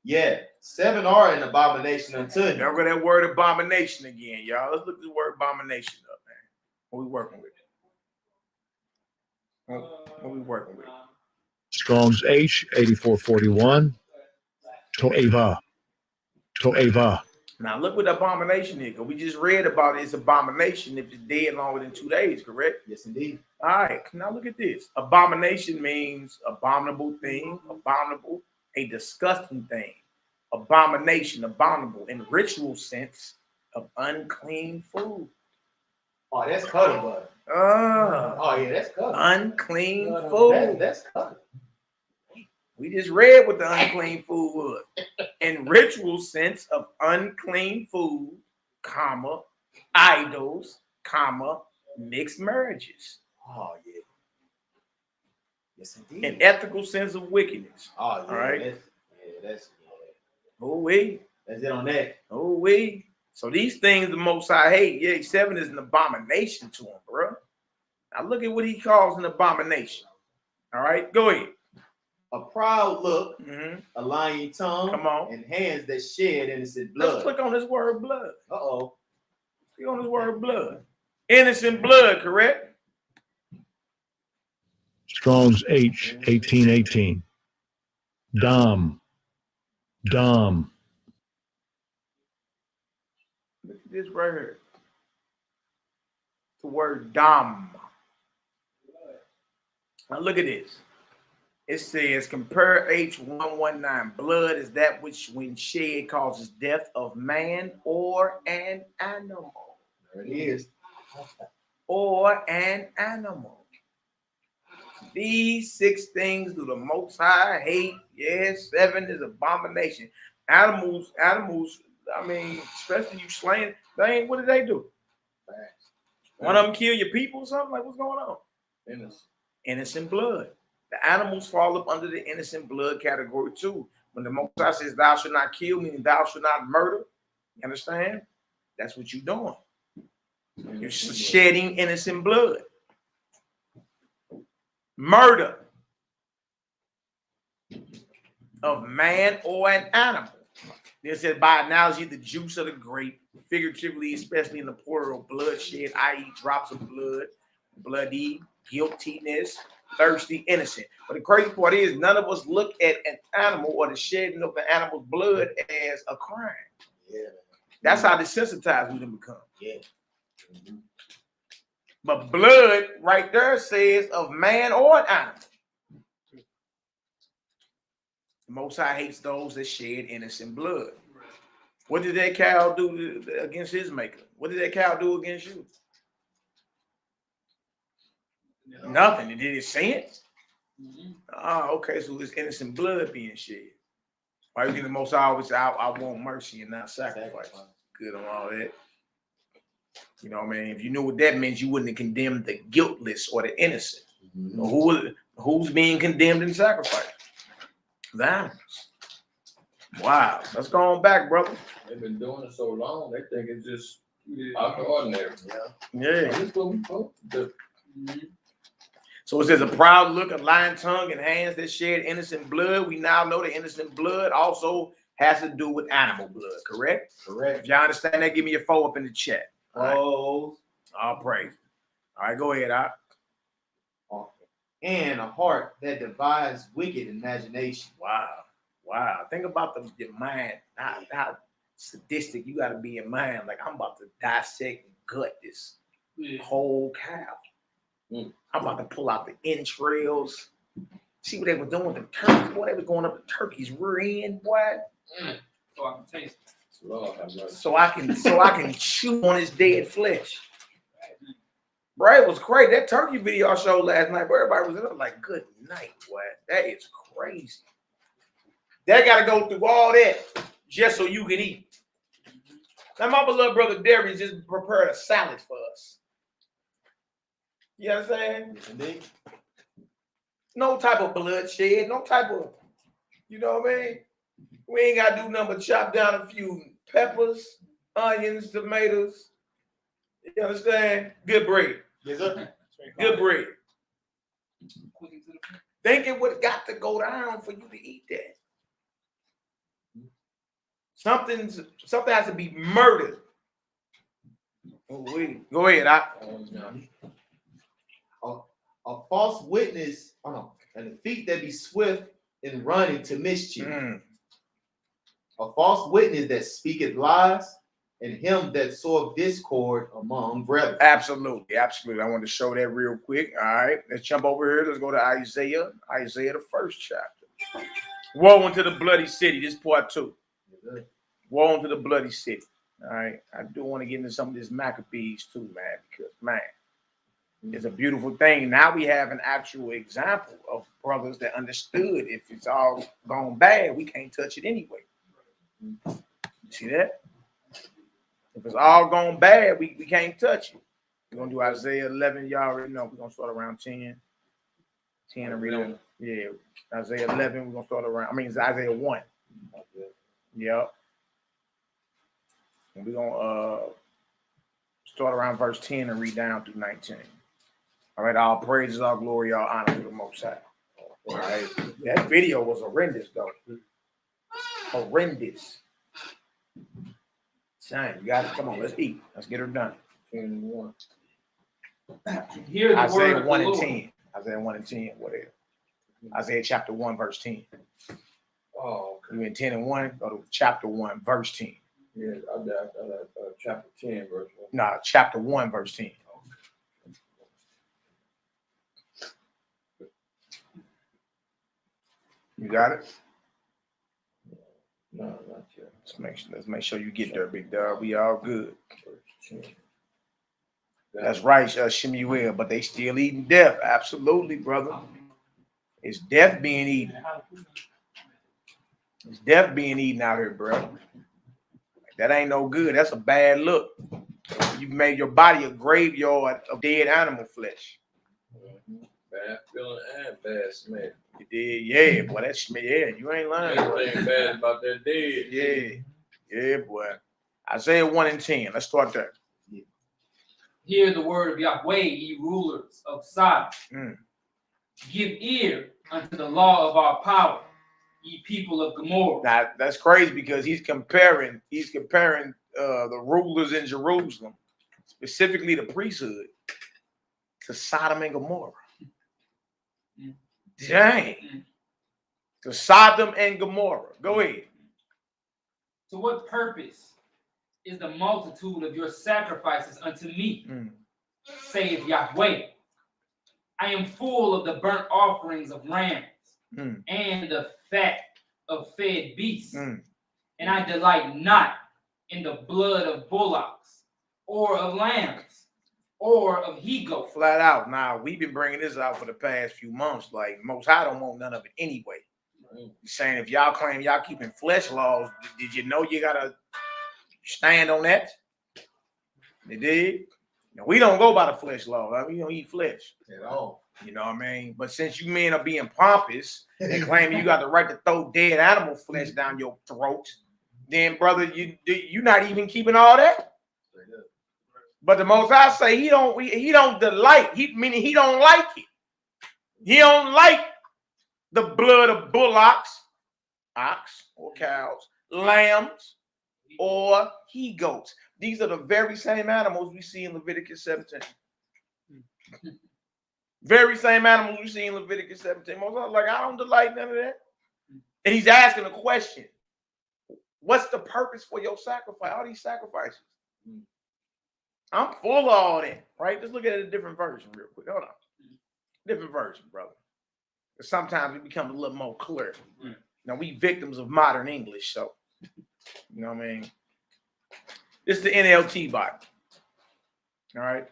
Yeah, 7 are an abomination unto him. There go that word abomination again, y'all. Let's look at the word abomination up, man. What we working with? What we working with? Strong's H 8441. To'eva. To'eva. Now look what abomination is. We just read about it's abomination if it's dead longer than 2 days, correct? Yes, indeed. All right, now look at this. Abomination means abominable thing, abominable, a disgusting thing. Abomination, abominable, in ritual sense of unclean food. Oh, that's cuddle butter. Oh, yeah, that's cuddle. Unclean food. That's cuddle. We just read what the unclean food was. In ritual sense of unclean food, comma, idols, comma, mixed marriages. Oh, yeah. Yes, indeed. In ethical sense of wickedness. Oh, yeah. All right. That's Oh, we. That's it on that. Oh, we. So these things the Most High hate. Yeah, 7 is an abomination to him, bro. Now look at what he calls an abomination. All right, go ahead. A proud look, a lying tongue, come on, and hands that shed innocent blood. Let's click on this word blood. Uh-oh. Click on this word blood. Innocent blood, correct? Strong's H 1818. Dom. Dom. Look at this right here. The word dom. Now look at this. It says, compare H119. Blood is that which, when shed, causes death of man or an animal. There it is. Or an animal. These 6 things do the Most High hate. Yes, 7 is abomination. Animals, I mean, especially you slaying, what did they do? One of them kill your people or something? Like, what's going on? Innocent blood. The animals fall up under the innocent blood category too. When the Most High says, thou shalt not kill, meaning thou shalt not murder. You understand? That's what you're doing. You're shedding innocent blood. Murder of man or an animal. It says, by analogy, the juice of the grape, figuratively, especially in the plural, bloodshed, i.e., drops of blood, bloody, guiltiness, thirsty, innocent. But the crazy part is none of us look at an animal or the shedding of the animal's blood as a crime. Yeah. That's how desensitized we can become. Yeah. But blood right there says of man or an animal. The Most High hates those that shed innocent blood. What did that cow do against his maker? What did that cow do against you? Nothing. Did it sin? Okay, so it's innocent blood being shed. Why you think the Most High always say, I want mercy and not sacrifice? Good on all that. You know what I mean? If you knew what that meant, you wouldn't have condemned the guiltless or the innocent. Who's being condemned and sacrificed? The animals. Wow. Let's go on back, brother. They've been doing it so long, they think it's just out the ordinary. Yeah. That's what we supposed to do. So it says a proud look, a lying tongue, and hands that shed innocent blood. We now know that innocent blood also has to do with animal blood, correct? Correct. If y'all understand that, give me your 4 up in the chat. Oh. All praise. All right, go ahead, And a heart that devises wicked imagination. Wow. Think about your mind, how sadistic you got to be in mind. Like, I'm about to dissect and gut this whole cow. I'm about to pull out the entrails. See what they were doing with the turkeys. Boy, they was going up the turkey's rear end, boy. So I can taste it. So I can chew on his dead flesh. Bro, it was crazy. That turkey video I showed last night, bro, everybody was there like, good night, boy. That is crazy. They got to go through all that just so you can eat. Now, my beloved brother Darius just prepared a salad for us. You understand? Indeed. No type of bloodshed, no type of, you know what I mean? We ain't got to do nothing but chop down a few peppers, onions, tomatoes. You understand? Good bread. Yes, sir. Good bread. Think it would have got to go down for you to eat that. Something has to be murdered. Go ahead. A false witness, and the feet that be swift in running to mischief. A false witness that speaketh lies, and him that soweth discord among brethren. Absolutely. I wanted to show that real quick. All right, let's jump over here. Let's go to Isaiah, the 1st chapter. Woe unto the bloody city. This part 2. Woe unto the bloody city. All right, I do want to get into some of this Maccabees too, man, because man, it's a beautiful thing. Now we have an actual example of brothers that understood if it's all gone bad, we can't touch it anyway. See that? If it's all gone bad, we can't touch it. We're going to do Isaiah 11. Y'all already know. We're going to start around 10. 10 and read on. Yeah. Isaiah 11, we're going to start around. It's Isaiah 1. Yep. And we're going to start around verse 10 and read down through 19. All right. All praises, all glory, all honor to the Most High. All right. That video was horrendous, though. Horrendous. Son, you got it. Come on, let's eat. Let's get her done. Isaiah 1 and 10. Isaiah 1 and 10. Whatever. Isaiah chapter 1, verse 10. Oh, okay. You in 10 and 1? Go to chapter 1, verse 10. Yeah, I got chapter 10, verse 1. Nah, chapter 1, verse 10. You got it? No, not yet. Let's make sure you get there, big dog. We all good. That's right, Shemuel, but they still eating death. Absolutely, brother. It's death being eaten. It's death being eaten out here, bro. That ain't no good. That's a bad look. You made your body a graveyard of dead animal flesh. Bad feeling and bad smell. You did, yeah, boy. That smell, yeah, you ain't lying. Everything bad about that dead. Yeah, boy. Isaiah 1 and 10. Let's start there. Hear the word of Yahweh, ye rulers of Sodom. Give ear unto the law of our power, ye people of Gomorrah. Now that's crazy because he's comparing the rulers in Jerusalem, specifically the priesthood, to Sodom and Gomorrah. Dang. To Sodom and Gomorrah. Go ahead. To what purpose is the multitude of your sacrifices unto me, saith Yahweh? I am full of the burnt offerings of rams and the fat of fed beasts, and I delight not in the blood of bullocks or of lambs or of he-goats. Flat out. Now, we've been bringing this out for the past few months. Like, Most High don't want none of it anyway. He's saying if y'all claim y'all keeping flesh laws, did you know you got to stand on that? They did. Now, we don't go by the flesh law. I mean, we don't eat flesh at all. You know what I mean? But since you men are being pompous and claiming you got the right to throw dead animal flesh down your throat, then, brother, you're not even keeping all that. But the Most High say he don't delight. Meaning he don't like it. He don't like the blood of bullocks, ox or cows, lambs, or he-goats. These are the very same animals we see in Leviticus 17. Very same animals we see in Leviticus 17. Most like, I don't delight none of that. And he's asking a question. What's the purpose for your sacrifice? All these sacrifices. I'm full of all that, right? Let's look at a different version real quick. Hold on. Different version, brother. Sometimes it becomes a little more clear. Now, we victims of modern English, so, you know what I mean? This is the NLT Bible. All right.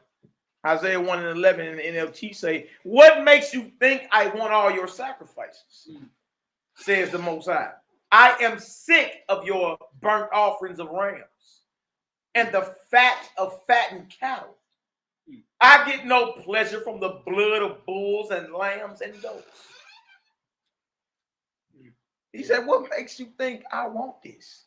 Isaiah 1 and 11 in the NLT say, what makes you think I want all your sacrifices? Says the Most High. I am sick of your burnt offerings of rams and the fat of fattened cattle. I get no pleasure from the blood of bulls and lambs and goats. He said, what makes you think I want this?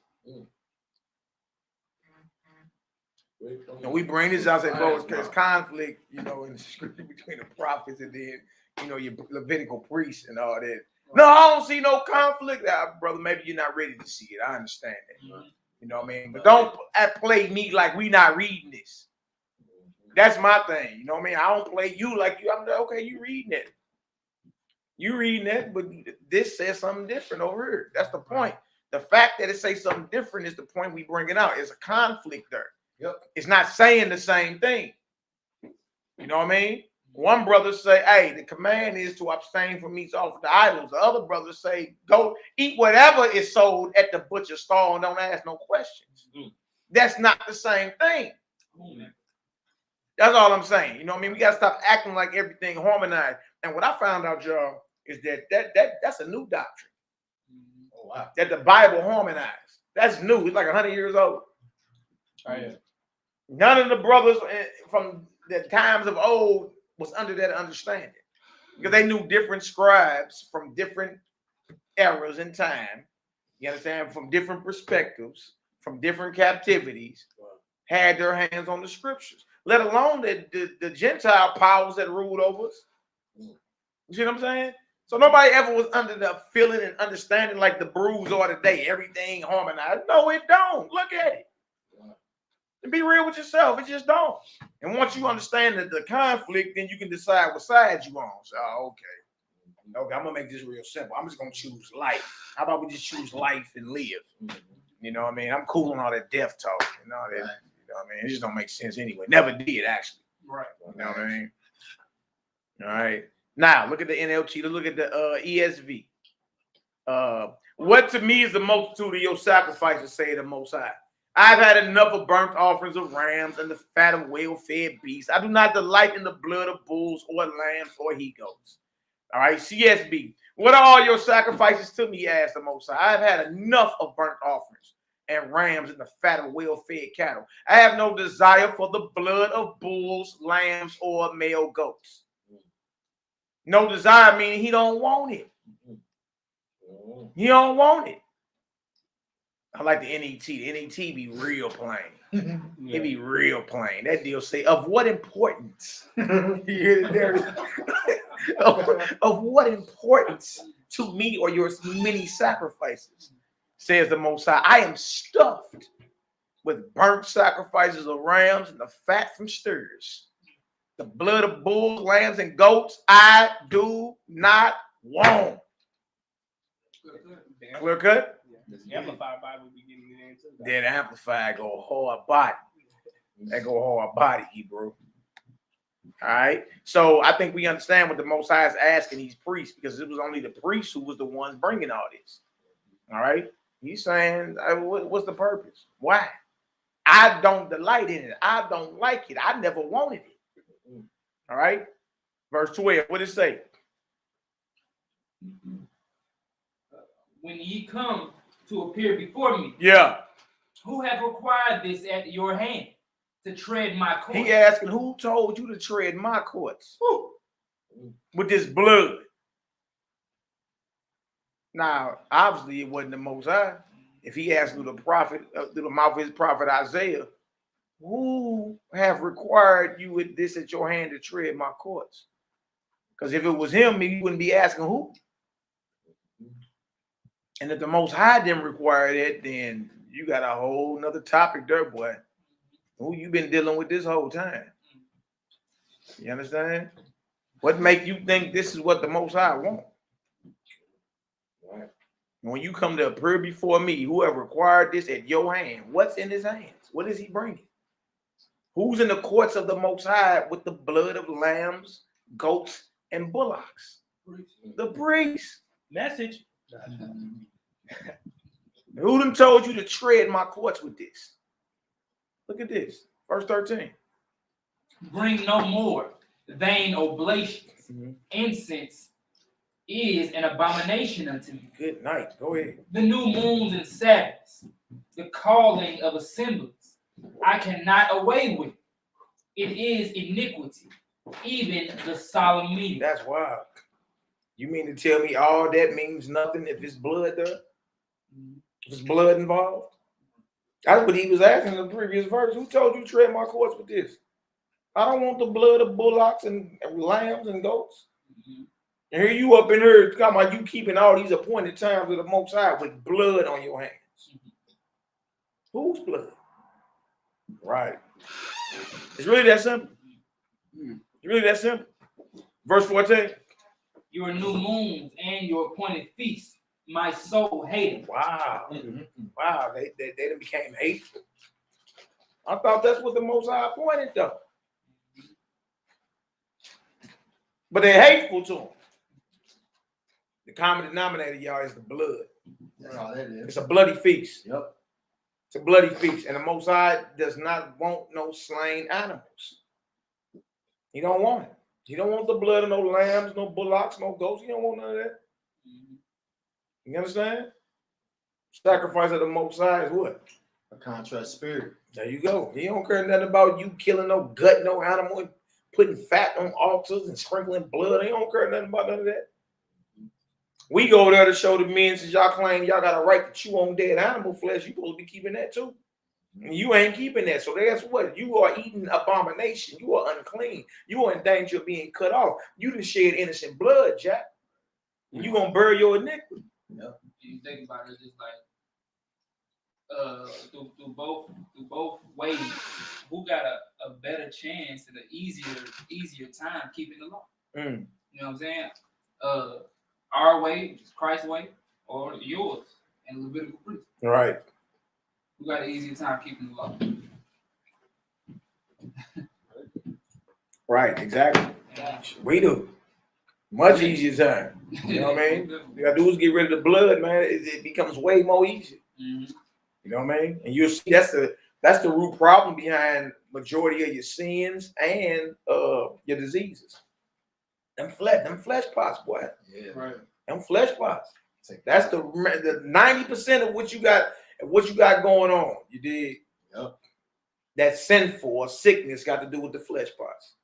And we bring this out, say, bro, there's conflict, you know, in the scripture between the prophets and then, you know, your Levitical priests and all that. No, I don't see no conflict. Brother, maybe you're not ready to see it. I understand that. You know what I mean? But don't play me like we not reading this. That's my thing. You know what I mean? I don't play you like you. I'm like, okay, you reading it. You reading that, but this says something different over here. That's the point. The fact that it says something different is the point we bring it out. It's a conflict there. Yep. It's not saying the same thing. You know what I mean? One brother say, hey, the command is to abstain from meats offered to idols. The other brothers say, go eat whatever is sold at the butcher stall and don't ask no questions. That's not the same thing. That's all I'm saying. You know what I mean? We got to stop acting like everything harmonized. And what I found out, y'all, is that's a new doctrine. Oh, wow. That the Bible harmonized. That's new. It's like 100 years old. Oh, yeah. None of the brothers from the times of old was under that understanding, because they knew different scribes from different eras in time. You understand? From different perspectives, from different captivities, had their hands on the scriptures. Let alone the Gentile powers that ruled over us. You see what I'm saying? So nobody ever was under the feeling and understanding like the brews are today. Everything harmonized. No, it don't. Look at it. And be real with yourself. It just don't. And once you understand that the conflict, then you can decide what side you on. So, okay, I'm gonna make this real simple. I'm just gonna choose life. How about we just choose life and live? You know what I mean? I'm cool on all that death talk. You know that. You know what I mean? It just don't make sense anyway. Never did actually. Right. You know what I mean? All right. Now look at the NLT. Let's look at the ESV. What to me is the multitude of your sacrifices, say the Most High. I've had enough of burnt offerings of rams and the fat of well-fed beasts. I do not delight in the blood of bulls or lambs or he-goats. All right, CSB. What are all your sacrifices to me, asked the Most High? I've had enough of burnt offerings and rams and the fat of well-fed cattle. I have no desire for the blood of bulls, lambs, or male goats. No desire meaning he don't want it. He don't want it. I like the NET. The NET be real plain. It be real plain. That deal say, of what importance? You hear it there? of what importance to me or your many sacrifices, says the Most High. I am stuffed with burnt sacrifices of rams and the fat from steers. The blood of bulls, lambs, and goats, I do not want. Clear cut? The Amplified Bible be getting it in too. Then the Amplified go hard body. That go hard body, Hebrew. All right. So I think we understand what the Most High is asking these priests, because it was only the priests who was the ones bringing all this. All right. He's saying, what's the purpose? Why? I don't delight in it. I don't like it. I never wanted it. All right. Verse 12. What does it say? When ye come to appear before me, Yeah. who have required this at your hand to tread my courts? He asking, who told you to tread my courts with this blood? Now, obviously, it wasn't the Most High. If he asked through the prophet, through the mouth of his prophet Isaiah, who have required you with this at your hand to tread my courts? Because if it was him, he wouldn't be asking who. And if the Most High didn't require that, then you got a whole nother topic there, boy. Who you been dealing with this whole time? You understand? What make you think this is what the Most High want? When you come to appear before me, who have required this at your hand, what's in his hands? What is he bringing? Who's in the courts of the Most High with the blood of lambs, goats, and bullocks? The priest. Message. Who done told you to tread my courts with this? Look at this. Verse 13. Bring no more vain oblations. Incense is an abomination unto me. Good night. Go ahead. The new moons and Sabbaths, the calling of assemblies, I cannot away with. It is iniquity, even the solemn meaning. That's wild. You mean to tell me all that means nothing if it's blood there? If it's blood involved? That's what he was asking in the previous verse. Who told you to tread my course with this? I don't want the blood of bullocks and lambs and goats. And here you up in here talking about you keeping all these appointed times of the Most High with blood on your hands. Whose blood? Right. It's really that simple. It's really that simple. Verse 14. Your new moons and your appointed feasts, my soul hated. Wow. Wow. They became hateful. I thought that's what the Most High appointed though. But they're hateful to him. The common denominator, y'all, is the blood. That's all that is. It's a bloody feast. Yep. It's a bloody feast. And the Most High does not want no slain animals. He don't want it. He don't want the blood of no lambs, no bullocks, no goats. He don't want none of that. You understand? Sacrifice of the Most High is what? A contrast spirit. There you go. He don't care nothing about you killing no gut, no animal, and putting fat on altars and sprinkling blood. He don't care nothing about none of that. We go there to show the men, since y'all claim y'all got a right to chew on dead animal flesh, you supposed to be keeping that too. And you ain't keeping that. So that's what? You are eating abomination. You are unclean. You are in danger of being cut off. You done shed innocent blood, Jack. You gonna bury your iniquity. Yep. You think about it, it's just like through both ways, who got a better chance and an easier time keeping the law? You know what I'm saying? Our way, which is Christ's way, or yours and Levitical priest. Right. Who got an easier time keeping the law? Right, exactly. Yeah. We do. Much easier time. You know what I mean? You gotta do is get rid of the blood, man. It becomes way more easier. You know what I mean? And you'll see that's the root problem behind majority of your sins and your diseases. Them flesh pots, boy. Yeah. Right. Them flesh pots. That's the 90% of what you got going on. You did. Yep. That sinful or sickness got to do with the flesh pots.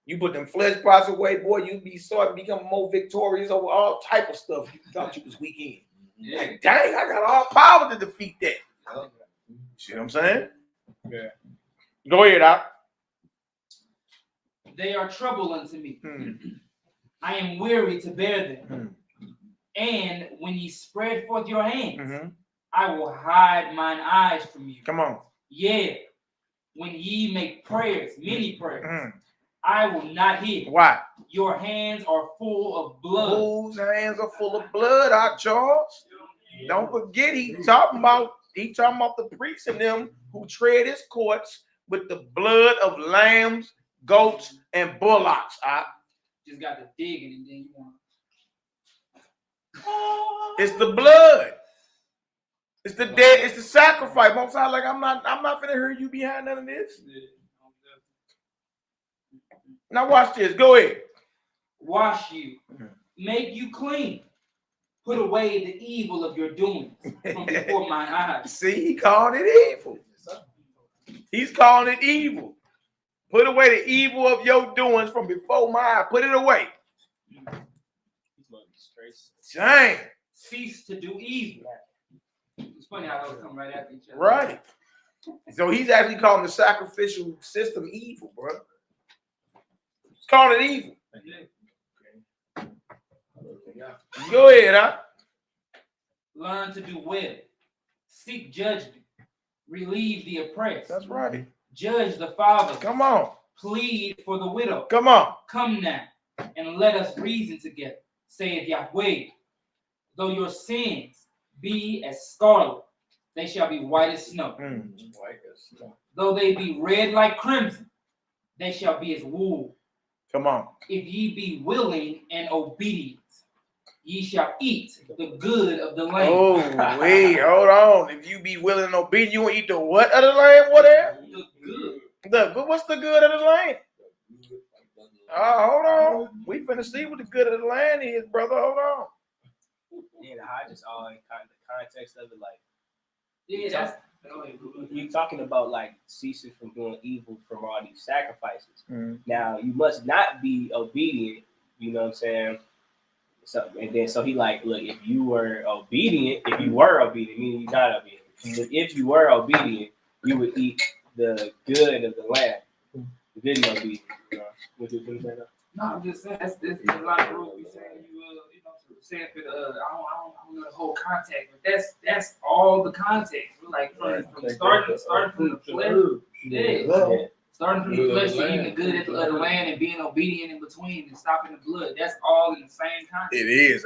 You put them flesh pots away, boy, you start to become more victorious over all type of stuff you thought you was weak in. Like, dang, I got all power to defeat that. Yep. See what I'm saying? Yeah. Go ahead, Doc. They are trouble unto me. I am weary to bear them. And when ye spread forth your hands, I will hide mine eyes from you. Come on. Yeah. When ye make prayers, many prayers, I will not hear. Why? Your hands are full of blood. Whose hands are full of blood, Charles? Don't forget, he talking about the priests and them who tread his courts with the blood of lambs, goats, and bullocks. Just got to digging and then you want. It's the blood. It's the dead. It's the sacrifice. Most I like. I'm not gonna hear you behind none of this. Now watch this. Go ahead. Wash you, make you clean, put away the evil of your doings from before mine eyes. See, he called it evil. He's calling it evil. Put away the evil of your doings from before my eye. Put it away. Dang. Cease to do evil. It's funny how those come right after each other. Right. So he's actually calling the sacrificial system evil, bro. He's calling it evil. Go ahead, huh? Learn to do well. Seek judgment. Relieve the oppressed. That's right. Judge the father. Come on. Plead for the widow. Come on. Come now, and let us reason together, saith Yahweh. Though your sins be as scarlet, they shall be white as snow. Though they be red like crimson, they shall be as wool. Come on. If ye be willing and obedient, ye shall eat the good of the land. Oh, wait, hold on. If you be willing and obedient, you will eat the what of the land? What else? The good. The good. What's the good of the land? Hold on. We finna see what the good of the land is, brother. Hold on. Yeah, the high just all in the context of it, like yeah, You're talking about like ceasing from doing evil from all these sacrifices. Now you must not be obedient. You know what I'm saying? So and then so he like, look, if you were obedient, meaning you're not obedient. But if you were obedient, you would eat the good of the land. The good and obedient. Would you finish that up? No, I'm just saying that's a lot of rules we saying you saying for the I don't know the whole context, but that's all the context. We're like from starting from the flesh, starting from the flesh to eating the good of the land and being obedient in between and stopping the blood. That's all in the same context. It is.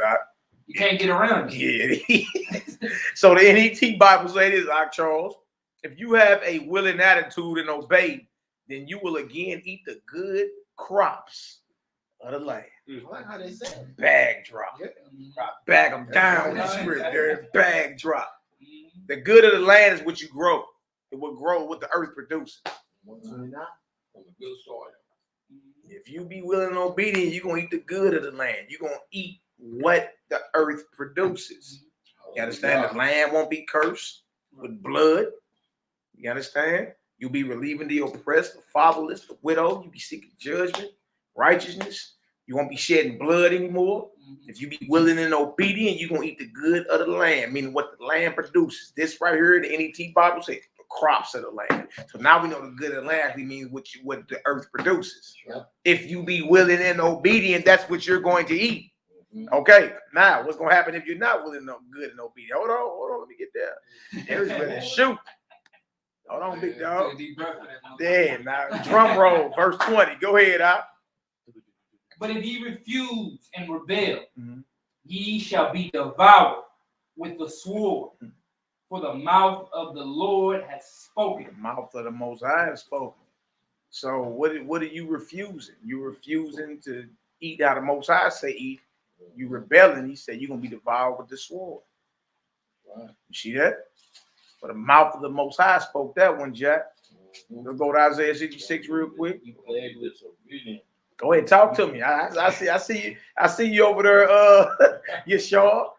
You can't get around it. Yeah, it is. So the NET Bible says this, Charles. If you have a willing attitude and obey, then you will again eat the good crops of the land. I like how they say it. Bag drop. Bag them down. Bag drop. The good of the land is what you grow. It will grow what the earth produces. 129. On the good soil. If you be willing and obedient, you're going to eat the good of the land. You're going to eat what the earth produces. You understand? The land won't be cursed with blood. You understand? You'll be relieving the oppressed, the fatherless, the widow. You'll be seeking judgment, righteousness. You won't be shedding blood anymore. If you be willing and obedient, you're going to eat the good of the land, meaning what the land produces. This right here, the NET Bible says the crops of the land. So now we know the good of the land means what the earth produces. Yep. If you be willing and obedient, that's what you're going to eat. Okay, now what's going to happen if you're not willing and good and obedient? Hold on, let me get there. There's ready to shoot. Hold on, big dog. Damn, now drum roll, verse 20. Go ahead, But if ye refuse and rebel, ye shall be devoured with the sword. For the mouth of the Lord has spoken. The mouth of the Most High has spoken. So what are you refusing? You're refusing to eat how the Most High say eat. You rebelling. He said you're going to be devoured with the sword. Right. You see that? For the mouth of the Most High spoke that one, Jack. Let's go to Isaiah 66 real quick. You played with obedience. Go ahead, talk to me. I see you over there, Yeshua.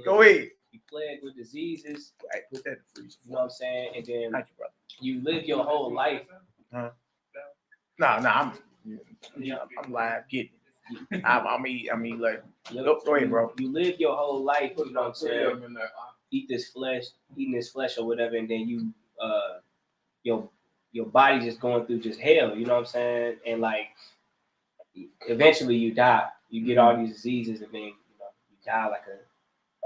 Go ahead. You plagued with diseases. Right, put that in the freezer. You know what I'm saying? And then Thank you, brother. You live your whole life. No, I'm live getting it. I mean, like, go ahead, bro. You live your whole life, you know what I'm saying? Eating this flesh or whatever, and then you your body just going through just hell, you know what I'm saying? And like eventually you die. You get all these diseases and then you die like a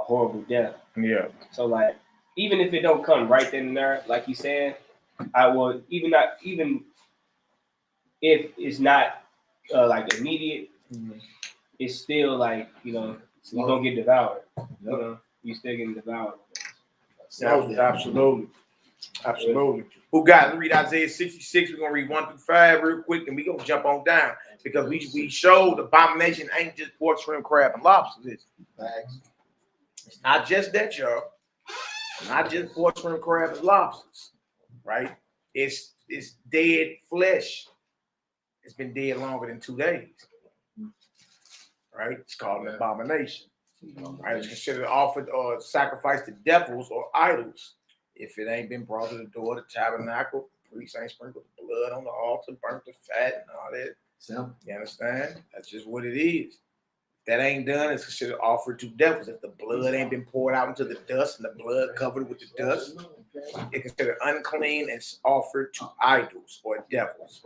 horrible death. Yeah. So like even if it don't come right then and there, like you said, I will even if it's not like immediate, it's still like, you're gonna get devoured. You still getting devoured. Absolutely. Who got it? Read Isaiah 66. We're gonna read 1 through 5 real quick, and we're gonna jump on down because we showed abomination ain't just pork, shrimp, crab, and lobsters. It's not just that, y'all. Not just pork, shrimp, crab, and lobsters, right? It's dead flesh. It's been dead longer than 2 days, right? It's called an abomination, right? It's considered offered or sacrificed to devils or idols. If it ain't been brought to the door of the tabernacle, the priest ain't sprinkled the blood on the altar, burnt the fat and all that. So, you understand? That's just what it is. If that ain't done, it's considered offered to devils. If the blood ain't been poured out into the dust and the blood covered with the dust, it's considered unclean and it's offered to idols or devils.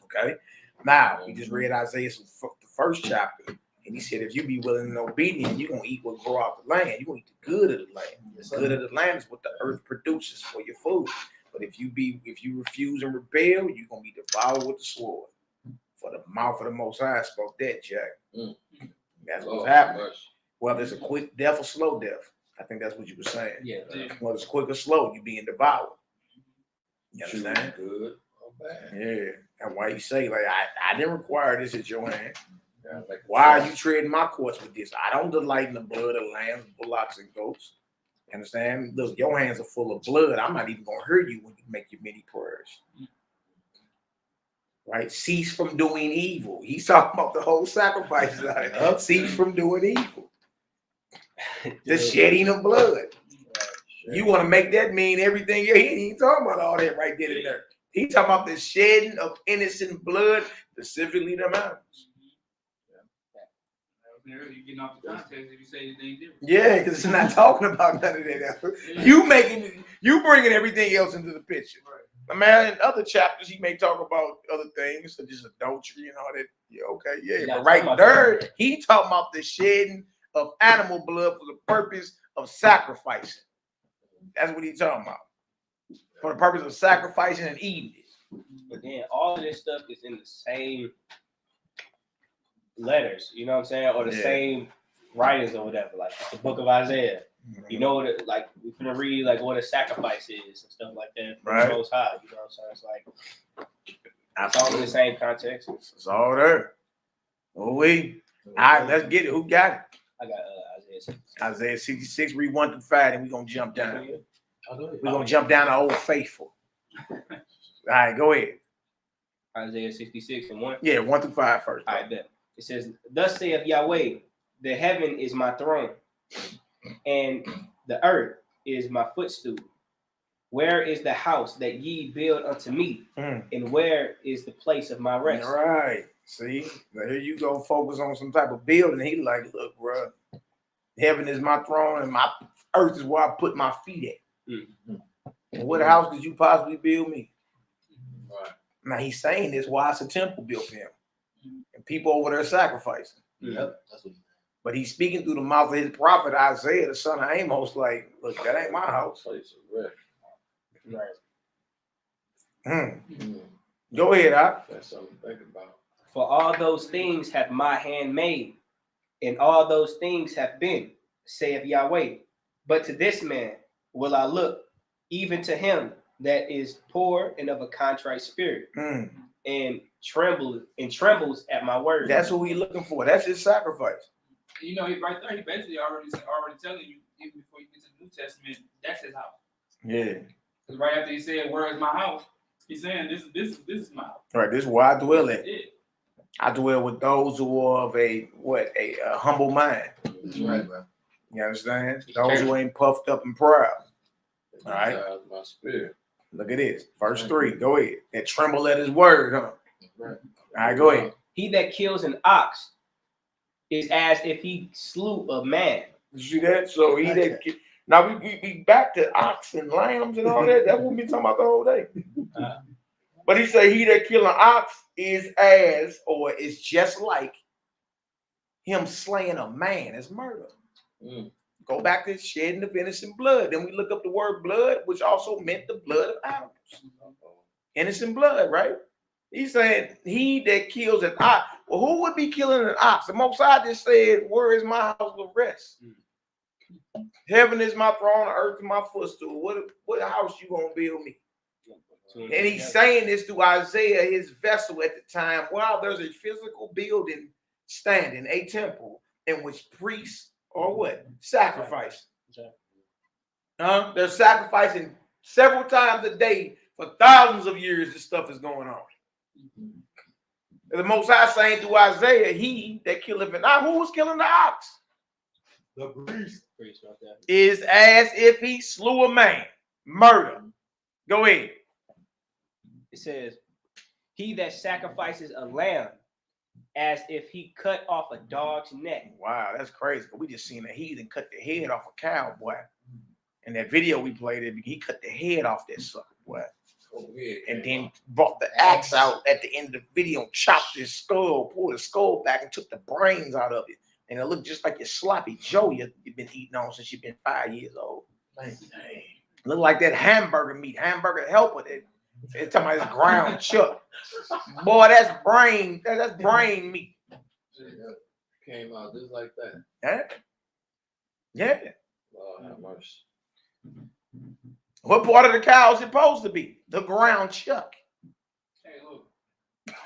Okay? Now, we just read Isaiah, the first chapter. And he said, if you be willing and obedient, you're going to eat what grow out the land. You're going to eat the good of the land. The good of the land is what the earth produces for your food. But if you refuse and rebel, you're going to be devoured with the sword. For the mouth of the Most High spoke that, Jack. That's what's happening. Whether it's a quick death or slow death. I think that's what you were saying. Yeah. Whether it's quick or slow, you're being devoured. You understand? Good or bad. Yeah. And why you say, like, I didn't require this at your hand. Why are you treading my courts with this? I don't delight in the blood of lambs, bullocks, and goats. Understand? Look, your hands are full of blood. I'm not even going to hurt you when you make your many prayers. Right? Cease from doing evil. He's talking about the whole sacrifices out of it. Cease from doing evil. The shedding of blood. You want to make that mean everything? He ain't talking about all that right there and there. He talking about the shedding of innocent blood, specifically them animals. You're getting off the context if you say anything different. Yeah, because it's not talking about none of that. You bringing everything else into the picture. Right. Man, in other chapters, he may talk about other things, such as adultery and all that. Yeah, okay, yeah. But right there, he talking about the shedding of animal blood for the purpose of sacrificing. That's what he's talking about. For the purpose of sacrificing and eating it. But then all of this stuff is in the same letters, you know what I'm saying? Or the same writers or whatever, like the book of Isaiah. You know what it, like we're gonna read like what a sacrifice is and stuff like that from the Most High, you know what I'm saying? It's like it's all in the same context. It's all there. All right, let's get it. Who got it? I got Isaiah 66. Isaiah 66, read 1 through 5, and we're gonna jump down. We're gonna jump down to Old Faithful. All right, go ahead. Isaiah 66 and 1. Yeah, 1 through 5 first. All right, bet. It says, "Thus saith Yahweh, the heaven is my throne, and the earth is my footstool. Where is the house that ye build unto me? And where is the place of my rest?" All right. See, now here you go, focus on some type of building. He like, look, bro, heaven is my throne, and my earth is where I put my feet at. And what house did you possibly build me? Right. Now he's saying this while it's a temple built for him. And people over there sacrificing. Yep, that's what but he's speaking through the mouth of his prophet Isaiah, the son of Amos, like, look, that ain't my house. Right. Go ahead, Doc. That's something to think about. "For all those things hath my hand made, and all those things have been, saith Yahweh. But to this man will I look, even to him that is poor and of a contrite spirit, and trembles at my word." That's what we looking for. That's his sacrifice. You know, right there, he basically already telling you, even before you get to the New Testament, that's his house. Yeah. Because right after he said, "Where is my house?" he's saying, "This is my house." Right. This is where I dwell at. I dwell with those who are of a humble mind. Right, bro. You understand? Those who ain't puffed up and proud. All right. My spirit. Look at this. Verse 3. Go ahead. That tremble at his word, huh? Right. All right, go ahead. "He that kills an ox is as if he slew a man." You see that? So he that now we back to ox and lambs and all that. That's what we talking about the whole day. But he said, "He that kill an ox is as, or is just like him slaying a man." It's murder. Go back to shedding of innocent blood. Then we look up the word blood, which also meant the blood of animals. Innocent blood, right? He's saying he that kills an ox. Well, who would be killing an ox? The Most High just said, "Where is my house of rest? Heaven is my throne, earth is my footstool. What house you gonna build me?" And he's saying this to Isaiah, his vessel at the time, while there's a physical building standing, a temple, in which priests or what? Sacrifice. They're sacrificing several times a day for thousands of years. This stuff is going on. The Most High saying to Isaiah, "He that killeth an ox," who was killing the ox? The priest. Is as if he slew a man. Murder. Go ahead. It says, "He that sacrifices a lamb as if he cut off a dog's neck." Wow, that's crazy. We just seen a heathen cut the head off a cowboy. In that video we played, he cut the head off that sucker, boy. And then brought the axe out at the end of the video and chopped his skull, pulled his skull back and took the brains out of it. And it looked just like your sloppy Joe you've been eating on since you've been 5 years old. Look like that hamburger meat, hamburger helper. It's talking about this ground chuck. Boy, that's brain. That's brain meat. Came out just like that. Huh? Yeah. Lord have mercy. What part of the cow is it supposed to be? The ground chuck. Hey, look.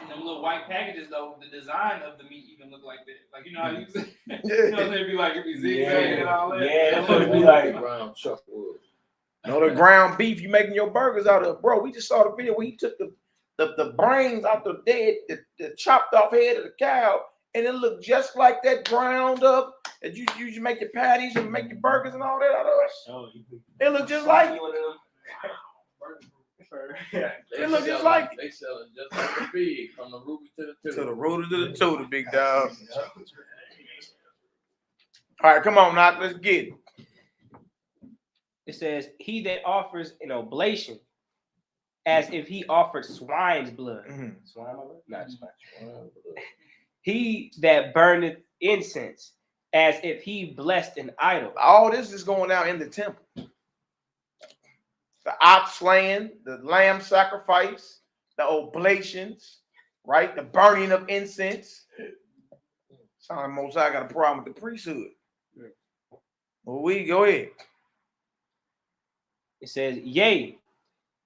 In them little white packages, though, the design of the meat even look like that. Like, you know how you say, you know, it'd be like, it'd be zigzag and all that. Yeah, that's what it'd be like. Ground chuck wood. No, the ground beef you making your burgers out of, bro. We just saw the video where he took the brains out the dead, the chopped off head of the cow, and it looked just like that ground up that you make your patties and make your burgers and all that out of it? It look just like it. It look just like it. They sell it just like a big, from the ruby to the tutor. To the rooter to the tutor, big dog. All right, come on, Knock. Let's get it. It says, he that offers an oblation as if he offered swine's blood. Swine blood? Not swine. He that burneth incense as if he blessed an idol. All this is going out in the temple. The ox slaying, the lamb sacrifice, the oblations, right? The burning of incense. Sound like Mosiah got a problem with the priesthood. Well, we go ahead. It says, yea,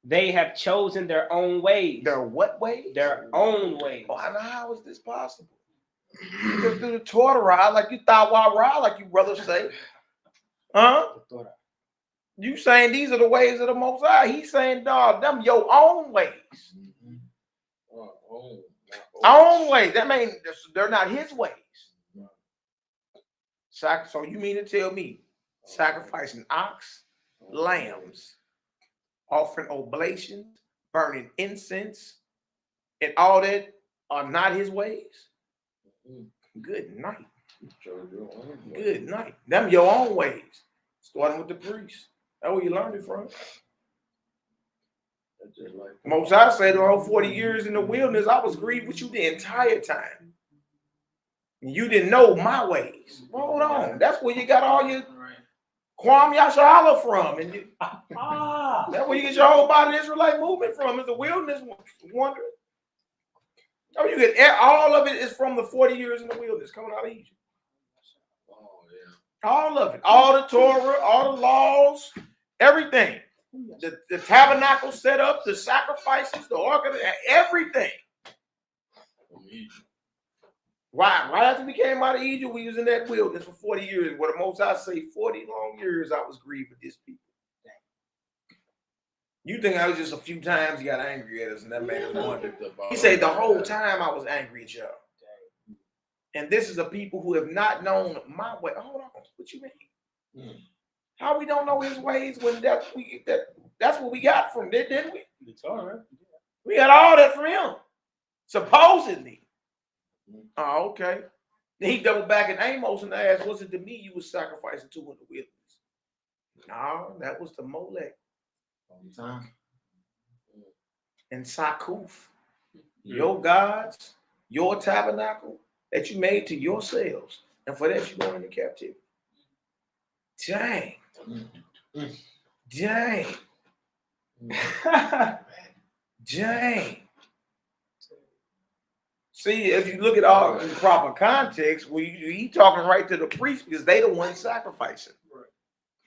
they have chosen their own ways. Their what ways? Their own ways. Oh, how is this possible? Because through the Torah, like you thought, like you brothers say. Huh? You saying these are the ways of the Most High. He's saying, dog, them your own ways. Own ways. That means they're not his ways. So you mean to tell me sacrificing ox, lambs, offering oblations, burning incense, and all that are not his ways? Good night. Good night. Them your own ways. Starting with the priest. That's where you learned it from. Mosiah said the whole 40 years in the wilderness, I was grieved with you the entire time. You didn't know my ways. Hold on. That's where you got all your Kwam Yashala from. And that's where you get your whole body Israelite movement from. It's a wilderness wonder. Oh, you get all of it is from the 40 years in the wilderness coming out of Egypt. All of it. All the Torah, all the laws, everything. The tabernacle set up, the sacrifices, the ark, everything. Right after we came out of Egypt, we was in that wilderness for 40 years. What the Most High say, 40 long years I was grieved with this people. You think I was just a few times he got angry at us and that made us wonder. He said the whole time I was angry at y'all. And this is a people who have not known my way. Hold on, what you mean? How we don't know his ways when that's what we got from there, didn't we? It's all right. We got all that from him, supposedly. Oh, okay. Then he doubled back in Amos and asked, was it to me you was sacrificing to in the wilderness? No, that was to Molech. And Sakuf, your gods, your tabernacle that you made to yourselves, and for that you go into captivity. Dang. Dang. Dang. See, if you look at all in proper context, he talking right to the priest because they the ones sacrificing.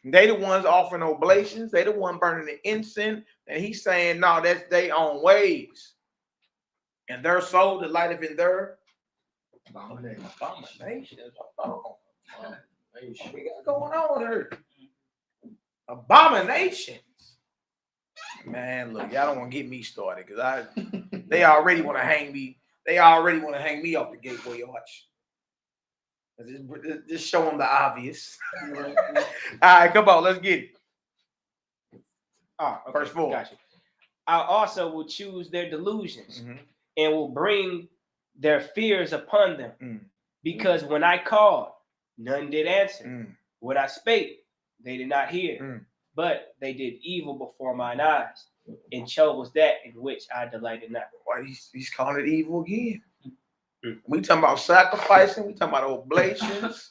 They the ones offering oblations. They the one burning the incense. And he's saying, no, that's their own ways. And their soul delighteth in their abominations. Oh, what we got going on here? Abominations. Man, look, y'all don't want to get me started because they already want to hang me. They already want to hang me off the gateway arch. Just show them the obvious. All right, come on, let's get it. Okay, Verse 4. Gotcha. I also will choose their delusions and will bring their fears upon them. Because when I called, none did answer. What I spake, they did not hear. But they did evil before mine eyes, and chose that in which I delighted not. Why he's calling it evil again? We talking about sacrificing. We talking about oblations,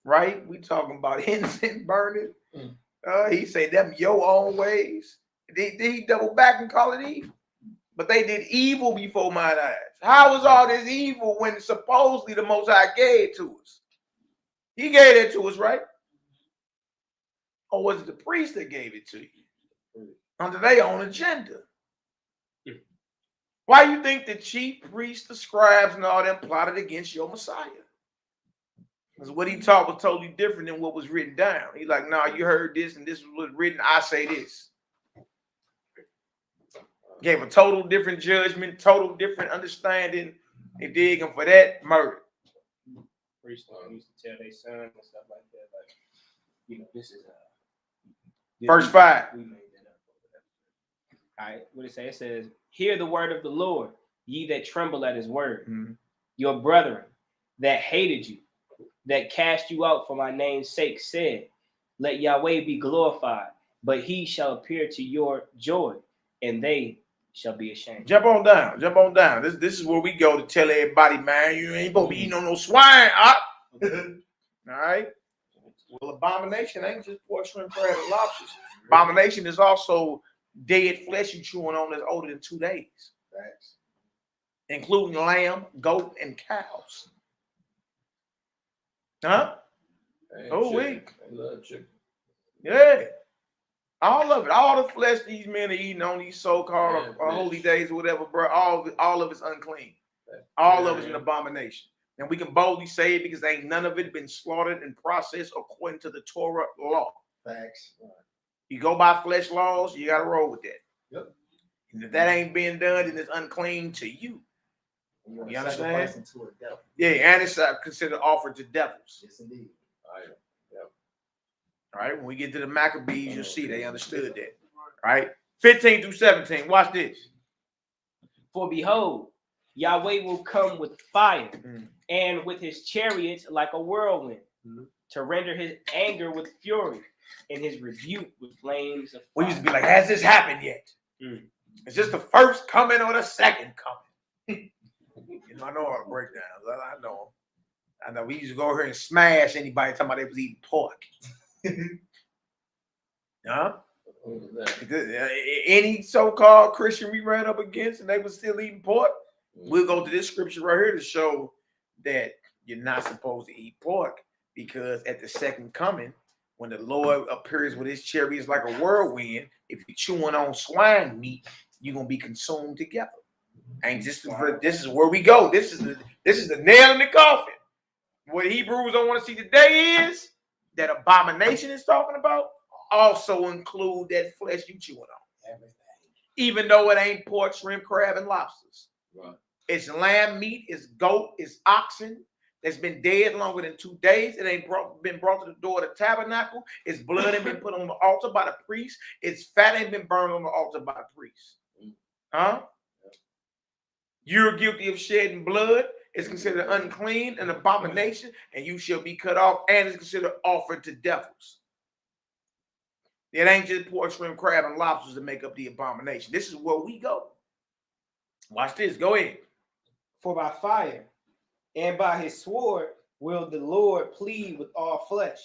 right? We talking about incense burning. He said them your own ways. He double back and call it evil. But they did evil before mine eyes. How was all this evil when supposedly the Most High gave it to us? He gave it to us, right? Or was it the priest that gave it to you? Under their own agenda. Why you think the chief priests, the scribes, and all them plotted against your Messiah? Because what he taught was totally different than what was written down. He's like, no, you heard this and this was written. I say this. Gave a total different judgment, total different understanding. They dig, and for that, murder. preached them used to tell their sons and stuff like that. Like, you know, this is Verse 5. We made that up. All right, what it say? It says, "Hear the word of the Lord, ye that tremble at his word. Your brethren that hated you, that cast you out for my name's sake, said, let Yahweh be glorified, but he shall appear to your joy, and they shall be ashamed." Jump on down. Jump on down. This is where we go to tell everybody, man, you ain't supposed to be eating on no swine. All right. Well, abomination ain't just pork, shrimp, crab, and lobsters. Abomination is also dead flesh you chewing on that's older than 2 days. Facts. Including lamb, goat, and cows. Huh? Oh, wait. They love chicken. Yeah. All of it. All the flesh these men are eating on these so-called holy days or whatever, bro. All of it's unclean. All of it's an abomination. And we can boldly say it because ain't none of it been slaughtered and processed according to the Torah law. Facts. You go by flesh laws, you got to roll with that. Yep. And if that ain't being done, then it's unclean to you. You understand? Yeah, and it's considered offered to devils. Yes, indeed. All right, when we get to the Maccabees, you'll see they understood that. All right, 15 through 17. Watch this. "For behold, Yahweh will come with fire and with his chariots like a whirlwind, to render his anger with fury and his rebuke with flames of fire." We used to be like, has this happened yet? Is this the first coming or the second coming? You know, I know all the breakdowns. I know. I know. We used to go over here and smash anybody talking about they was eating pork. Huh? Any so-called Christian we ran up against and they was still eating pork, we'll go to this scripture right here to show that you're not supposed to eat pork, because at the second coming, when the Lord appears with his chariots like a whirlwind, if you're chewing on swine meat, you're gonna be consumed together. And this is where we go. This is the nail in the coffin. What Hebrews don't want to see today is that abomination is talking about also include that flesh you chewing on. Everything. Even though it ain't pork, shrimp, crab, and lobsters. Right. It's lamb meat, it's goat, it's oxen that's been dead longer than 2 days. It ain't been brought to the door of the tabernacle. Its blood ain't been put on the altar by the priest. Its fat ain't been burned on the altar by the priest. Huh? You're guilty of shedding blood. It's considered unclean, an abomination, and you shall be cut off, and it's considered offered to devils. It ain't just pork, shrimp, crab, and lobsters that make up the abomination. This is where we go. Watch this. Go ahead. "For by fire and by his sword will the Lord plead with all flesh,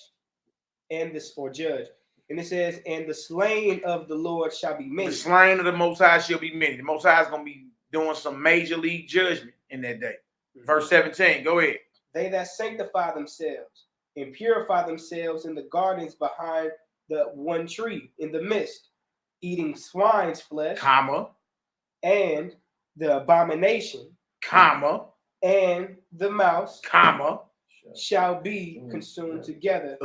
and this or judge." And it says, "And the slain of the Lord shall be many." The slain of the Most High shall be many. The Most High is going to be doing some major league judgment in that day. Verse 17. Go ahead. "They that sanctify themselves and purify themselves in the gardens behind the one tree in the midst, eating swine's flesh, comma, and the abomination, comma, and the mouse, comma, shall be consumed together,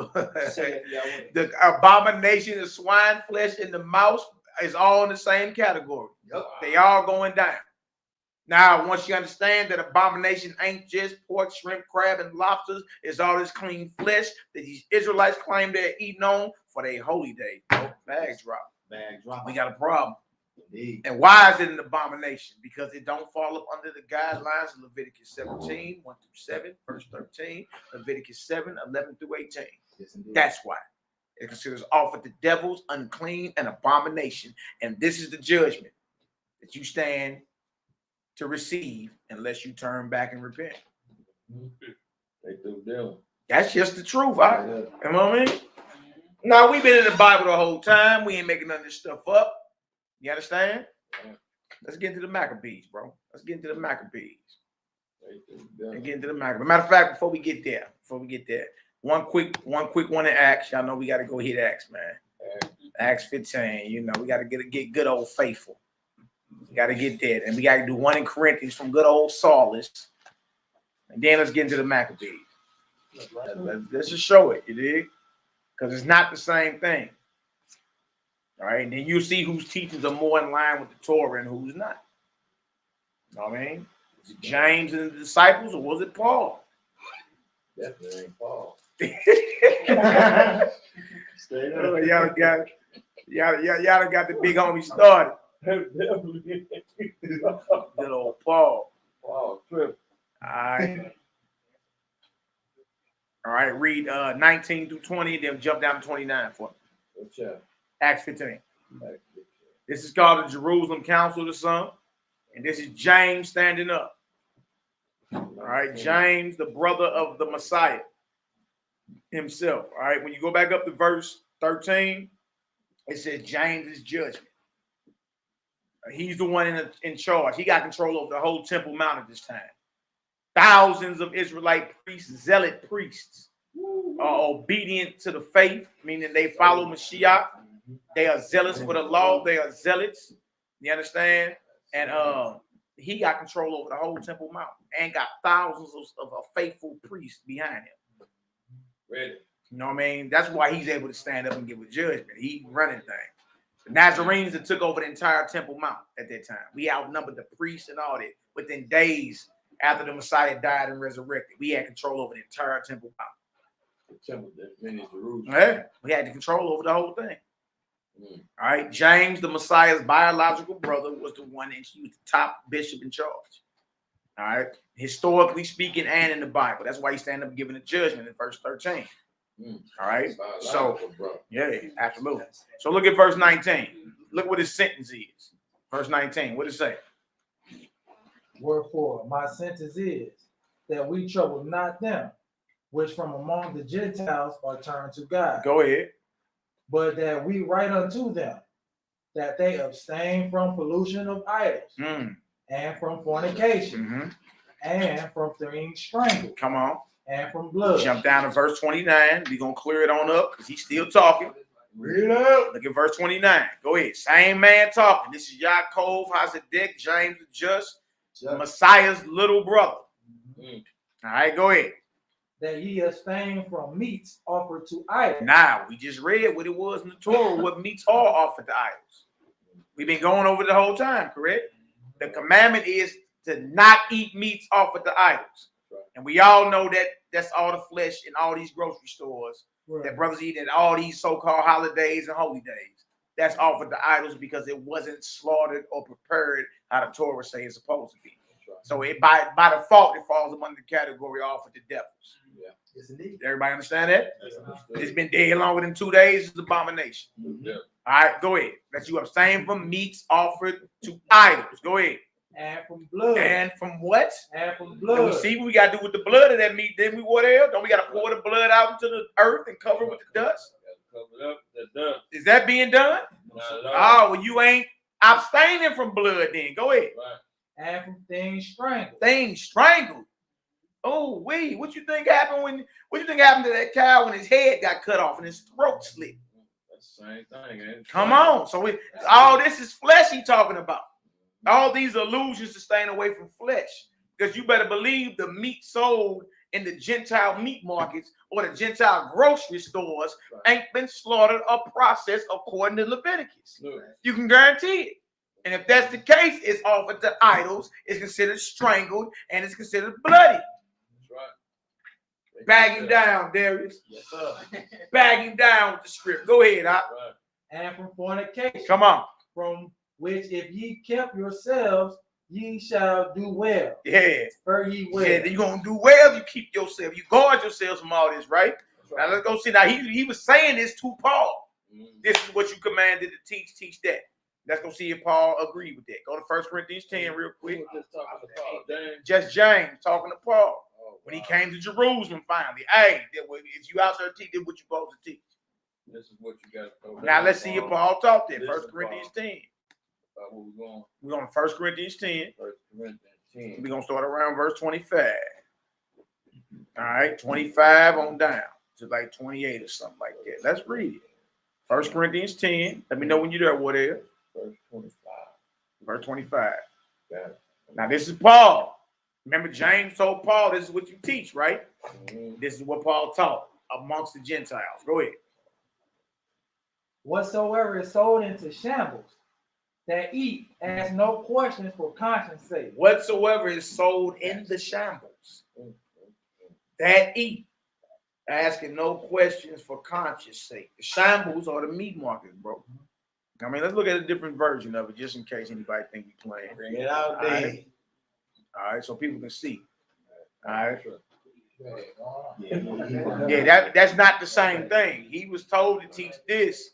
saith Yahweh." The abomination of swine flesh and the mouse is all in the same category. Yep. They all going down. Now, once you understand that abomination ain't just pork, shrimp, crab, and lobsters, it's all this clean flesh that these Israelites claim they're eating on for their holy day. Oh, bag drop. Bag drop. We got a problem. Indeed. And why is it an abomination? Because it don't fall up under the guidelines of Leviticus 17, 1 through 7, verse 13, Leviticus 7, 11 through 18. Yes, indeed. That's why. It considers offered to devils, unclean, and abomination. And this is the judgment that you stand to receive unless you turn back and repent. They do them. That's just the truth. You know what I mean? Now, we've been in the Bible the whole time. We ain't making none of this stuff up. You understand? Let's get into the Maccabees, bro. Let's get into the Maccabees. And get into the Maccabees. Matter of fact, before we get there, one quick one in Acts. Y'all know we got to go hit Acts, man. Acts 15. You know, we got to get good old faithful. We got to get that. And we got to do one in Corinthians from good old Saulus. And then let's get into the Maccabees. Let's just show it, you dig? Because it's not the same thing. All right. And then you see whose teachings are more in line with the Torah and who's not. You know what I mean? Was it James and the disciples or was it Paul? Definitely ain't Paul. Oh, y'all got the big homie started. Good old Paul. Paul trip. All right, read 19 through 20, then jump down to 29 for me. Acts 15. This is called the Jerusalem Council of the Sun, and this is James standing up. All right, James, the brother of the Messiah himself. All right, when you go back up to verse 13, it says James is judgment. He's the one in charge. He got control over the whole Temple Mount at this time. Thousands of Israelite priests, zealot priests, are obedient to the faith, meaning they follow Mashiach. They are zealous for the law. They are zealots. You understand? And he got control over the whole Temple Mount and got thousands of faithful priests behind him. Ready. You know what I mean? That's why he's able to stand up and give a judgment. He running things. The Nazarenes that took over the entire Temple Mount at that time. We outnumbered the priests and all that. Within days after the Messiah died and resurrected, we had control over the entire Temple Mount. The temple that many Jerusalem. Yeah, we had the control over the whole thing. All right, James, the Messiah's biological brother, was the one, and he was the top bishop in charge. All right, historically speaking, and in the Bible. That's why he's standing up giving a judgment in verse 13. All right, so yeah, absolutely. So look at verse 19. Look what his sentence is. Verse 19. What does it say? Wherefore, my sentence is that we trouble not them which from among the Gentiles are turned to God. Go ahead. But that we write unto them that they abstain from pollution of idols, and from fornication, and from things strangled. Come on. And from blood. Jump down to verse 29. We're going to clear it on up because he's still talking. Read up. Look at verse 29. Go ahead. Same man talking. This is Yaakov, HONORANDHUMILITYSTL, James the Just, Messiah's little brother. All right, go ahead. That ye abstain from meats offered to idols. Now, we just read what it was in the Torah, what meats are offered to idols. We've been going over the whole time, correct? The commandment is to not eat meats offered to idols. And we all know that that's all the flesh in all these grocery stores that brothers eat at all these so-called holidays and holy days. That's offered to idols because it wasn't slaughtered or prepared how the Torah says it's supposed to be. So it by default, it falls under the category offered to devils. Yeah. Yes, indeed. Everybody understand that? It's been dead longer than 2 days. It's an abomination. Yeah. All right, go ahead. That you abstain from meats offered to idols. Go ahead. And from blood. And from what? And from blood. And we see what we got to do with the blood of that meat. Then we what else? Don't we got to pour the blood out into the earth and cover it with the dust? Cover up the dust. Is that being done? Oh, well, you ain't abstaining from blood then. Go ahead. Right. And from things strangled. Things strangled. Oh, wait. What you think happened to that cow when his head got cut off and his throat slit? That's the same thing, ain't it? Come on. So all this is flesh he talking about. All these allusions to staying away from flesh. Because you better believe the meat sold in the Gentile meat markets or the Gentile grocery stores ain't been slaughtered or processed according to Leviticus. You can guarantee it. And if that's the case, it's offered to idols, it's considered strangled, and it's considered bloody. That's right. Bag him down, Darius. Yes, sir. Bag him down with the script. Go ahead, Right. And from fornication. Come on. From which if ye kept yourselves, ye shall do well. Yeah. Fare ye well. Yeah, you're going to do well if you keep yourself. You guard yourselves from all this, right? Now let's go see. Now he was saying this to Paul. This is what you commanded to teach that. Let's go see if Paul agreed with that. Go to 1 Corinthians 10 real quick. Just James talking to Paul. When he came to Jerusalem finally. Hey, if you out there teaching what you're supposed to teach. This is what you got to go. Now let's see if Paul taught that. 1 Corinthians 10. Where we going? We're going to 1 Corinthians 10. 1 Corinthians 10. We're going to start around verse 25. All right, 25 on down to like 28 or something like that. Let's read it. 1 Corinthians 10. Let me know when you're there, whatever. Verse 25. Verse 25. Got it. Now this is Paul. Remember, James told Paul, this is what you teach, right? This is what Paul taught amongst the Gentiles. Go ahead. Whatsoever is sold into shambles, that eat, ask no questions for conscience sake. Whatsoever is sold in the shambles. that eat, asking no questions for conscience sake. The shambles are the meat markets, bro. I mean, let's look at a different version of it, just in case anybody think we playing. Bring it out there. All right, so people can see. All right. Yeah. Yeah, that's not the same thing. He was told to teach this,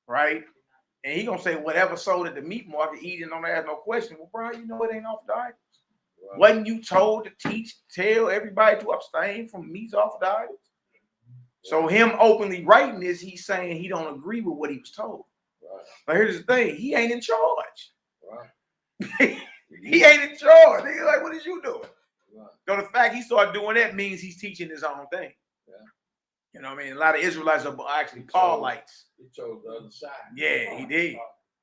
right? And he gonna say whatever sold at the meat market, eat and don't ask no question. Well, bro, you know it ain't off the idols. Right. Wasn't you told to tell everybody to abstain from meats off the idols? So him openly writing this, he's saying he don't agree with what he was told. Right. But here's the thing, he ain't in charge. Right. He ain't in charge. He's like, what is you doing? Right. So the fact he started doing that means he's teaching his own thing. Yeah. You know what I mean? A lot of Israelites are actually Paulites. He chose the other side. Yeah, he did.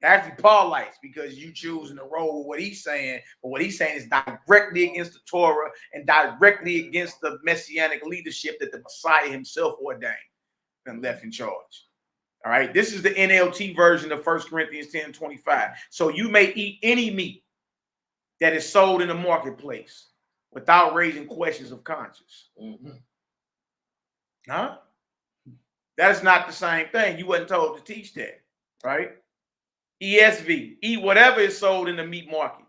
Actually, Paulites, because you choosing to roll with what he's saying, but what he's saying is directly against the Torah and directly against the messianic leadership that the Messiah himself ordained and left in charge. All right, this is the NLT version of 1 Corinthians 10:25. So you may eat any meat that is sold in the marketplace without raising questions of conscience. Mm-hmm. Huh? That's not the same thing. You wasn't told to teach that, right? ESV, eat whatever is sold in the meat market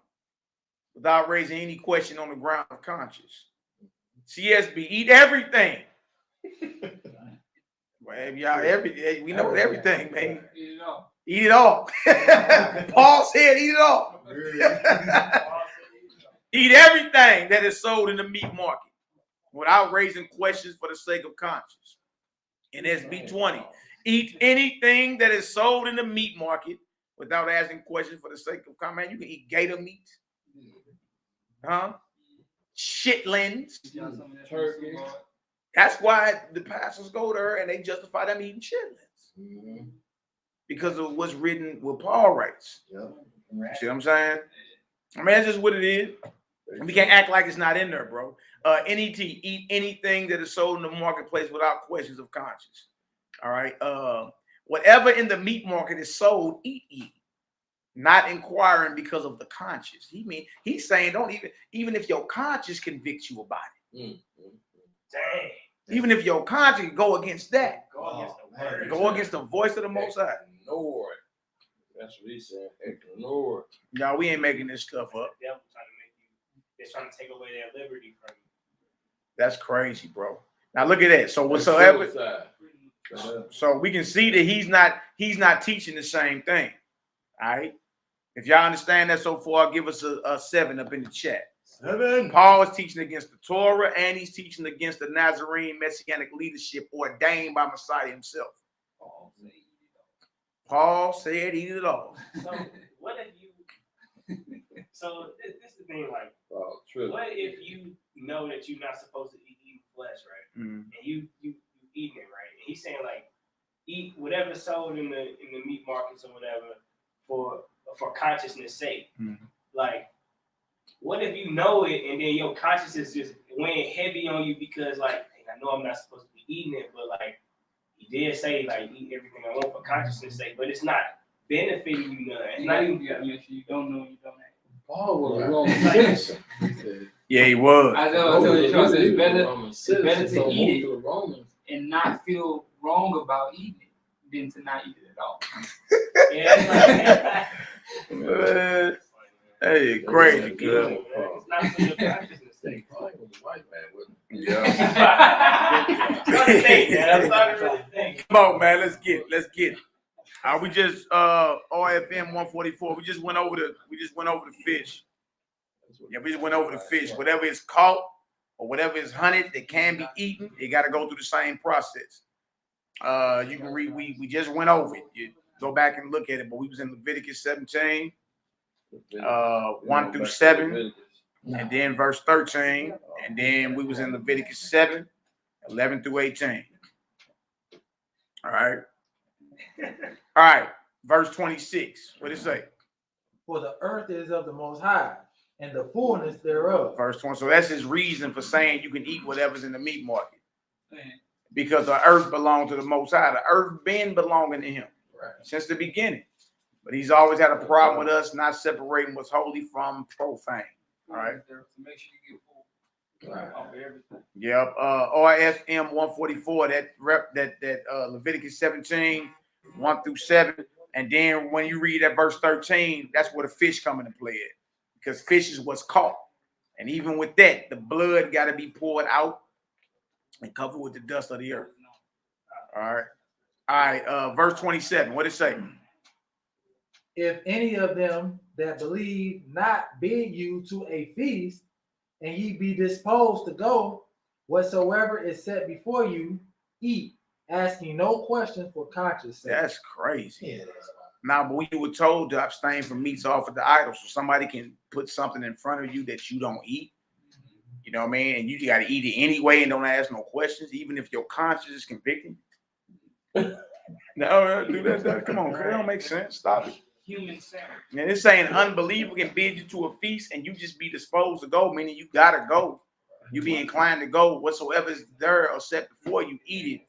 without raising any question on the ground of conscience. CSB, eat everything. Well, y'all, we know everything, man. Eat it all. Paul said, eat it all. Eat everything that is sold in the meat market without raising questions for the sake of conscience. In SB 20, eat anything that is sold in the meat market without asking questions for the sake of comment. You can eat gator meat, huh? Chitlins. Turkey. That's why the pastors go to her and they justify them eating chitlins. Mm-hmm. Because of what's written with Paul writes. Yep. See what I'm saying? I mean, that's just what it is. We can't act like it's not in there, bro. NET, eat anything that is sold in the marketplace without questions of conscience. All right. Whatever in the meat market is sold, eat ye, not inquiring because of the conscience. He's saying don't even if your conscience convicts you about it. Mm-hmm. Dang. Even if your conscience go against that. Go against the word. Go against the voice of the Most High. Ignore it. That's what he said. Ignore it. Y'all, we ain't making this stuff up. The devil trying to make you. They're trying to take away their liberty from you. That's crazy, bro. Now look at that. So whatsoever. So we can see that he's not teaching the same thing. All right. If y'all understand that so far, give us a 7 up in the chat. 7. Paul is teaching against the Torah and he's teaching against the Nazarene messianic leadership ordained by Messiah himself. Paul said eat it all. So what if you so this is the thing, like what if you know that you're not supposed to eat flesh, right? Mm-hmm. And you eating it, right? And he's saying like eat whatever sold in the meat markets or whatever for consciousness sake. Mm-hmm. Like, what if you know it and then your conscience is just weighing heavy on you because like, hey, I know I'm not supposed to be eating it, but like he did say like eat everything I want for consciousness sake, but it's not benefiting you none. It's not even you don't know you don't have. Paul was a Roman citizen. Yeah, he was. I know it's better to eat it and not feel wrong about eating it than to not eat it at all. Yeah. Hey, crazy good. It's not for your consciousness sake. White man, wasn't Come on, man. Let's get it. We just RFM 144. We just went over the fish. Yeah, we just went over the fish. Whatever is caught or whatever is hunted that can be eaten, it got to go through the same process. You can read. We just went over it. You go back and look at it. But we was in Leviticus 17, 1 through 7, and then verse 13, and then we was in Leviticus 7, 11 through 18. All right. Verse 26. What does it say? For the earth is of the Most High, and the fullness thereof. Verse 20. So that's his reason for saying you can eat whatever's in the meat market. Because the earth belongs to the Most High. The earth been belonging to him since the beginning. But he's always had a problem with us not separating what's holy from profane. All right. Yep. RSM 144. That Leviticus 17, 1-7. And then when you read that verse 13, that's where the fish come into play at. Because fish is what's caught. And even with that, the blood got to be poured out and covered with the dust of the earth. All right. Verse 27. What it say? If any of them that believe not bid you to a feast, and ye be disposed to go, whatsoever is set before you, eat, asking no question for conscience sake. That's crazy. Now, but when you were told to abstain from meats offered to idols, so somebody can put something in front of you that you don't eat, you know what I mean? And you got to eat it anyway and don't ask no questions, even if your conscience is convicting. No, do that. Come on, it don't make sense. Stop it. Human centered. And it's saying unbeliever can bid you to a feast and you just be disposed to go, meaning you gotta go. You be inclined to go. Whatsoever is there or set before you, eat it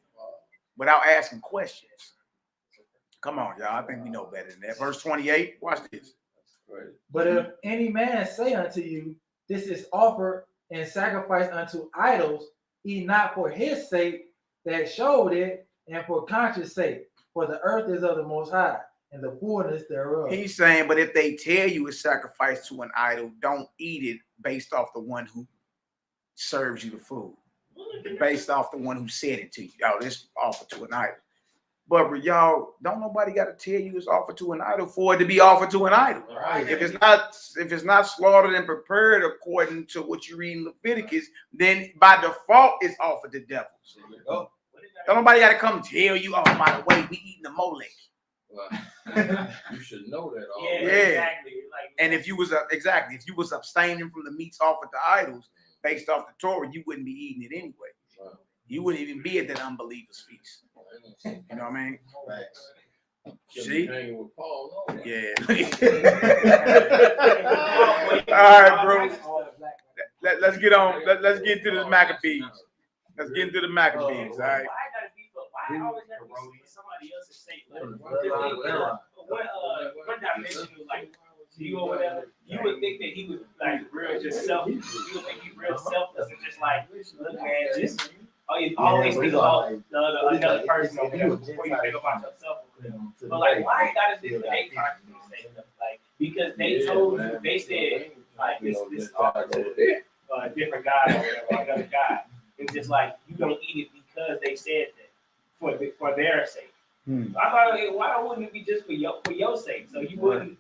without asking questions. Come on, y'all. I think we know better than that. Verse 28. Watch this. But if any man say unto you, this is offered and sacrificed unto idols, eat not for his sake that showed it, and for conscience sake, for the earth is of the Most High, and the fullness thereof. He's saying, but if they tell you it's sacrificed to an idol, don't eat it based off the one who serves you the food. Based off the one who said it to you. Oh, this offered to an idol. But y'all, don't nobody got to tell you it's offered to an idol for it to be offered to an idol. Right. If it's not slaughtered and prepared according to what you read in Leviticus, then by default it's offered to devils. Don't nobody got to come tell you, oh, by the way, we eating the Molech. You should know that. Yeah. Exactly. And if you was abstaining from the meats offered to idols based off the Torah, you wouldn't be eating it anyway. Right. You wouldn't even be at that unbeliever's feast. You know what I mean? Right. See? Yeah. All right, bro. Let's get on. Let's get to this Maccabees. Let's get into the Maccabees. All right. Why always have to be somebody else's sake? What dimension was like you or whatever? You would think that he was like real, just selfish. You would think he real selfless and just like, look, man, just you always think about another person over there before you think about yourself. But like, why gotta be for their conscience sake? Like, because they told you, they said like this a different God or whatever, another God. It's just like you don't eat it because they said that for their sake. I thought, why wouldn't it be just for your sake? So you wouldn't,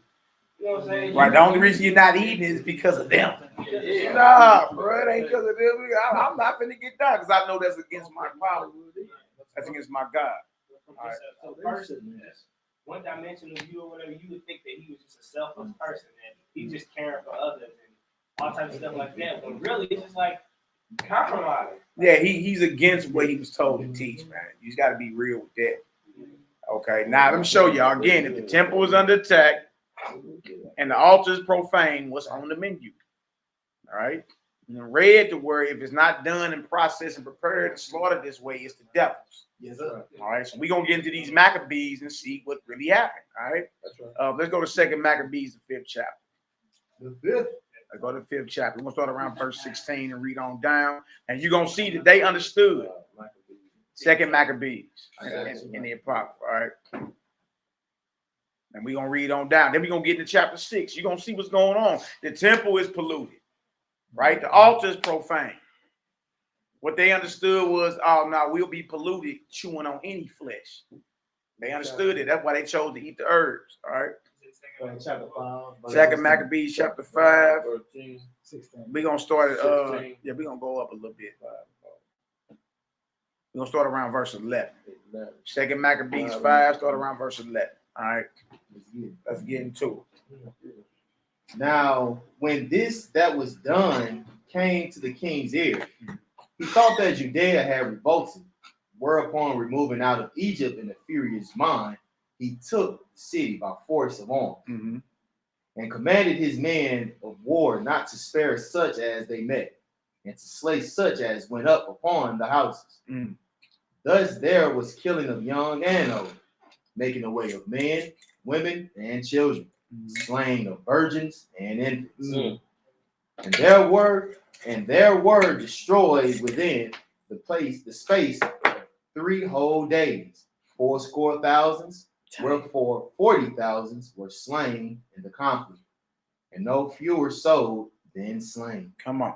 you know what I'm saying? Right. The only reason you're not eating is because of them. Nah, bro, it ain't because of them. I'm not finna get down because I know that's against my power. That's against my God. All right. So person, one dimension of you or whatever, you would think that he was just a selfless person and he's just caring for others and all types of stuff like that. But really, it's just like compromising. Yeah, he's against what he was told to teach, man. You got to be real with that. Okay, now let me show y'all again. If the temple is under attack and the altar is profane, what's on the menu? All right, and read the word. If it's not done and processed and prepared and slaughtered this way, it's the devils. Yes, sir. All right, so we're gonna get into these Maccabees and see what really happened. All right, that's right. Let's go to 2 Maccabees, the 5th chapter. The 5th. Let's go to the 5th chapter. We're gonna start around verse 16 and read on down, and you're gonna see that they understood. 2 Maccabees in the Apocrypha. All right, and we're gonna read on down. Then we're gonna get into chapter 6. You're gonna see what's going on. The temple is polluted, right? The altar is profane. What they understood was, oh no, we'll be polluted chewing on any flesh. They understood it. That's why they chose to eat the herbs. All right. Chapter 5. 2 Maccabees chapter 5. 16. We're gonna start at we're gonna go up a little bit. We're gonna start around verse 11. 2 Maccabees 5, start around verse 11. All right. Let's get into it. Now, when this that was done came to the king's ear, he thought that Judea had revolted, whereupon removing out of Egypt in a furious mind, he took the city by force of arms, and commanded his men of war not to spare such as they met, and to slay such as went up upon the houses. Thus there was killing of young and old, making away of men, women, and children, slaying of virgins and infants. And there were destroyed within the space of 3 whole days, 80,000, wherefore 40,000 were slain in the conflict, and no fewer sold than slain. Come on.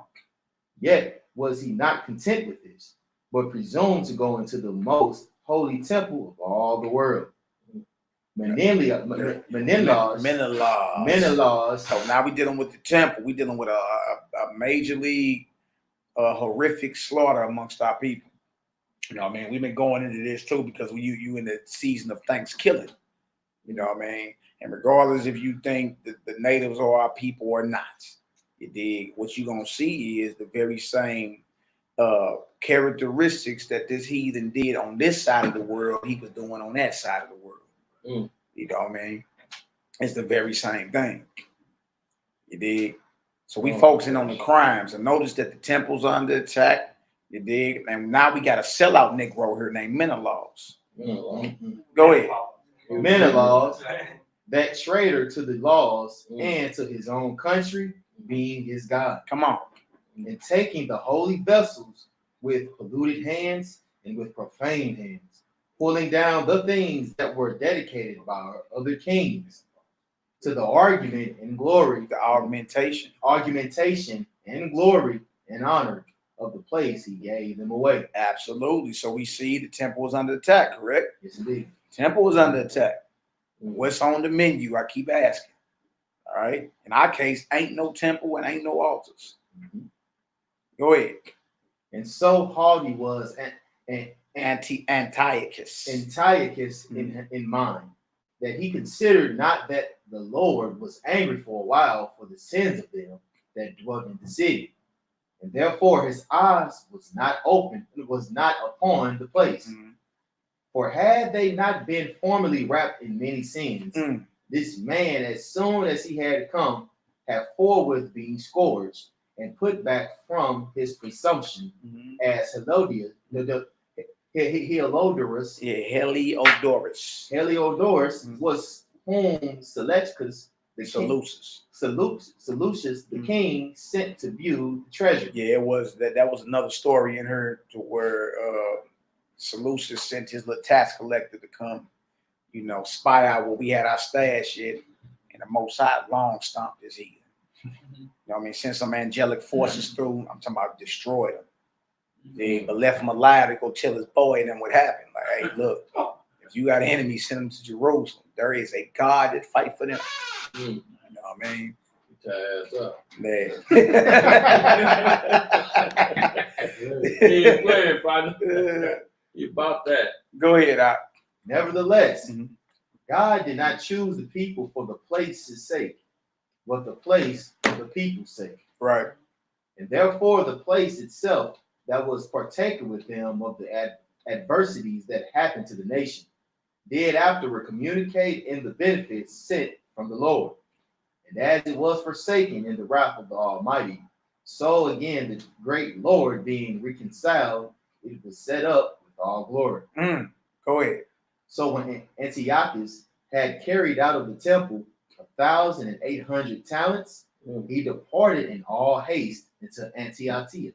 Yet was he not content with this, but presumed to go into the most holy temple of all the world. Menelaus. So now we dealing with the temple. We dealing with a majorly horrific slaughter amongst our people. You know what I mean? We've been going into this too because you in the season of Thanksgiving. You know what I mean? And regardless if you think that the natives are our people or not, you dig? What you're gonna see is the very same characteristics that this heathen did on this side of the world, he was doing on that side of the world. You know what I mean? It's the very same thing. You dig? So we focusing on the crimes, and notice that the temple's under attack. You dig? And now we got a sellout Negro here named Menelaus. Go ahead. Menelaus, that traitor to the laws and to his own country, being his God. Come on. And taking the holy vessels with polluted hands and with profane hands, pulling down the things that were dedicated by our other kings, to the argument and glory, the augmentation and glory and honor of the place he gave them away. Absolutely. So we see the temple was under attack, correct? Yes, indeed. Temple was under attack. What's on the menu? I keep asking. All right. In our case, ain't no temple and ain't no altars. Go ahead. And so haughty was Antiochus in mind, that he considered not that the Lord was angry for a while for the sins of them that dwelt in the city, and therefore his eyes was not open, it was not upon the place. For had they not been formerly wrapped in many sins, this man, as soon as he had come, had forthwith been scourged and put back from his presumption, as Heliodorus was whom Seleucus the Seleucus the king sent to view the treasure. Yeah, it was that was another story in her to where Seleucus sent his little tax collector to come, you know, spy out where we had our stash at, and the Most High long stomped his head. You know what I mean? Sent some angelic forces through. I'm talking about destroyed him. But left him alive to go tell his boy and then what happened. Like, hey, look, if you got enemies, send them to Jerusalem. There is a God that fight for them. You know what I mean? Ass up. Man. He playing, partner. You about that. Go ahead, Doc. Nevertheless, God did not choose the people for the place's sake, but the place for the people's sake. Right. And therefore the place itself that was partaker with them of the adversities that happened to the nation, did afterward communicate in the benefits sent from the Lord. And as it was forsaken in the wrath of the Almighty, so again the great Lord being reconciled, it was set up with all glory. Go ahead. So when Antiochus had carried out of the temple 1,800 talents, he departed in all haste into Antiochia,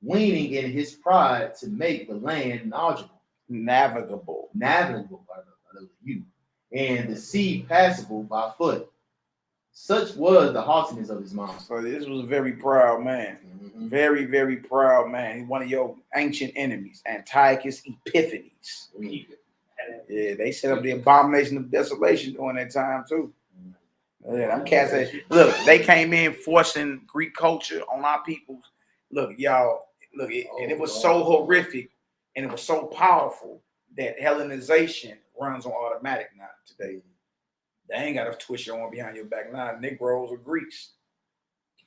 leaning in his pride to make the land navigable, and the sea passable by foot. Such was the haughtiness of his mind. So this was a very proud man. Very, very proud man. He's one of your ancient enemies, Antiochus Epiphanes. Yeah, they set up the abomination of desolation during that time too. Yeah, I'm cats that look, they came in forcing Greek culture on our people. Look, y'all, look, and it was so horrific and it was so powerful that Hellenization runs on automatic now today. They ain't got to twist your arm behind your back now. Negroes or Greeks.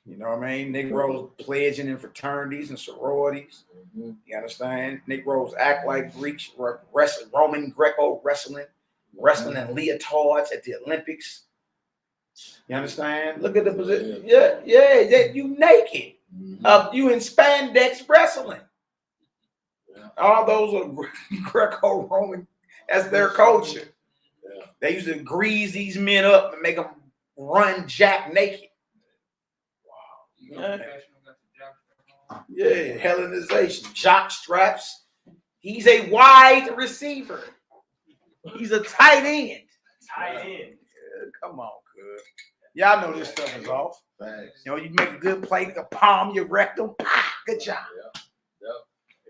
You know what I mean? Negroes pledging in fraternities and sororities. You understand? Negroes act like Greeks, wrestling, Roman Greco wrestling in leotards at the Olympics. You understand? Look at the position. Yeah, you naked. You in spandex wrestling. All those are Greco-Roman. That's their culture. They used to grease these men up and make them run jack naked. Yeah, Hellenization, jock straps. He's a wide receiver. He's a tight end. Come on, cuz. Y'all know this stuff is off. Thanks. You know, you make a good play, the palm, your rectum. Good job. Yep.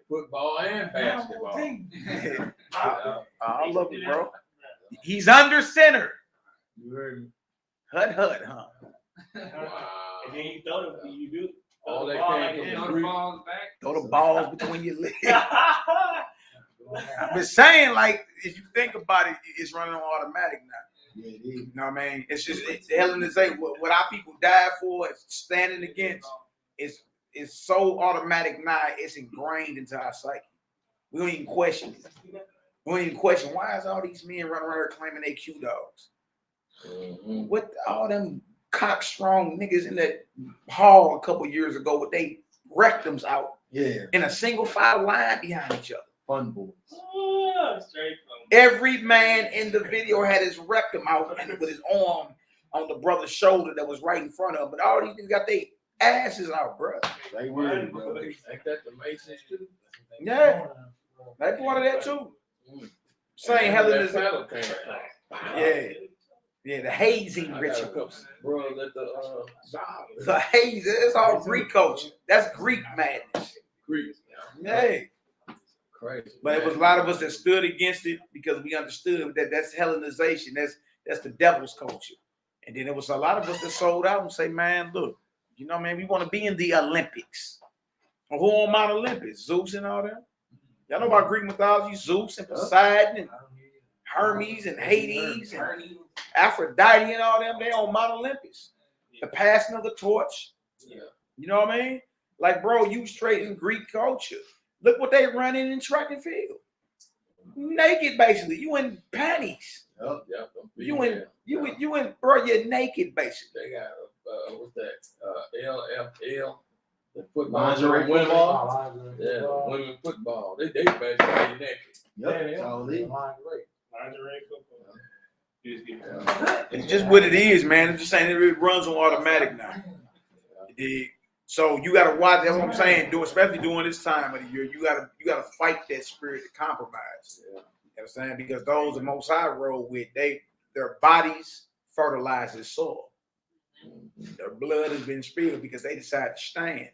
Football and basketball. I love it, bro. He's under center. You heard me. Huh? Wow. And then you throw them, you do. All they Throw the ball like can that. do is Balls back. Throw the balls between your legs. I've been saying, like, if you think about it, it's running on automatic now. Yeah, it is. You know what I mean? It's just the Hellenization. What our people died for, standing against, is so automatic now. It's ingrained into our psyche. We don't even question it. We don't even question why is all these men running around here claiming they Q dogs. What all them cock-strong niggas in that hall a couple years ago with they rectums out in a single file line behind each other. Fun boys. Straight from. Every man in the video had his rectum out and with his arm on the brother's shoulder that was right in front of him. But all these niggas got their asses out, bro. They would, bro. Ain't that the Masons too? Yeah, they part of that too. Same Hellenization. Yeah, the hazing rituals. Bro, let The hazing, it's all Greek culture. That's Greek madness. Greek. Yeah. Crazy. But it was a lot of us that stood against it because we understood that that's Hellenization. That's the devil's culture. And then there was a lot of us that sold out and say, man, look, you know, man, we want to be in the Olympics. Or who on Mount Olympus? Zeus and all that. Y'all know about Greek mythology? Zeus and Poseidon and Hermes and Hades and Aphrodite and all them. They on Mount Olympus. The passing of the torch. Yeah. You know what I mean? Like, bro, you straight in Greek culture. Look what they running in track and field. Naked, basically. You in panties. Yep. You in, bro, you're naked, basically. They got, what's that? LFL. The football. Lingerie women. football. Yeah, women football. They basically naked. Yep, that's all it is. Lingerie football. It's just what it is, man. I'm just saying it runs on automatic now. So you gotta watch. That's what I'm saying. Especially during this time of the year, you gotta fight that spirit to compromise. You know what I'm saying? Because those the Most High roll with, their bodies fertilize the soil. Their blood has been spilled because they decided to stand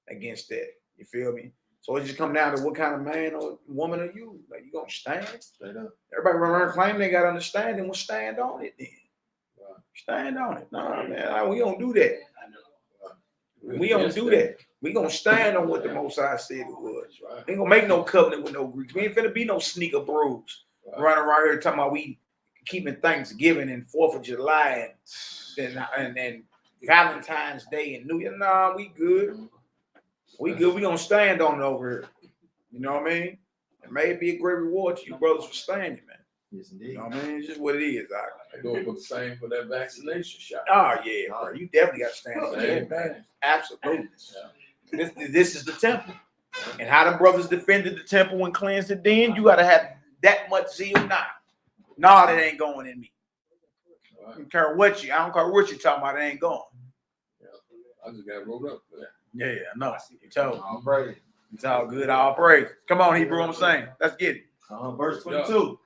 against that. You feel me? So it just come down to what kind of man or woman are you? Like, you gonna stand? Straight up. Everybody run around claiming they got understanding. We'll stand on it then. Stand on it. No, man, we don't do that. We don't do that. We gonna stand on what the Most High said it was. We ain't gonna make no covenant with no Greeks. We ain't finna be no sneaker bros running around here talking about we keeping Thanksgiving and 4th of July and Valentine's Day and New Year. Nah, we good. We good. We gonna stand on it over here. You know what I mean? It may be a great reward to you brothers for standing, man. Yes, indeed. You know what I mean? It's just what it is. I go for the same for that vaccination shot. Oh yeah, bro. You definitely got to stand on that, man. Absolutely. This is the temple. And how the brothers defended the temple and cleansed the den, you got to have that much zeal now. Nah, that ain't going in me. I don't care what you're talking about, it ain't going. I just got rolled up for that. Yeah, I know. It's all praise. It's all good, all praise. Come on, Hebrew, I'm saying. Let's get it. Verse 22.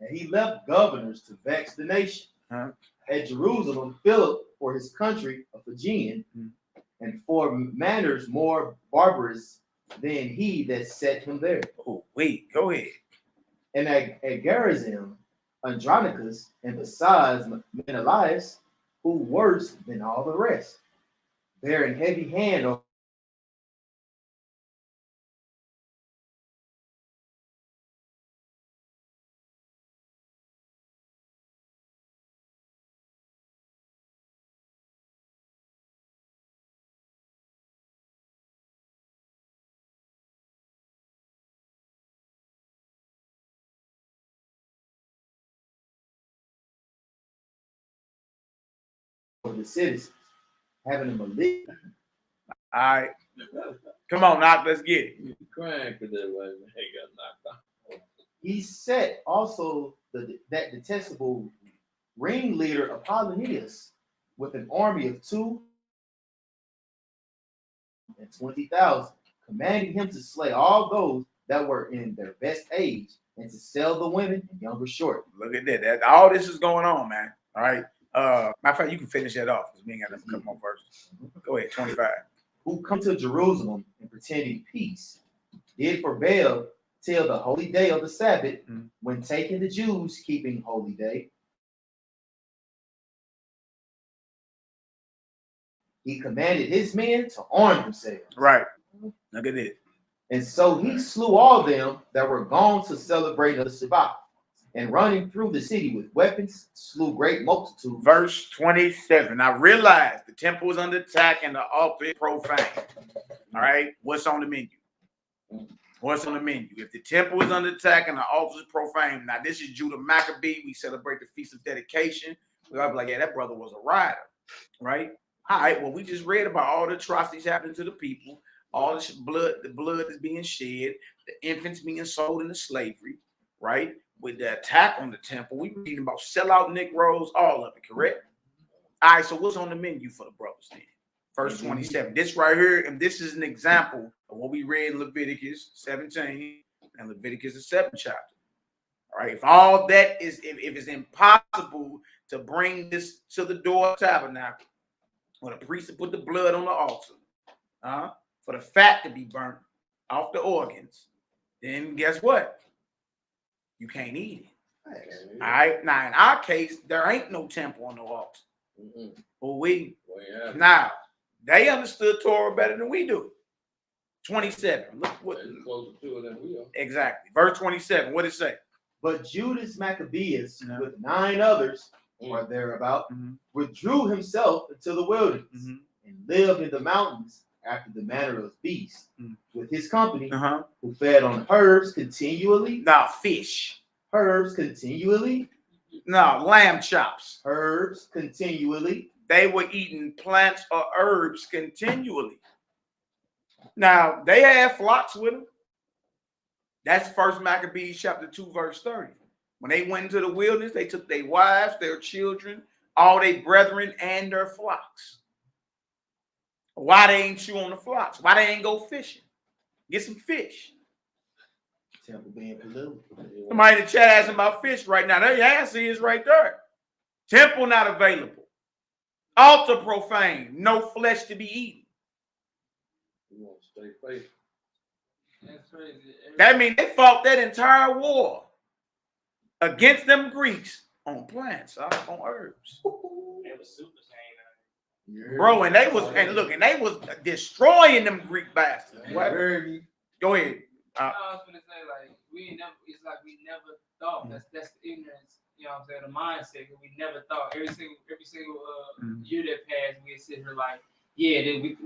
And he left governors to vex the nation. At Jerusalem, Philip for his country, a Phrygian, and for manners more barbarous than he that set him there. Oh, wait, go ahead. And at Gerizim, Andronicus, and besides Menelaus, who worse than all the rest, bearing heavy hand over the citizens, having a malignant. All right. Come on, Knock, let's get it. You crying because that way, man. He got knocked out. He set also that detestable ringleader Apollonius with an army of 2 120,000, commanding him to slay all those that were in their best age, and to sell the women and younger short. Look at that. All this is going on, man. All right. Matter of fact, you can finish that off because we ain't got a couple more verses. Go ahead, 25. Who come to Jerusalem and pretending peace, did for Baal till the holy day of the Sabbath, when taking the Jews keeping holy day. He commanded his men to arm themselves. Right. Look at it. And so he slew all them that were gone to celebrate the Shabbat, and running through the city with weapons, slew great multitudes. Verse 27. I realized the temple was under attack and the altar profane. All right. What's on the menu? What's on the menu? If the temple is under attack and the altar is profane. Now, this is Judah Maccabee. We celebrate the Feast of Dedication. We'll be like, yeah, that brother was a rider. Right? All right. Well, we just read about all the atrocities happening to the people. All the blood is being shed, the infants being sold into slavery, right? With the attack on the temple, we reading about sellout Negroes, all of it, correct? All right, so what's on the menu for the brothers then? Verse 27. This right here, and this is an example of what we read in Leviticus 17 and Leviticus the 7th chapter. All right, if all that is, if it's impossible to bring this to the door of the tabernacle, or the priest to put the blood on the altar, for the fat to be burnt off the organs, then guess what? You can't eat it. All right. Now, in our case, there ain't no temple on the altar. But now they understood Torah better than we do. 27. Look what closer to it than we are. Exactly. Verse 27. What did it say? But Judas Maccabeus with 9 others, or thereabout, withdrew himself into the wilderness and lived in the mountains after the manner of beasts, with his company, who fed on herbs continually. Now, fish. Herbs continually. No, lamb chops. Herbs continually. They were eating plants or herbs continually. Now, they had flocks with them. That's 1 Maccabees chapter 2, verse 30. When they went into the wilderness, they took their wives, their children, all their brethren, and their flocks. Why they ain't chew on the flocks? Why they ain't go fishing? Get some fish. Temple being polluted. Somebody in the chat asking about fish right now. Their answer is right there. Temple not available. Altar profane. No flesh to be eaten. You want to stay faithful. That's crazy. That means they fought that entire war against them Greeks on plants, on herbs. They was super sane. Bro, and they was destroying them Greek bastards. What? Go ahead. I was gonna say, like, it's like we never thought. That's the ignorance, you know what I'm saying, the mindset. We never thought every single year that passed, we'd sit here like, yeah, then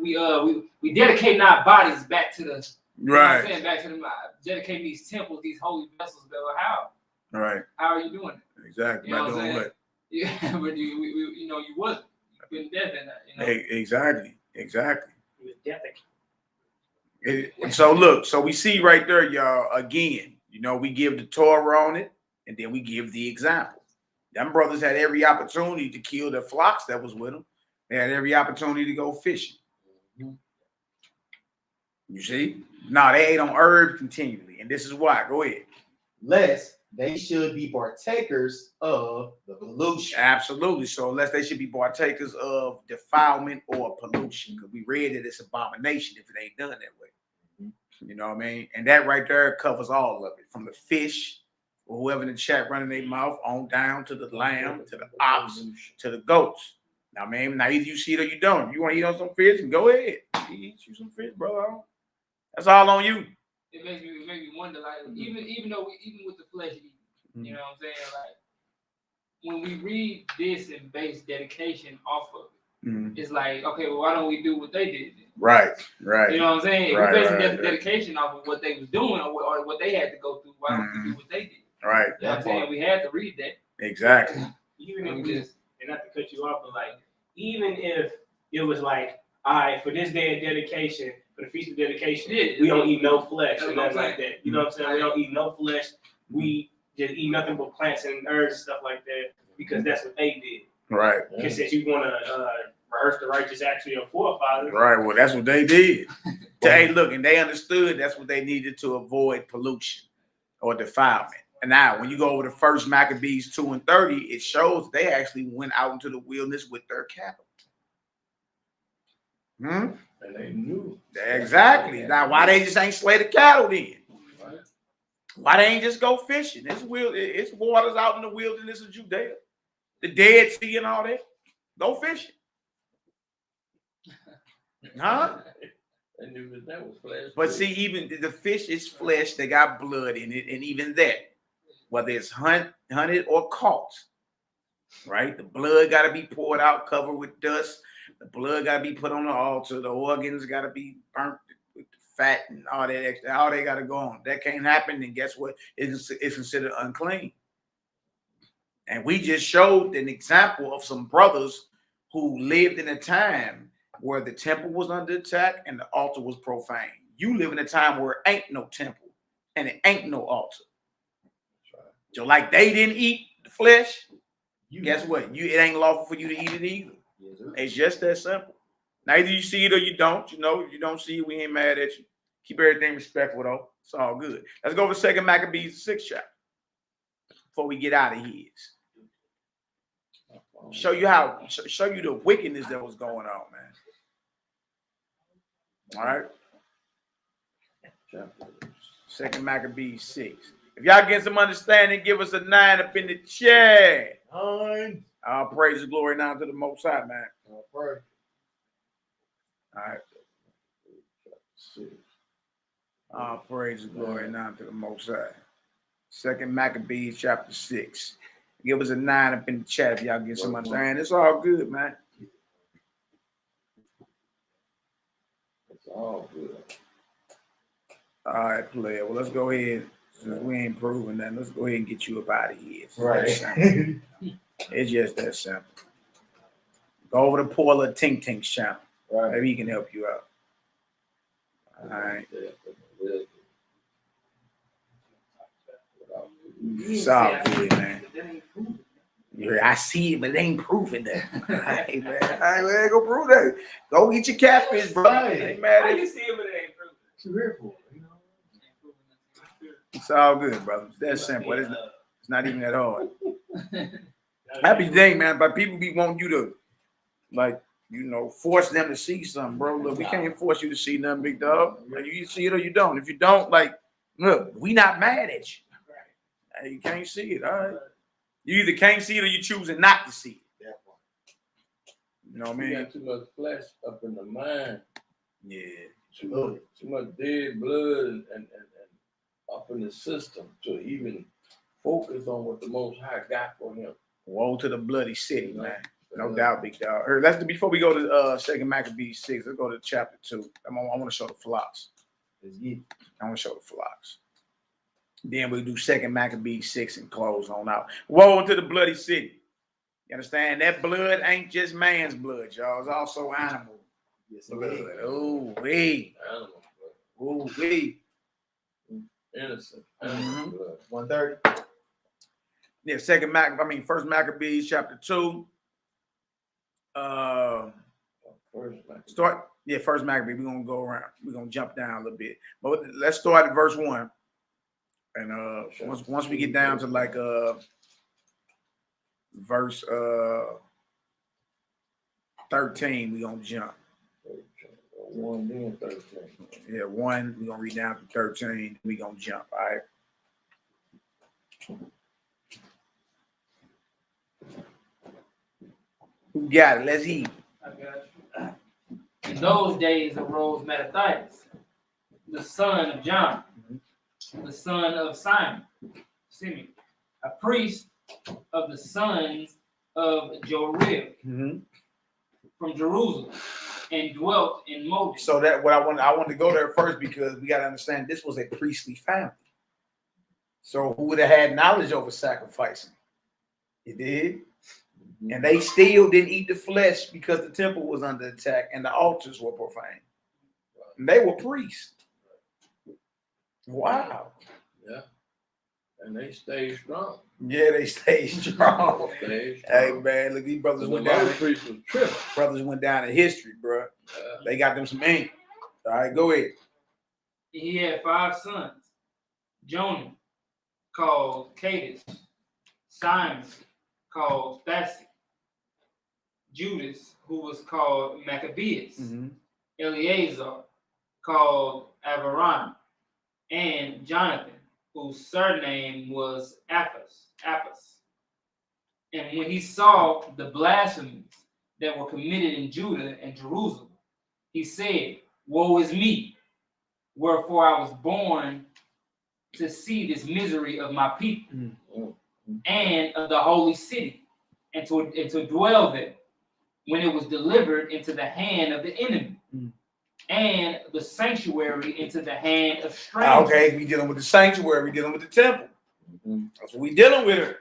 we dedicating our bodies back to the you know what I'm saying, back to the dedicating these temples, these holy vessels. How? Right. How are you doing it? Exactly. You know By doing what? Yeah, but you wasn't. You been dead in that. You know? Exactly. He was dedicated. So look, so we see right there, y'all, again, we give the Torah on it, and then we give the example. Them brothers had every opportunity to kill the flocks that was with them. They had every opportunity to go fishing. You see? No, they ate on herbs continually, and this is why. Go ahead. Lest they should be partakers of the pollution. Absolutely. So unless they should be partakers of defilement or pollution, because we read that it's abomination if it ain't done that way. You know what I mean? And that right there covers all of it, from the fish, or whoever in the chat running their mouth, on down to the lamb, to the ox, to the goats. Now, man, now either you see it or you don't. If you want to eat on some fish, go ahead. Eat you some fish, bro. That's all on you. It makes me wonder, like, even with the flesh eating, you know what I'm saying? Like, when we read this and base dedication off of it, it's like, okay, well, why don't we do what they did then? Right. You know what I'm saying? If we base dedication off of what they was doing or what they had to go through, why don't we do what they did? Right. You know what I'm saying? We had to read that. Exactly. Even if and not to cut you off, but like, even if it was like, all right, for this day of dedication, for the Feast of Dedication, we don't eat no flesh and nothing like that. You know what I'm saying? We don't eat no flesh. We just eat nothing but plants and herbs and stuff like that because that's what they did. Right. Because since you want to rehearse the righteous acts of your forefathers. Right. Well, that's what they did. Hey, look, and they understood that's what they needed to avoid pollution or defilement. And now, when you go over to First Maccabees 2 and 30, it shows they actually went out into the wilderness with their cattle. And they knew. Exactly. Now, why they just ain't slay the cattle then? Why they ain't just go fishing? It's waters out in the wilderness of Judea, the Dead Sea and all that. Go fishing. Huh? They knew that was flesh. But see, even the fish is flesh, they got blood in it, and even that, whether it's hunted or caught, right? The blood got to be poured out, covered with dust. The blood got to be put on the altar. The organs got to be burnt with the fat and all that extra. All they got to go on. That can't happen, then guess what? It's considered unclean. And we just showed an example of some brothers who lived in a time where the temple was under attack and the altar was profane. You live in a time where it ain't no temple and it ain't no altar. So like they didn't eat the flesh, guess what? It ain't lawful for you to eat it either. It's just that simple. Now either you see it or you don't. You know, if you don't see it, we ain't mad at you. Keep everything respectful though. It's all good. Let's go over to 2 Maccabees 6 chapter before we get out of here. Show you the wickedness that was going on, man. All right. 2 Maccabees 6. If y'all get some understanding, give us a 9 up in the chat. 9. All praise and glory now to the Most High, man. All praise. All right. All praise and glory now to the Most High. 2 Maccabees chapter 6. Give us a 9 up in the chat if y'all get some understanding. It's all good, man. It's all good. All right, player. Well, let's go ahead. Since we ain't proving that, let's go ahead and get you up out of here. Right. It's just that simple. Go over to Paula Tink Tink's channel. Right. Maybe he can help you out. All right. It's all good, man. I see it, but they ain't proving that. All right, man. All right, man. Go prove that. Go get your catfish, bro. Ain't mad at you. See it, but it ain't proven. It's all good, brother. It's that simple. It's not even that hard. Happy day, man. But people be wanting you to, like, you know, force them to see something, bro. Look, we can't force you to see nothing, big dog. Like, you see it or you don't. If you don't, like, look, we not mad at you. Hey, you can't see it, all right? You either can't see it or you choosing not to see it. You know what I mean? You got too much flesh up in the mind. Yeah. Too much dead blood and up in the system to even focus on what the Most High got for him. Woe to the bloody city, man. No doubt, big dog. Let's before we go to 2 Maccabees 6, let's go to chapter 2. I want to show the flocks. I want to show the flocks. Then we'll do 2 Maccabees 6 and close on out. Woe to the bloody city. You understand? That blood ain't just man's blood, y'all. It's also animal blood. Oh, wait. Animal blood. Oh, wait. Innocent. Animal blood. 130. Yeah, First Maccabees chapter 2. First Maccabees. We're gonna go around. We're gonna jump down a little bit. But let's start at verse 1. And once we get down to like verse 13, we're gonna jump. 1 then 13. Yeah, 1, we're gonna read down to 13, we're gonna jump, all right. Who got it? Let's eat. I got you. In those days arose Mattathias, the son of John, the son of Simeon, a priest of the sons of Joarib, from Jerusalem, and dwelt in Moses. So that what I want to go there first because we got to understand this was a priestly family. So who would have had knowledge over sacrificing? It did. And they still didn't eat the flesh because the temple was under attack and the altars were profane. And they were priests. Wow. Yeah. And they stay strong. Yeah, they stay strong. Stay strong. Hey man, look, these brothers went down. Brothers went down in history, bro. They got them some ink. All right, go ahead. He had 5 sons. Jonah, called Cadus. Simon, called Thassi. Judas, who was called Maccabees. Eleazar, called Avaran. And Jonathan, whose surname was Apphus. And when he saw the blasphemies that were committed in Judah and Jerusalem, he said, "Woe is me, wherefore I was born to see this misery of my people and of the holy city, and to dwell there, when it was delivered into the hand of the enemy, and the sanctuary into the hand of strangers." Okay, we dealing with the sanctuary, we dealing with the temple. That's what we dealing with her.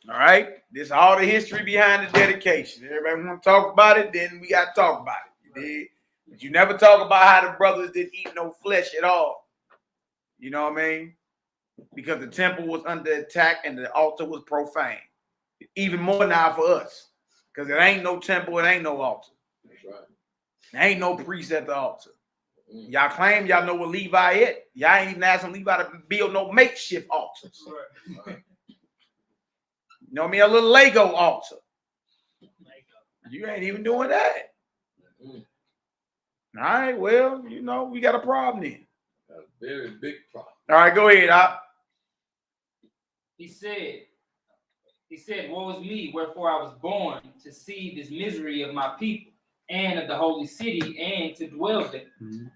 All right, this is all the history behind the dedication. Everybody want to talk about it, then we got to talk about it. You did? But you never talk about how the brothers didn't eat no flesh at all. You know what I mean? Because the temple was under attack and the altar was profane. Even more now for us. Because there ain't no temple, it ain't no altar. That's right. There ain't no priest at the altar. Y'all claim y'all know what Levi is. Y'all ain't even asking Levi to build no makeshift altars. You know what I mean? A little Lego altar. You ain't even doing that. All right, well, you know, we got a problem then. A very big problem. All right, go ahead, Op. He said, "Woe is me, wherefore I was born to see this misery of my people and of the holy city, and to dwell there,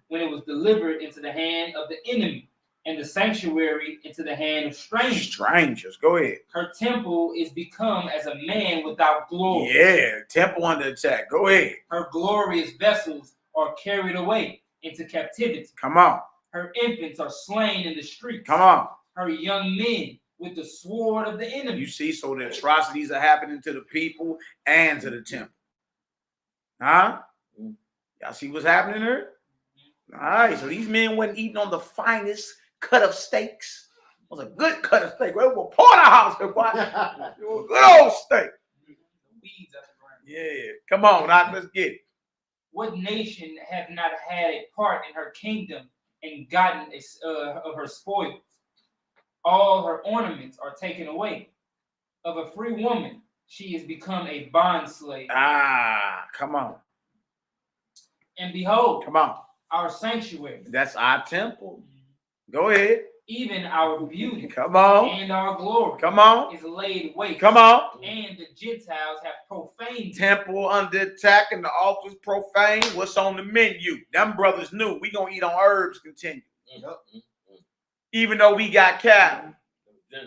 when it was delivered into the hand of the enemy, and the sanctuary into the hand of strangers." Strangers, go ahead. Her temple is become as a man without glory. Yeah, temple under attack. Go ahead. Her glorious vessels are carried away into captivity. Come on. Her infants are slain in the streets. Come on. Her young men with the sword of the enemy. You see, so the atrocities are happening to the people and to the temple. Huh? Y'all see what's happening here? All right, so these men weren't eating on the finest cut of steaks. It was a good cut of steak. Well, porterhouse, it was a good old steak. Yeah, come on, let's get it. What nation have not had a part in her kingdom and gotten of her spoils? All her ornaments are taken away. Of a free woman, she has become a bond slave. Come on. And behold, come on, our sanctuary. That's our temple. Go ahead. Even our beauty. Come on. And our glory. Come on. Is laid waste. Come on. And the Gentiles have profaned. Temple under attack and the altars profane. What's on the menu? Them brothers knew we gonna eat on herbs continue. Even though we got cattle.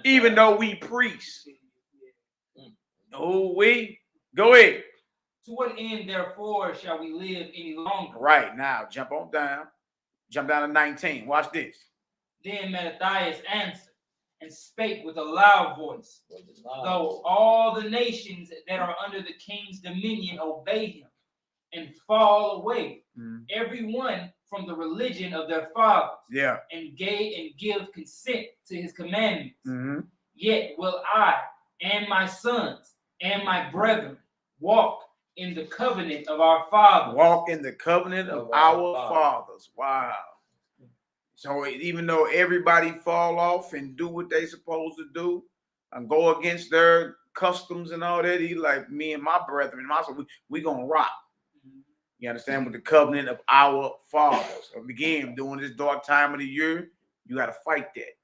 Even though we priests. Oh, we go ahead. To what end, therefore, shall we live any longer? Right now, jump on down. Jump down to 19. Watch this. Then Mattathias answered and spake with a loud voice, though all the nations that are under the king's dominion obey him and fall away, every one from the religion of their fathers, and give consent to his commandments. Yet will I and my sons and my brethren walk in the covenant of our fathers. Walk in the covenant of our fathers. Wow. So even though everybody fall off and do what they supposed to do and go against their customs and all that, he like, me and my brethren, we gonna rock. You understand? With the covenant of our fathers. So again, during this dark time of the year, you got to fight that.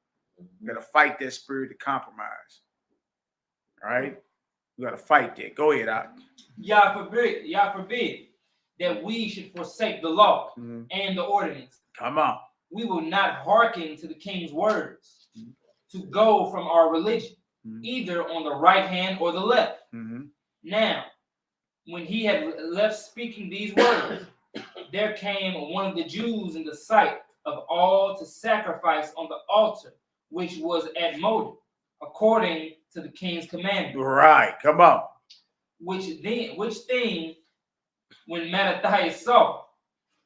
You got to fight that spirit of compromise. All right? You got to fight that. Go ahead, Doc. Yah forbid that we should forsake the law and the ordinance. Come on. We will not hearken to the king's words to go from our religion, either on the right hand or the left. Now, when he had left speaking these words, there came one of the Jews in the sight of all to sacrifice on the altar, which was at Moed, according to the king's commandment. Right, come on. Which thing, when Mattathias saw,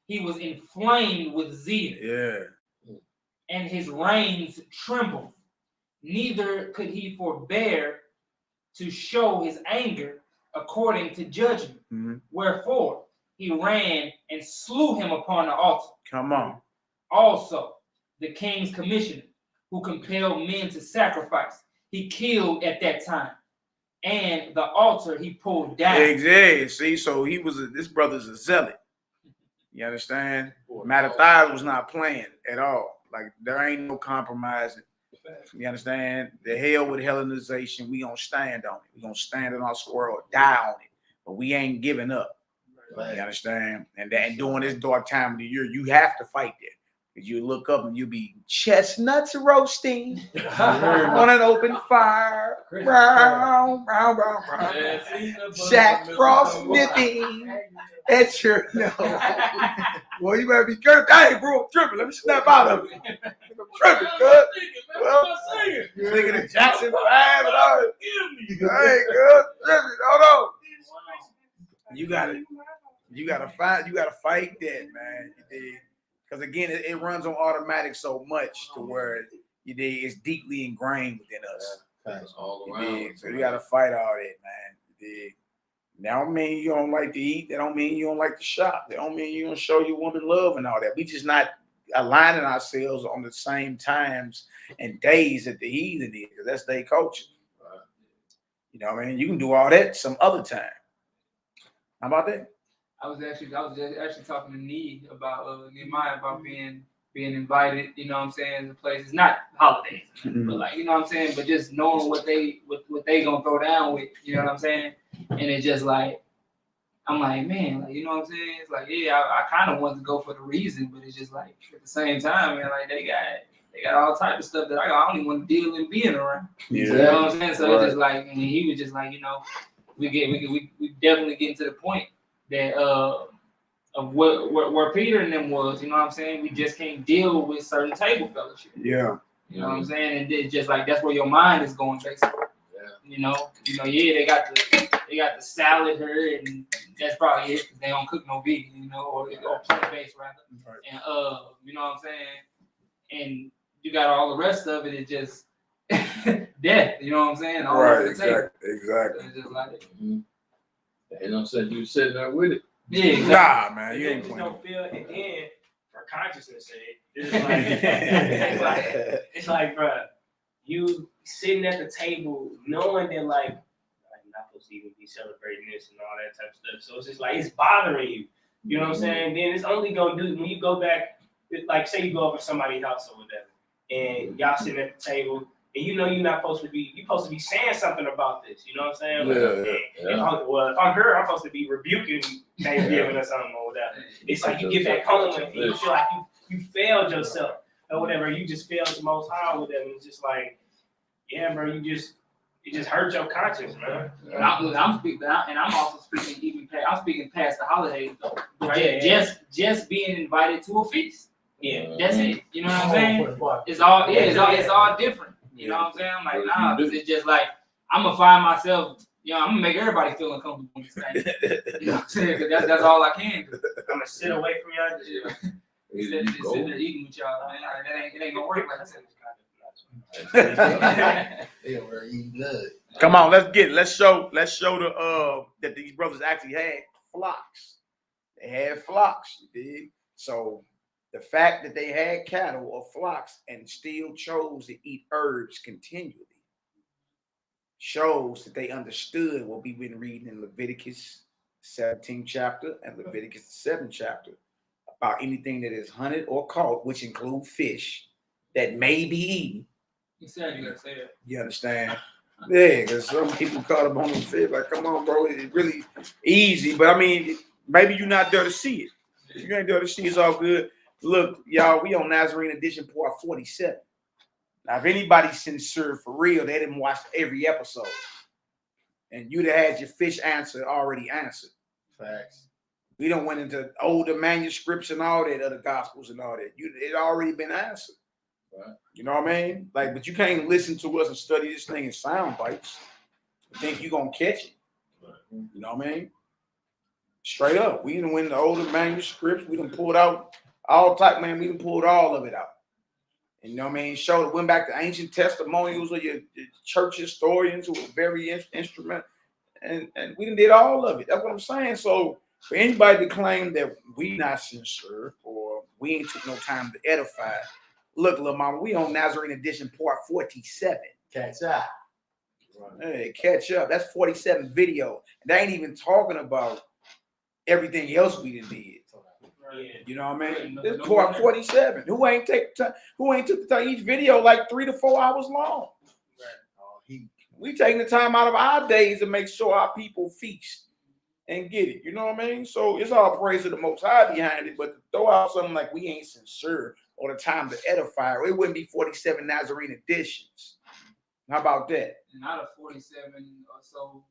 he was inflamed with zeal. Yeah. And his reins trembled. neither could he forbear to show his anger according to judgment. Wherefore he ran and slew him upon the altar. Come on. Also, the king's commissioner, who compelled men to sacrifice, he killed at that time, and the altar he pulled down. Exactly. See, so this brother's a zealot. You understand? Mattathias was not playing at all. Like, there ain't no compromising. You understand? The hell with Hellenization, we gonna stand on it. We gonna stand on our squirrel, die on it. But we ain't giving up. You understand? And during this dark time of the year, you have to fight that. Because you look up and you be chestnuts roasting on an open fire. Brown, brown, brown, brown. Jack Frost nipping at your nose. Boy, you better be careful. Hey, bro, I'm tripping. Let me snap out of it. I'm tripping, cuz. Well, you're thinking of Jackson 5 and all that. Hey, cuz, tripping. Hold on. You gotta fight that, man. Because again, it runs on automatic so much to where it's deeply ingrained within us. All around. So you gotta fight all that, man. That don't mean you don't like to eat. That don't mean you don't like to shop. That don't mean you don't show your woman love and all that. We just not aligning ourselves on the same times and days that the heathen is, because that's their culture. Right. You know what I mean? You can do all that some other time. How about that? I was actually talking to Nee about NehemiYAH about being invited, you know what I'm saying, to places, not holidays, but like, you know what I'm saying, but just knowing what they gonna throw down with, you know what I'm saying? And it's just like, I'm like, man, like, you know what I'm saying? It's like, yeah, I kind of want to go for the reason, but it's just like, at the same time, man, like they got all type of stuff that I don't even want to deal in being around. Yeah. You know what I'm saying? So right. It's just like, and he was just like, you know, we definitely getting to the point that of where Peter and them was, you know what I'm saying? We just can't deal with certain table fellowship. Yeah. You know what I'm saying? And it's just like, that's where your mind is going, basically. Yeah. You know, yeah, they got the salad here, and that's probably it, because they don't cook no vegan, you know, or plant-based rather. Right. And you know what I'm saying? And you got all the rest of it, it's just death, you know what I'm saying? All right, exactly. So it's just like, you know what I'm saying? You sitting there with it. Yeah, exactly. Nah, man, you ain't playing. playing. Don't feel, and then for consciousness sake, it's like, bro, you sitting at the table knowing that like you're not supposed to even be celebrating this and all that type of stuff. So it's just like it's bothering you. You know what I'm saying? Then it's only gonna do when you go back, like say you go over to somebody's house or whatever, and y'all sitting at the table. And you know you're not supposed to be. You're supposed to be saying something about this. You know what I'm saying? If I'm her, I'm supposed to be rebuking Thanksgiving or something or whatever. It's like you get back home and you feel like you failed yourself or whatever. You just failed the Most High with them. And it's just like, yeah, bro, it just hurt your conscience, man. I'm speaking, and I'm also speaking even past. I'm speaking past the holidays though. But just being invited to a feast. Yeah, that's it. You know what I'm saying? It's all different. You know what I'm saying? I'm like, nah, because it's just like, I'm going to find myself, you know, I'm going to make everybody feel uncomfortable with this thing. You know what I'm saying? Because that's all I can do. I'm going to sit away from y'all. Just sit there eating with y'all, man. It ain't going to work like that. Come on, let's show the that these brothers actually had flocks. They had flocks, you dig? So the fact that they had cattle or flocks and still chose to eat herbs continually shows that they understood what we've been reading in Leviticus 17th chapter and Leviticus 7th chapter about anything that is hunted or caught, which include fish that may be eaten. You said you gotta say it. You understand? Yeah, because some people caught up on the fish. Like, come on, bro, it's really easy. But I mean, maybe you're not there to see it. If you ain't there to see it, it's all good. Look, y'all, we on Nazarene edition part 47. Now, if anybody's sincere for real, they didn't watch every episode. And you'd have had your fish answer already answered. Facts. We don't went into older manuscripts and all that, other gospels and all that. It already been answered. Right. You know what I mean? Like, but you can't listen to us and study this thing in sound bites and think you're going to catch it. Right. You know what I mean? Straight up. We done went into older manuscripts. We done pulled out all type, man. We done pulled all of it out. You know what I mean? Went back to ancient testimonials of your church historians who were very instrumental. And we did all of it. That's what I'm saying. So for anybody to claim that we not sincere or we ain't took no time to edify, look, little mama, we on Nazarene edition part 47. Catch up. Hey, catch up. That's 47 video. And they ain't even talking about everything else we done did. You know what I mean? This part 47. Who ain't took the time? Each video like 3 to 4 hours long. We taking the time out of our days to make sure our people feast and get it. You know what I mean? So it's all praise to the Most High behind it. But to throw out something like we ain't sincere or the time to edify, it wouldn't be 47 Nazarene editions. How about that? Not a 47 or so.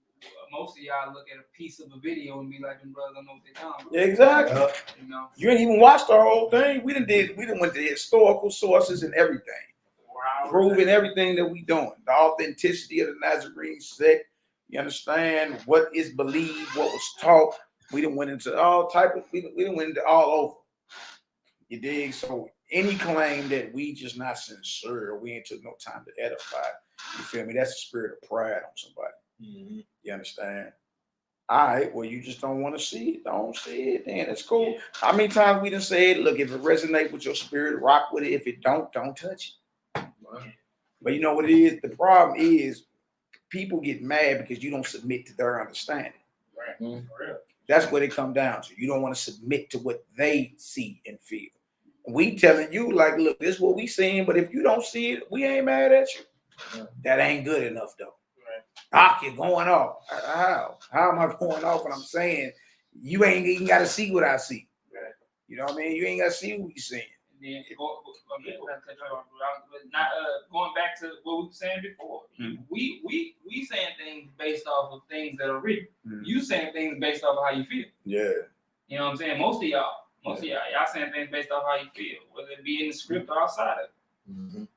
Most of y'all look at a piece of a video and be like, "Them brothers don't know what they're talking about." Exactly. You know, you ain't even watched the whole thing. We done went to historical sources and everything, proving everything that we doing. The authenticity of the Nazarene sect. You understand what is believed, what was taught. We done went into all type of. We done went into all over. You dig? So any claim that we just not sincere, we ain't took no time to edify. You feel me? That's a spirit of pride on somebody. Mm-hmm. You understand? All right, well, you just don't want to see it. Don't see it, then. It's cool. How many times we done said, look, if it resonates with your spirit, rock with it. If it don't touch it. But you know what it is? The problem is people get mad because you don't submit to their understanding. Right. Mm-hmm. That's what it comes down to. You don't want to submit to what they see and feel. We telling you, like, look, this is what we seeing, but if you don't see it, we ain't mad at you. That ain't good enough, though. HONORANDHUMILITYSTL going off. How am I going off when I'm saying you ain't even got to see what I see? Right. You know what I mean? You ain't got to see what we seeing. And then going back to what we were saying before, we saying things based off of things that are written. You saying things based off of how you feel. Yeah. You know what I'm saying? Most of y'all saying things based off how you feel, whether it be in the script or outside of it.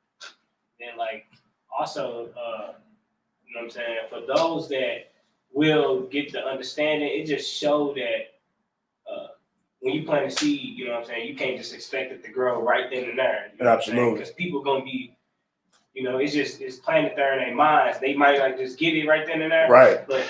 And like also, you know what I'm saying, for those that will get the understanding, it just show that when you plant a seed, you know what I'm saying, you can't just expect it to grow right then and there. You know Absolutely. Because people gonna be, you know, it's planted there in their minds. They might like just get it right then and there. Right. But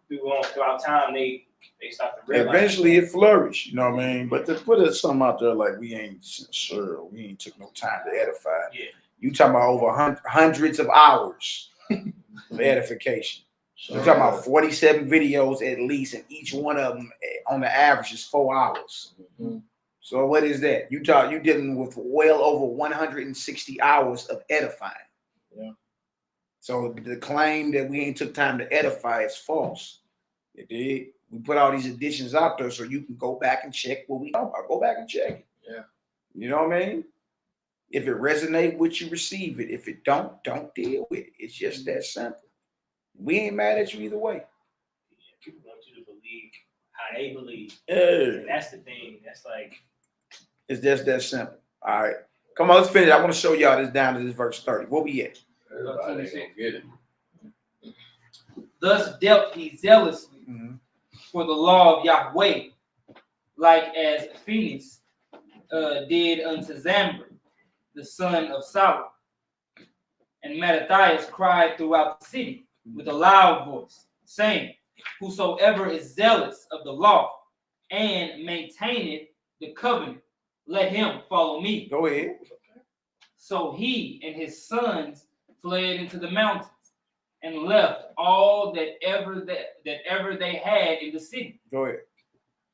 throughout time, they start to realize. Eventually it flourished, you know what I mean? But to put something out there like we ain't sincere, we ain't took no time to edify. Yeah. You talking about over hundreds of hours of edification. You're talking about 47 videos at least, and each one of them on the average is 4 hours. So what is that? You dealing with well over 160 hours of edifying. Yeah. So the claim that we ain't took time to edify is false. You dig? We put all these editions out there so you can go back and check what we talk about. Go back and check it. Yeah. You know what I mean? If it resonates with you, receive it. If it don't deal with it. It's just that simple. We ain't mad at you either way. People want you to believe how they believe. Yeah. And that's the thing. That's like. It's just that simple. All right. Come on, let's finish. I want to show y'all this down to this verse 30. Where we at? Everybody ain't gonna get it. Thus dealt he zealously for the law of Yahweh, like as Phoenix did unto Zambra, the son of Saul. And Mattathias cried throughout the city with a loud voice, saying, whosoever is zealous of the law and maintaineth the covenant, let him follow me. Go ahead. So he and his sons fled into the mountains and left all that ever they had in the city. Go ahead.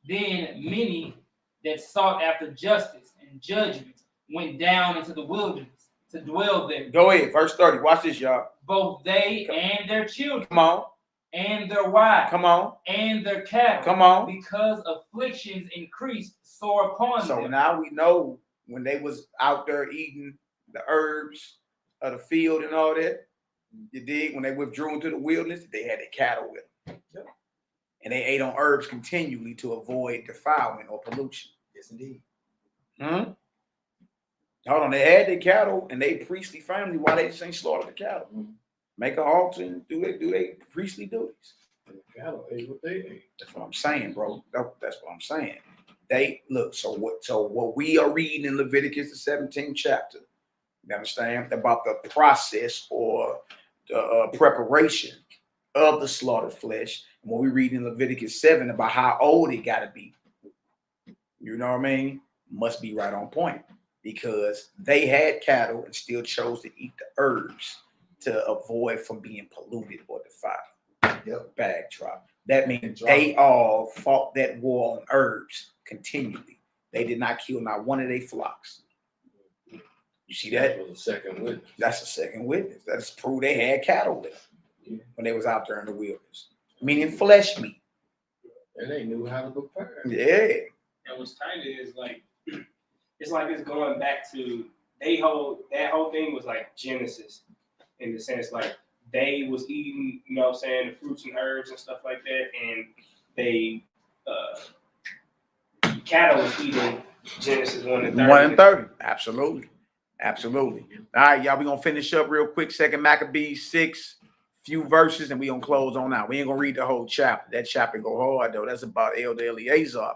Then many that sought after justice and judgment went down into the wilderness to dwell there. Go ahead. Verse 30. Watch this, y'all. Both they and their children. Come on. And their wives. Come on. And their cattle. Come on. Because afflictions increased sore upon them. So now we know when they was out there eating the herbs of the field and all that, you dig? When they withdrew into the wilderness, they had their cattle with them. Yep. And they ate on herbs continually to avoid defilement or pollution. Yes, indeed. Hold on, they had their cattle and they priestly family. Why they just ain't slaughter the cattle? Make an altar and do they priestly duties. And the cattle ate what they ate. That's what I'm saying, bro. That's what I'm saying. They look. So what we are reading in Leviticus the 17th chapter, You understand? About the process or the preparation of the slaughtered flesh. And when we read in Leviticus 7 about how old it got to be, you know what I mean? Must be right on point, because they had cattle and still chose to eat the herbs to avoid from being polluted or defiled. Yep. Backdrop. That means they all fought that war on herbs continually. They did not kill not one of their flocks. You see that? That was a second witness. That's a second witness. That's proof they had cattle with them when they was out there in the wilderness, meaning flesh meat. And they knew how to prepare. Yeah. And what's tight is like, it's like it's going back to that whole thing was like Genesis, in the sense like they was eating, you know what I'm saying, the fruits and herbs and stuff like that, and they cattle was eating Genesis 1 and 30. 1 and 30. Absolutely. Absolutely. All right, y'all, we're gonna finish up real quick. 2 Maccabees 6, few verses, and we gonna close on out. We ain't gonna read the whole chapter. That chapter go hard though. That's about Elder Eleazar.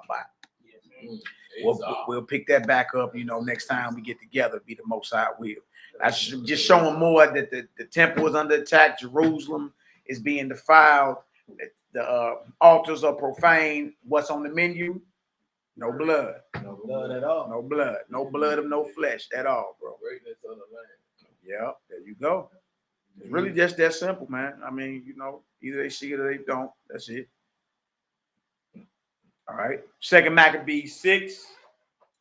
We'll pick that back up, you know, next time we get together, be the Most High will. That's just showing more that the temple is under attack. Jerusalem is being defiled. The altars are profane. What's on the menu? No blood. No blood at all. No blood. No blood of no flesh at all, bro. Greatness of the land. Yeah, there you go. It's really just that simple, man. I mean, you know, either they see it or they don't. That's it. All right. 2 Maccabees 6.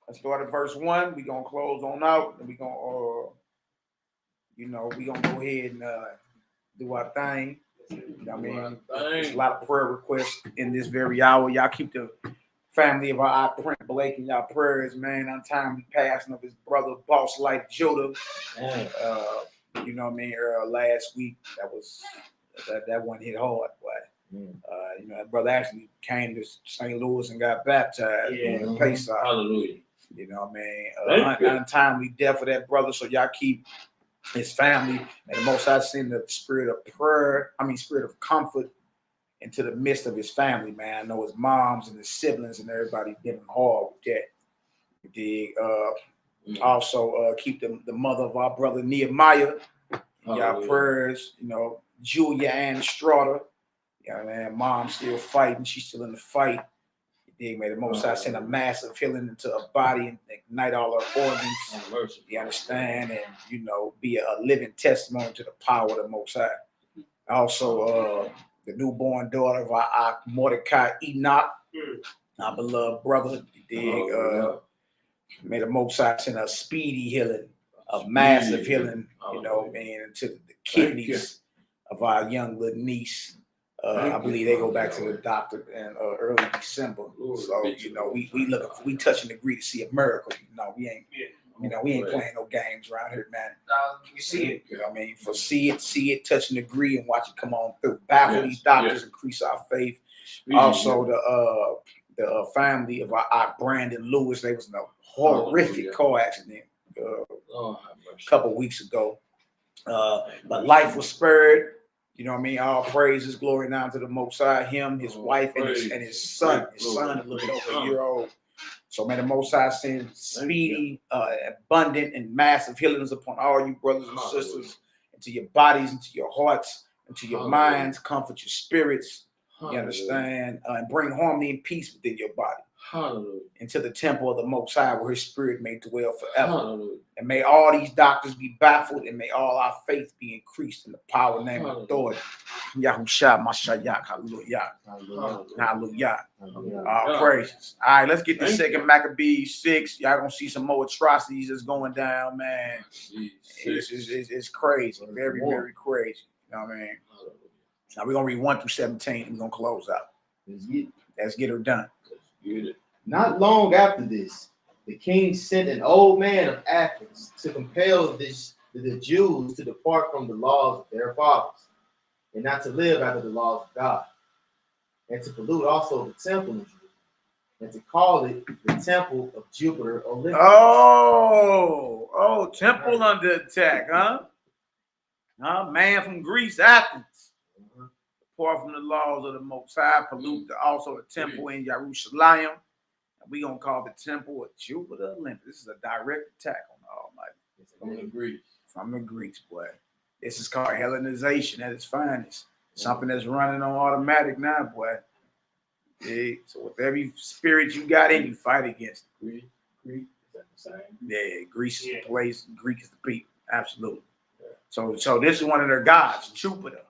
Let's start at verse 1. We're gonna close on out, and we're gonna we're gonna go ahead and do our thing. I mean, there's a lot of prayer requests in this very hour. Y'all keep the family of our Prince Blake in y'all prayers, man. Untimely passing of his brother, Boss Life Judah. You know what I mean? Last week, that one hit hard, boy. You know, that brother actually came to St. Louis and got baptized in the Pesach. Hallelujah. You know what I mean? Untimely death of that brother. So y'all keep his family and the Most High send the spirit of prayer, spirit of comfort into the midst of his family, man. I know his moms and his siblings and everybody getting hard with that. You dig? Also keep the mother of our brother NehemiYAH in y'all prayers. You know, Julia Ann Straughter. You know, man, mom's still fighting. She's still in the fight. You dig? May the Most High send a massive healing into her body and ignite all her organs. You understand? And, you know, be a living testimony to the power of the Most High. Also, the newborn daughter of our Mordecai Enoch, our beloved brother. You dig? May the Most High send a speedy healing, a massive healing, you know, man, into the kidneys of our young little niece. I believe they go back to the doctor in early December. So, you know, we touch and agree to see a miracle. We ain't playing no games around here, man. You see it. You know what I mean? For see it, touch and agree, and watch it come on through. Baffle these doctors, increase our faith. Also, the family of our Brandon Lewis, they was in a horrific car accident a couple weeks ago. But life was spared. You know what I mean? All praises, glory now to the Most High, him, his wife, and his son. His son, a little bit over a year old. So may the Most High send speedy, abundant, and massive healings upon all you brothers and sisters, into your bodies, into your hearts, into your minds, comfort your spirits. You understand? And bring harmony and peace within your body. Hallelujah. Into the temple of the Most High, where his spirit may dwell forever. Hallelujah. And may all these doctors be baffled, and may all our faith be increased in the power, name, and authority. Yahushua, Mashiach, hallelujah. Hallelujah. All praises. All right, let's get the 2 Maccabees 6. Y'all gonna see some more atrocities that's going down, man. It's crazy. Very, very crazy. You know what I mean? Now we're gonna read 1 through 17, and we're gonna close out. Let's get her done. Not long after this, the king sent an old man of Athens to compel the Jews to depart from the laws of their fathers, and not to live after the laws of God, and to pollute also the temple of Jerusalem, and to call it the temple of Jupiter Olympus. Oh, temple under attack, huh? Man from Greece, Athens. Depart from the laws of the Most High, pollute also the temple in Jerusalem. And we gonna call the temple of Jupiter Olympus. This is a direct attack on the Almighty. From the Greeks. From the Greeks, boy. This is called Hellenization at its finest. Something that's running on automatic now, boy. Yeah. So with every spirit you got in, you fight against it. Greek, is that the same? Yeah, Greece is the place, Greek is the people. Absolutely. Yeah. So this is one of their gods, Jupiter.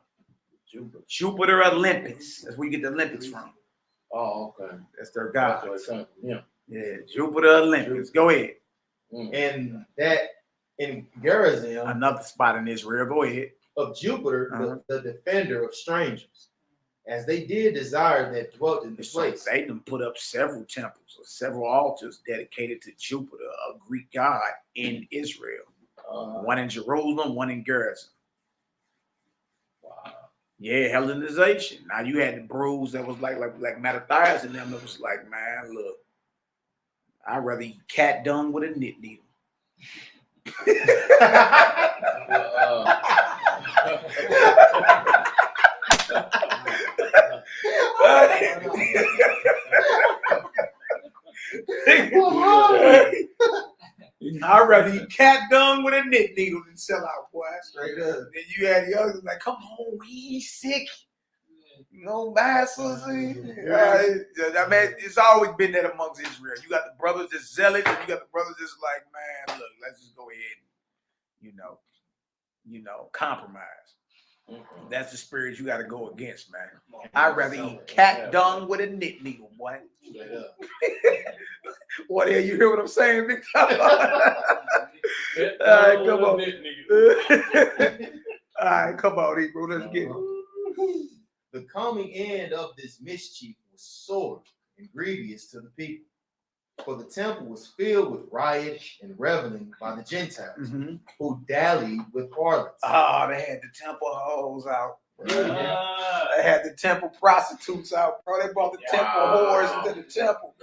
Jupiter Olympus. That's where you get the Olympics from. Oh, okay. That's their god. Yeah. Yeah, Jupiter Olympus. Go ahead. And that in Gerizim, another spot in Israel. Go ahead. Of Jupiter, the defender of strangers, as they did desire that dwelt in the place. They done put up several temples or several altars dedicated to Jupiter, a Greek god in Israel. One in Jerusalem, one in Gerizim. Wow. Yeah, Hellenization. Now you had the brews that was like Mattathias and them. It was like, man, look, I'd rather eat cat dung with a knit needle. I'd rather eat cat dung with a knit needle than sell out, boy. Straight up. And you had the others like, come on, he's sick. No masses. I mean, it's always been that amongst Israel. You got the brothers that's zealous, and you got the brothers that's like, man, look, let's just go ahead and, compromise. That's the spirit you got to go against, man. I'd rather eat cat dung with a knit needle, boy. What the hell, you hear what I'm saying, Victor? All right, come on. All right, come on, Hebrew. Let's get it. The coming end of this mischief was sore and grievous to the people, for the temple was filled with riot and reveling by the Gentiles, who dallied with harlots. Oh, they had the temple hoes out. They had the temple prostitutes out, bro. They brought the temple whores into the temple.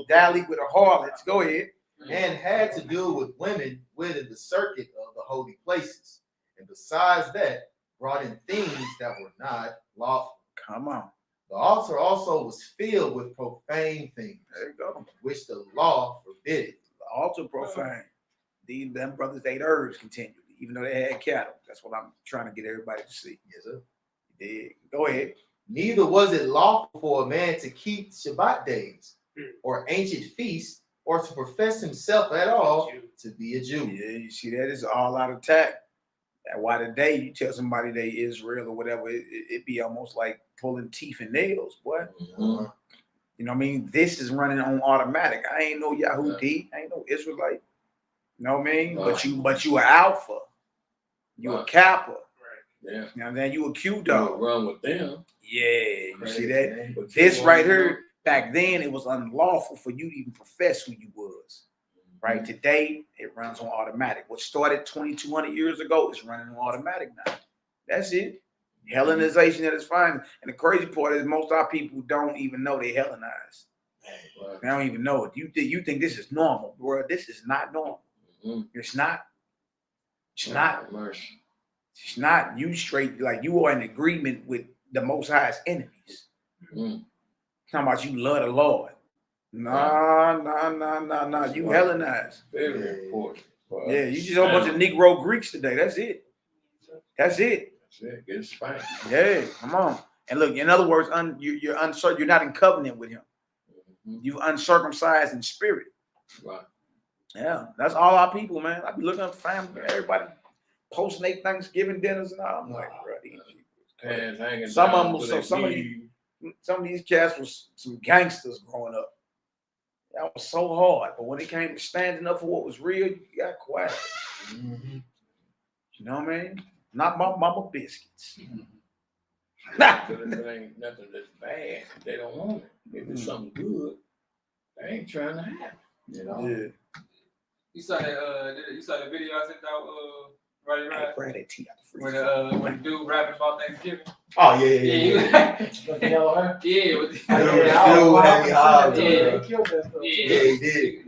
Dallied with the harlots. Go ahead. And had to do with women within the circuit of the holy places. And besides that, brought in things that were not lawful. Come on. The altar also was filled with profane things. There you go. Which the law forbid. The altar profane. Them brothers ate herbs continually, even though they had cattle. That's what I'm trying to get everybody to see. Yes, sir. Yeah. Go ahead. Neither was it lawful for a man to keep Shabbat days or ancient feasts or to profess himself at all to be a Jew. Yeah, you see that? It's all out attack. That's why today you tell somebody they Israel or whatever, it be almost like pulling teeth and nails, boy. You know what I mean? This is running on automatic. I ain't no Yahudi. I ain't no Israelite. You know what I mean? But you an alpha. You a kappa. Yeah. Now then you a Q dog. Run with them. Yeah, you see that? But this right here, back then it was unlawful for you to even profess who you was. Right? Today it runs on automatic. What started 2,200 years ago is running on automatic now. That's it. Hellenization at its finest. And the crazy part is most of our people don't even know they Hellenized. They don't even know it. You think this is normal, bro? This is not normal. It's not. It's not. It's not. You straight, like you are in agreement with the Most High's enemies. Talking about you love the Lord. Nah. You Hellenized. Very important. Yeah, you just a whole bunch of Negro Greeks today. That's it. That's it. Get spanked. Yeah, come on. And look, in other words, you're uncertain. You're not in covenant with him. You uncircumcised in spirit. Right. Yeah, that's all our people, man. I be looking at family, everybody posting their Thanksgiving dinners and all. I'm like, bro, these people. Some of these cats was some gangsters growing up. That was so hard. But when it came to standing up for what was real, you got quiet. You know what I mean? Not my mama biscuits. It ain't nothing that's bad. They don't want it. If it's something good, they ain't trying to have it. You know? Yeah. You saw that video I sent out right? When the dude rapping about Thanksgiving. Oh yeah. With the yellow hair. Yeah, with the he did.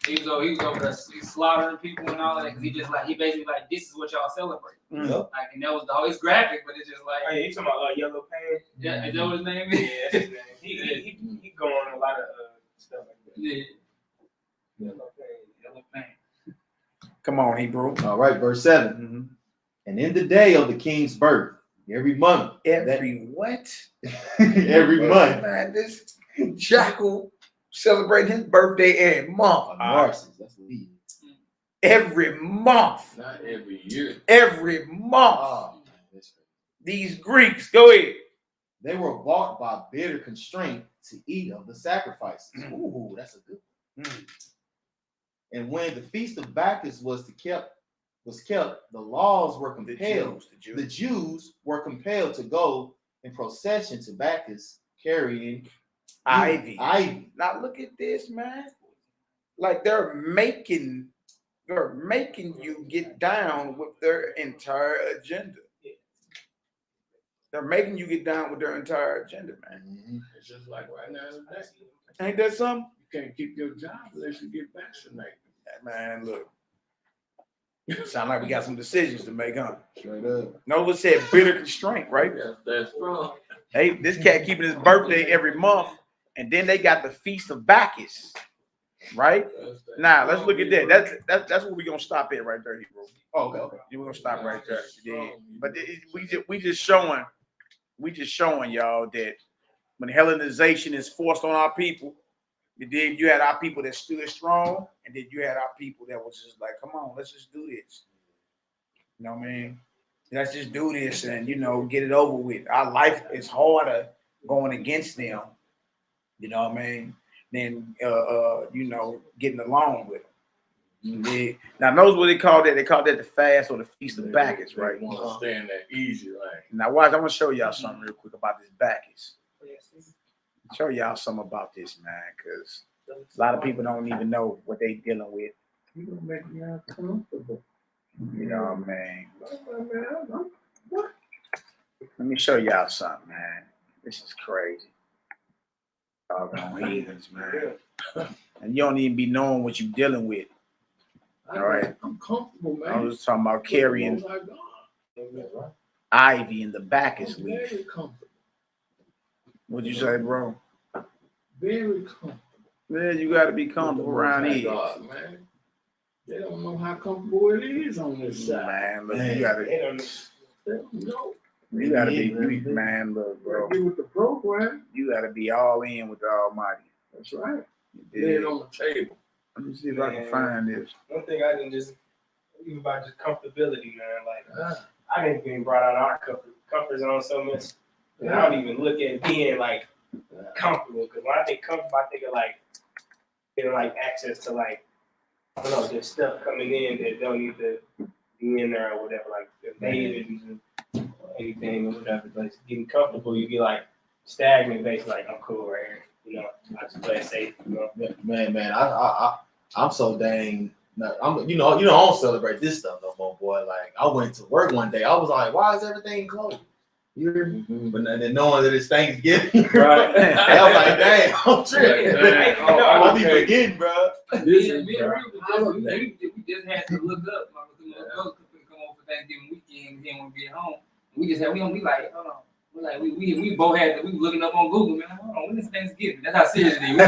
He was over there slaughtering people and all that because he basically like, this is what y'all celebrate. Like, and that was it's graphic, but it's just like. Hey, you talking about Yellow Pants? Yeah, is that what his name is? Yeah, that's his name. He going on a lot of stuff like that. Yeah. Yellow Pants. Come on, Hebrew. All right, verse 7. And in the day of the king's birth, every month. What? Every month. Man, this jackal celebrating his birthday every month. Narcissus, that's what he is. Every month. Not every year. Every month. Oh, These Greeks, go ahead. They were bought by bitter constraint to eat of the sacrifices. Ooh, that's a good one. And when the feast of Bacchus was kept, the laws were compelled. The Jews were compelled to go in procession to Bacchus carrying ivy. Ivy. Now look at this, man. Like they're making you get down with their entire agenda. They're making you get down with their entire agenda, man. It's just like right now today. Ain't that something? You can't keep your job unless you get vaccinated. Man, look. Sound like we got some decisions to make, huh? Straight up. Nova said bitter constraint, right? Yes, that's wrong. Hey, this cat keeping his birthday every month, and then they got the Feast of Bacchus, right? Now let's look at that. That's what we're gonna stop at right there, Hebrew. Oh, okay. We're gonna stop right there. Yeah. But we just showing y'all that when Hellenization is forced on our people, then you had our people that stood strong, and then you had our people that was just like, come on, let's just do this. You know what I mean? Let's just do this and, get it over with. Our life is harder going against them, you know what I mean, than, getting along with them. Now, knows what they call that? They call that the fast or the Feast of Bacchus, right? They want to stay in that easy lane. Now, watch, I'm going to show y'all something real quick about this Bacchus. Show y'all something about this, man, because a lot of people don't even know what they dealing with. You don't make me uncomfortable. You know what I mean? Let me show y'all something, man. This is crazy. Doggone heathens, man. And you don't even be knowing what you're dealing with. All right? I'm comfortable, man. I was talking about carrying ivy in the Bacchus leaf. Very comfortable. What'd you say, bro? Very comfortable. Yeah, you got to be comfortable around here. Man. They don't know how comfortable it is on this side. Man, look, you got to. They don't know. You got to be, man, look, bro. With the program. You got to be all in with the Almighty. That's right. Lay it on the table. Let me see if I can find this. One thing I didn't just, even about just comfortability, man. Like, I didn't even brought out our comfort zone so much. I don't even look at being like comfortable, because when I think comfortable, I think of like getting like access to like, I don't know, just stuff coming in that don't need to be in there or whatever, like the bathing and anything or whatever. But getting comfortable, you get like stagnant, basically like I'm cool right here, I just play it safe, Man, I'm so dang. I don't celebrate this stuff no more, boy. Like I went to work one day, I was like, why is everything closed? You hear me? But then knowing that it's Thanksgiving, right? I was like, dang, I'm tripping. I'll be forgetting, bro. We just had to look up. Come over for Thanksgiving weekend, then when we get home, we don't be like, hold on. We're like, we both had we looking up on Google, man. Hold on, when is Thanksgiving? That's how serious it is. Bro,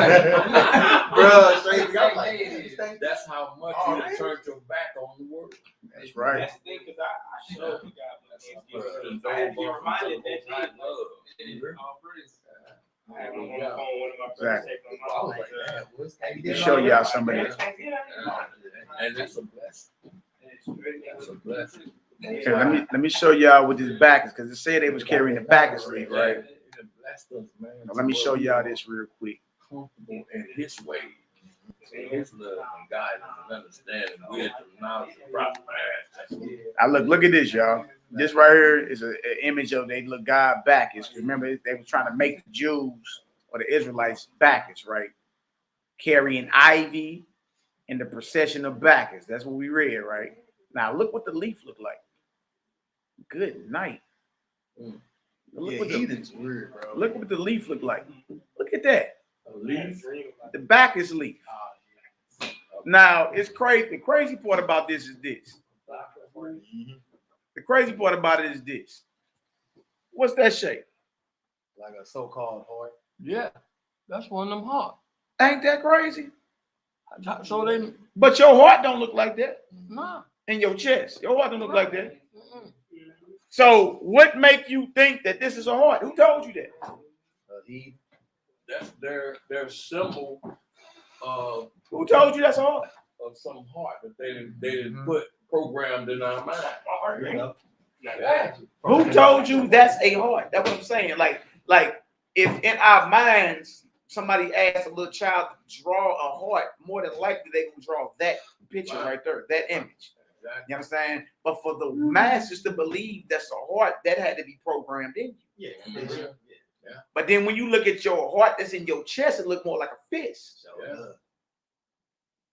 that's how much you turned your back on the world. That's right. That's the thing, because I show you guys. I had to be reminded that all praise. I had one of my friends take on my life. Let me show y'all some of this. And it's a blessing. It's a blessing. Here, let me show y'all with this Bacchus, because it said they was carrying the Bacchus leaf, right? Now, let me show y'all this real quick. Comfortable in His way, in His love and guidance and understanding, wisdom, knowledge, and proper. I look at this, y'all. This right here is an image of they look God Bacchus. Remember, they were trying to make the Jews or the Israelites Bacchus, right? Carrying ivy in the procession of Bacchus. That's what we read, right? Now look what the leaf looked like. Good night. Look what the leaf looked like. Look at that. The Bacchus leaf. Now it's crazy. The crazy part about this is this. The crazy part about it is this. What's that shape? Like a so-called heart. Yeah, that's one of them hearts. Ain't that crazy? So they, But your heart don't look like that. no. In your chest, your heart don't look like that. So what make you think that this is a heart? Who told you that? That's their symbol of. Who told you that's a heart? Of some heart that they didn't put programmed in our mind. Who told you that's a heart? That's what I'm saying. Like if in our minds somebody asks a little child to draw a heart, more than likely they gonna draw that picture right there, that image. You understand? But for the masses to believe that's a heart, that had to be programmed in you. Yeah. But then when you look at your heart that's in your chest, it look more like a fist.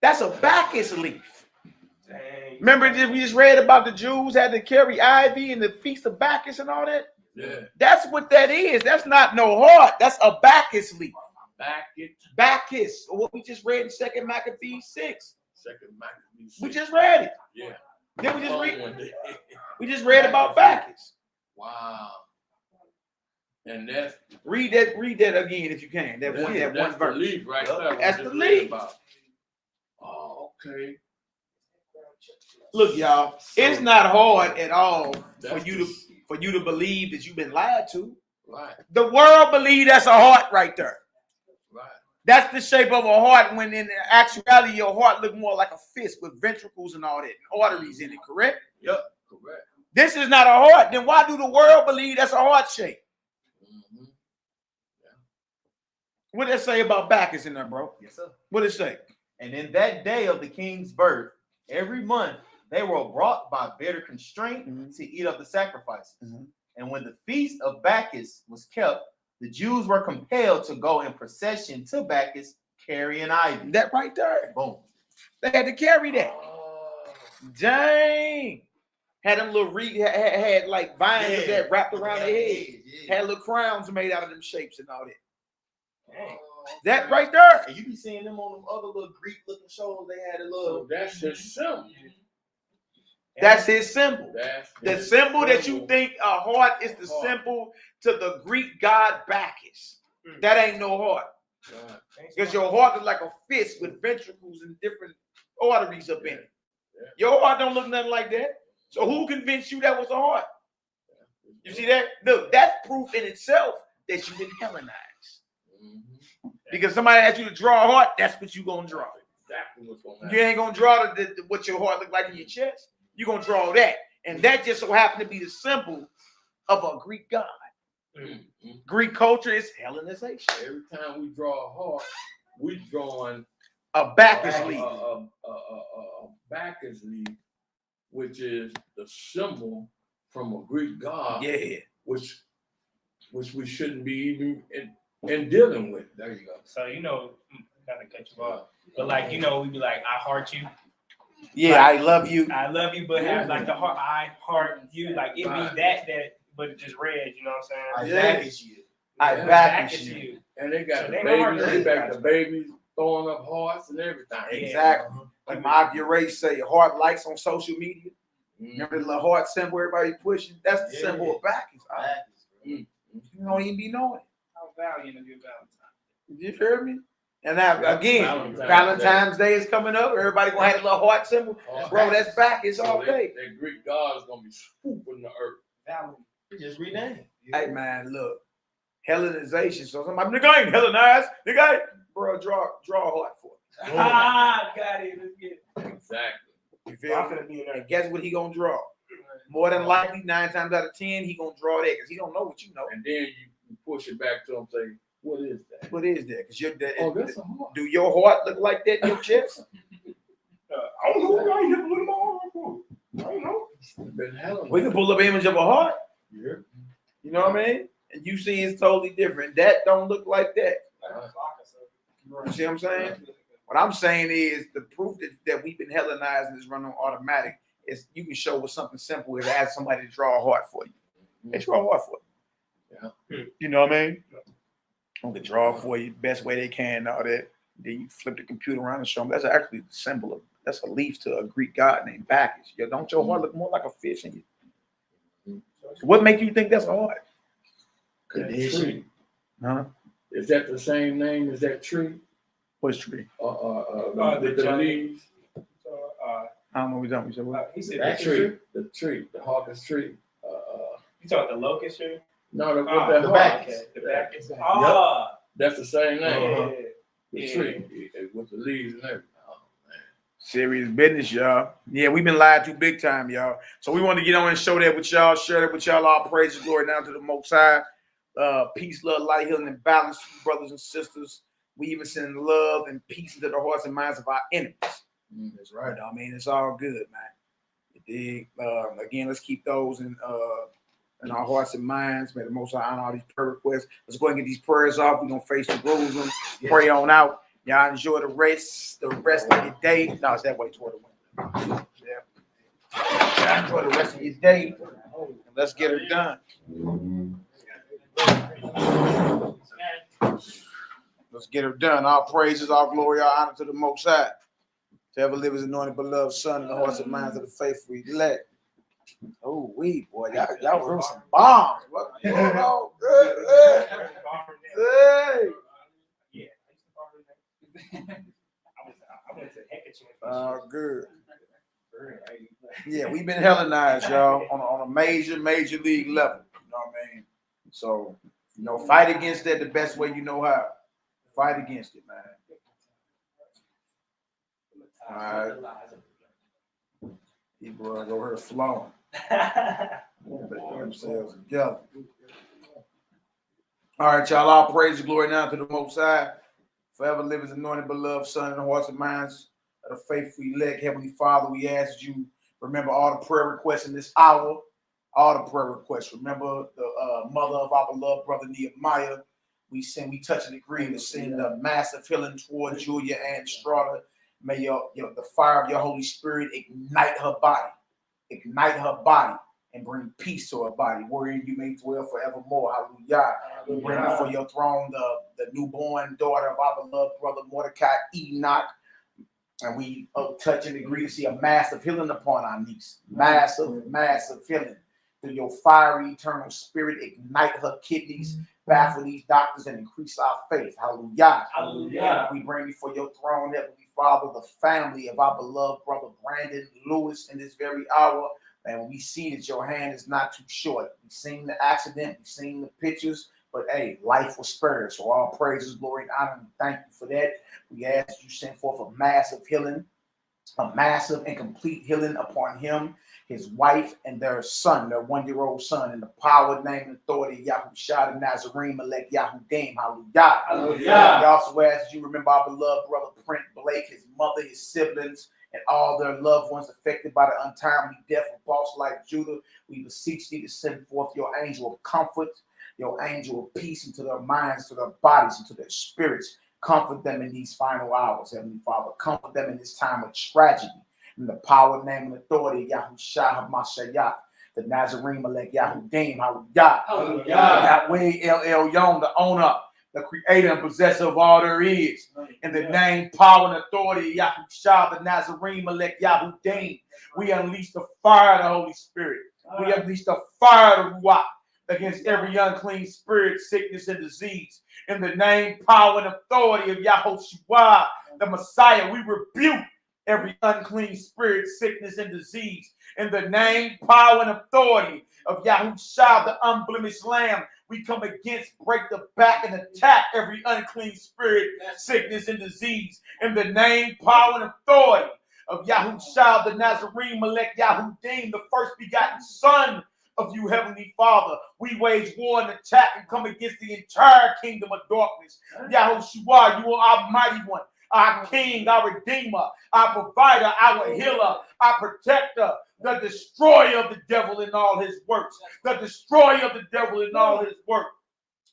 That's a Bacchus leaf. Dang. Remember we just read about the Jews had to carry ivy in the feast of Bacchus and all that? Yeah. That's what that is. That's not no heart. That's a Bacchus leaf. Bacchus. Or what we just read in 2 Maccabees 6. We just read it. Yeah. Then we just read about Bacchus. Wow. And that's read that again if you can. That one verse. The leaf right there. That's the leaf. Oh, okay. Look, y'all, it's not hard at all for you to believe that you've been lied to. Right. The world believe that's a heart right there. Right. That's the shape of a heart when in actuality your heart look more like a fist with ventricles and all that, and arteries in it, correct? Yep, correct. This is not a heart. Then why do the world believe that's a heart shape? Mm-hmm. Yeah. What did it say about Bacchus in there, bro? Yes, sir. What did it say? And in that day of the king's birth, every month they were brought by bitter constraint to eat of the sacrifices. And when the feast of Bacchus was kept, the Jews were compelled to go in procession to Bacchus carrying ivy. That right there. Boom. They had to carry that. Dang. Had them little had like vines of that wrapped around their head. Had little crowns made out of them shapes and all that. Dang. That right there. And you be seeing them on them other little Greek looking shows. They had a little. So that's his symbol. That's his symbol. That's the symbol that you think a heart is the symbol to the Greek god Bacchus. That ain't no heart. Because your heart is like a fist with ventricles and different arteries up in it. Your heart don't look nothing like that. So who convinced you that was a heart? You see that? Look, that's proof in itself that you've been Hellenized. Because somebody asked you to draw a heart, that's what you're going to draw. Exactly what's going to happen. You ain't going to draw what your heart look like in your chest. You're going to draw that. And that just so happened to be the symbol of a Greek god. Greek culture is Hellenization. Every time we draw a heart, we're drawing a Bacchus leaf. A Bacchus leaf, which is the symbol from a Greek god. Yeah. Which we shouldn't be even in dealing with. There you go. So not to cut you off, but we be like, I heart you. Yeah, like, I love you. I love you, but have like the heart, I heart you. Like it be that, but it just red. You know what I'm saying? I Bacchus you. I Bacchus you. And they got the babies throwing up hearts and everything. Exactly. Like my YHWH'S say, heart likes on social media. Remember the little heart symbol everybody pushing? That's the symbol of Bacchus. You don't even be knowing it. How valiant of your Valentine. You hear me? And now again, Valentine's Day is coming up. Everybody gonna have a little heart symbol. Bro, that's Bacchus all day. That Greek god is gonna be swooping the earth. Valiant. Just rename. Hey man, look. Hellenization. So somebody, nigga ain't Hellenized. Nigga ain't. Bro, draw a heart for it. Got it. Let's get it. Exactly. You feel me? And guess what he gonna draw? More than likely, 9 times out of 10, he gonna draw that because he don't know what you know. And then you push it back to him and say, what is that? What is that? Because that's a heart. Do your heart look like that in your chest? I don't know. I ain't never looked at my heart before. I don't know. We can pull up an image of a heart. Yeah. You know what I mean? And you see it's totally different. That don't look like that. You see what I'm saying? What I'm saying is the proof that we've been Hellenized and is run on automatic is you can show with something simple is ask somebody to draw a heart for you. They draw a heart for you. Yeah. You know what I mean? They can draw for you the best way they can and all that. Then you flip the computer around and show them. That's actually the symbol of, that's a leaf to a Greek god named Bacchus. Don't your heart look more like a fish in you? What make you think that's a heart? That tree. Huh? Is that the same name as that tree? Which tree? The leaves. I don't know what you're talking about. He said That tree, the Hawkins tree. You talking the locust tree? No, the the back. The back is. That's the same name. The Yeah. tree with the leaves and everything. Serious business, y'all. Yeah, we've been lied to big time, y'all. So we want to get on and show that with y'all, share that with y'all. All praises, glory down to the Most High. Peace, love, light, healing, and balance, brothers and sisters. We even send love and peace into the hearts and minds of our enemies. That's right. I mean, it's all good, man. You dig? Again, let's keep those in our hearts and minds. May the Most High honor all these prayer requests. Let's go and get these prayers off. We're gonna face Jerusalem. Pray on out. Y'all enjoy the rest of your day. No, it's that way toward the window. Yeah. Y'all enjoy the rest of your day. And let's get her done. Let's get her done. All praises, all glory, all honor to the Most High. To ever live his anointed, beloved Son in the hearts and minds of the faithful elect. Oh, boy, y'all were some bombs. What's going on? Hey. I went to HECMAN. Oh, good. Yeah, we've been Hellenized, y'all, on a major league level. You know what I mean? So, fight against that the best way you know how. Fight against it, man. All right. People are over here flowing. Put themselves together. All right, y'all. All praise and glory now to the Most High. Forever live his anointed, beloved Son in the hearts and minds of the faithful elect. Heavenly Father, we ask you remember all the prayer requests in this hour. All the prayer requests. Remember the mother of our beloved brother NehemiYAH. We touch and agree to send a massive healing toward Julia and Strata. May the fire of your Holy Spirit ignite her body and bring peace to her body, wherein you may dwell forevermore. Hallelujah. We bring before your throne the newborn daughter of our beloved brother Mordecai Enoch. And we touch and agree to see a massive healing upon our niece. Massive healing. Through your fiery eternal spirit, ignite her kidneys, baffle these doctors, and increase our faith. Hallelujah. Hallelujah. We bring before your throne, Heavenly Father, the family of our beloved brother Brandon Lewis in this very hour. And we see that your hand is not too short. We've seen the accident, we've seen the pictures, but hey, life was spared. So all praises, glory, and honor, and thank you for that. We ask you send forth a massive healing, a massive and complete healing upon him, his wife, and their son, their 1-year-old son, in the power, name, and authority of Yahushua the Nazarene, MALAKIMAC. Hallelujah. Hallelujah. We also ask you remember our beloved brother Brent Blake, his mother, his siblings, and all their loved ones affected by the untimely death of boss like Judah. We beseech thee to send forth your angel of comfort, your angel of peace into their minds, to their bodies, into their spirits. Comfort them in these final hours, Heavenly Father. Comfort them in this time of tragedy. In the power, name, and authority of Yahushua HaMashiach, the Nazarene, MALAKIMAC. Hallelujah. Yahweh El the owner, the creator and possessor of all there is. In the name, power, and authority of Yahushua, the Nazarene, MALAKIMAC. We unleash the fire of the Holy Spirit. We unleash the fire of the Ruach against every unclean spirit, sickness, and disease. In the name, power, and authority of Yahushua, the Messiah, we rebuke every unclean spirit, sickness, and disease. In the name, power, and authority of Yahushua, the unblemished Lamb, we come against, break the back, and attack every unclean spirit, sickness, and disease. In the name, power, and authority of Yahushua, the Nazarene, MALAKIMAC, the first begotten Son of you, Heavenly Father. We wage war and attack and come against the entire kingdom of darkness. Yahushua, you are our mighty one, our King, our Redeemer, our provider, our healer, our protector, the destroyer of the devil in all his works. The destroyer of the devil in all his work.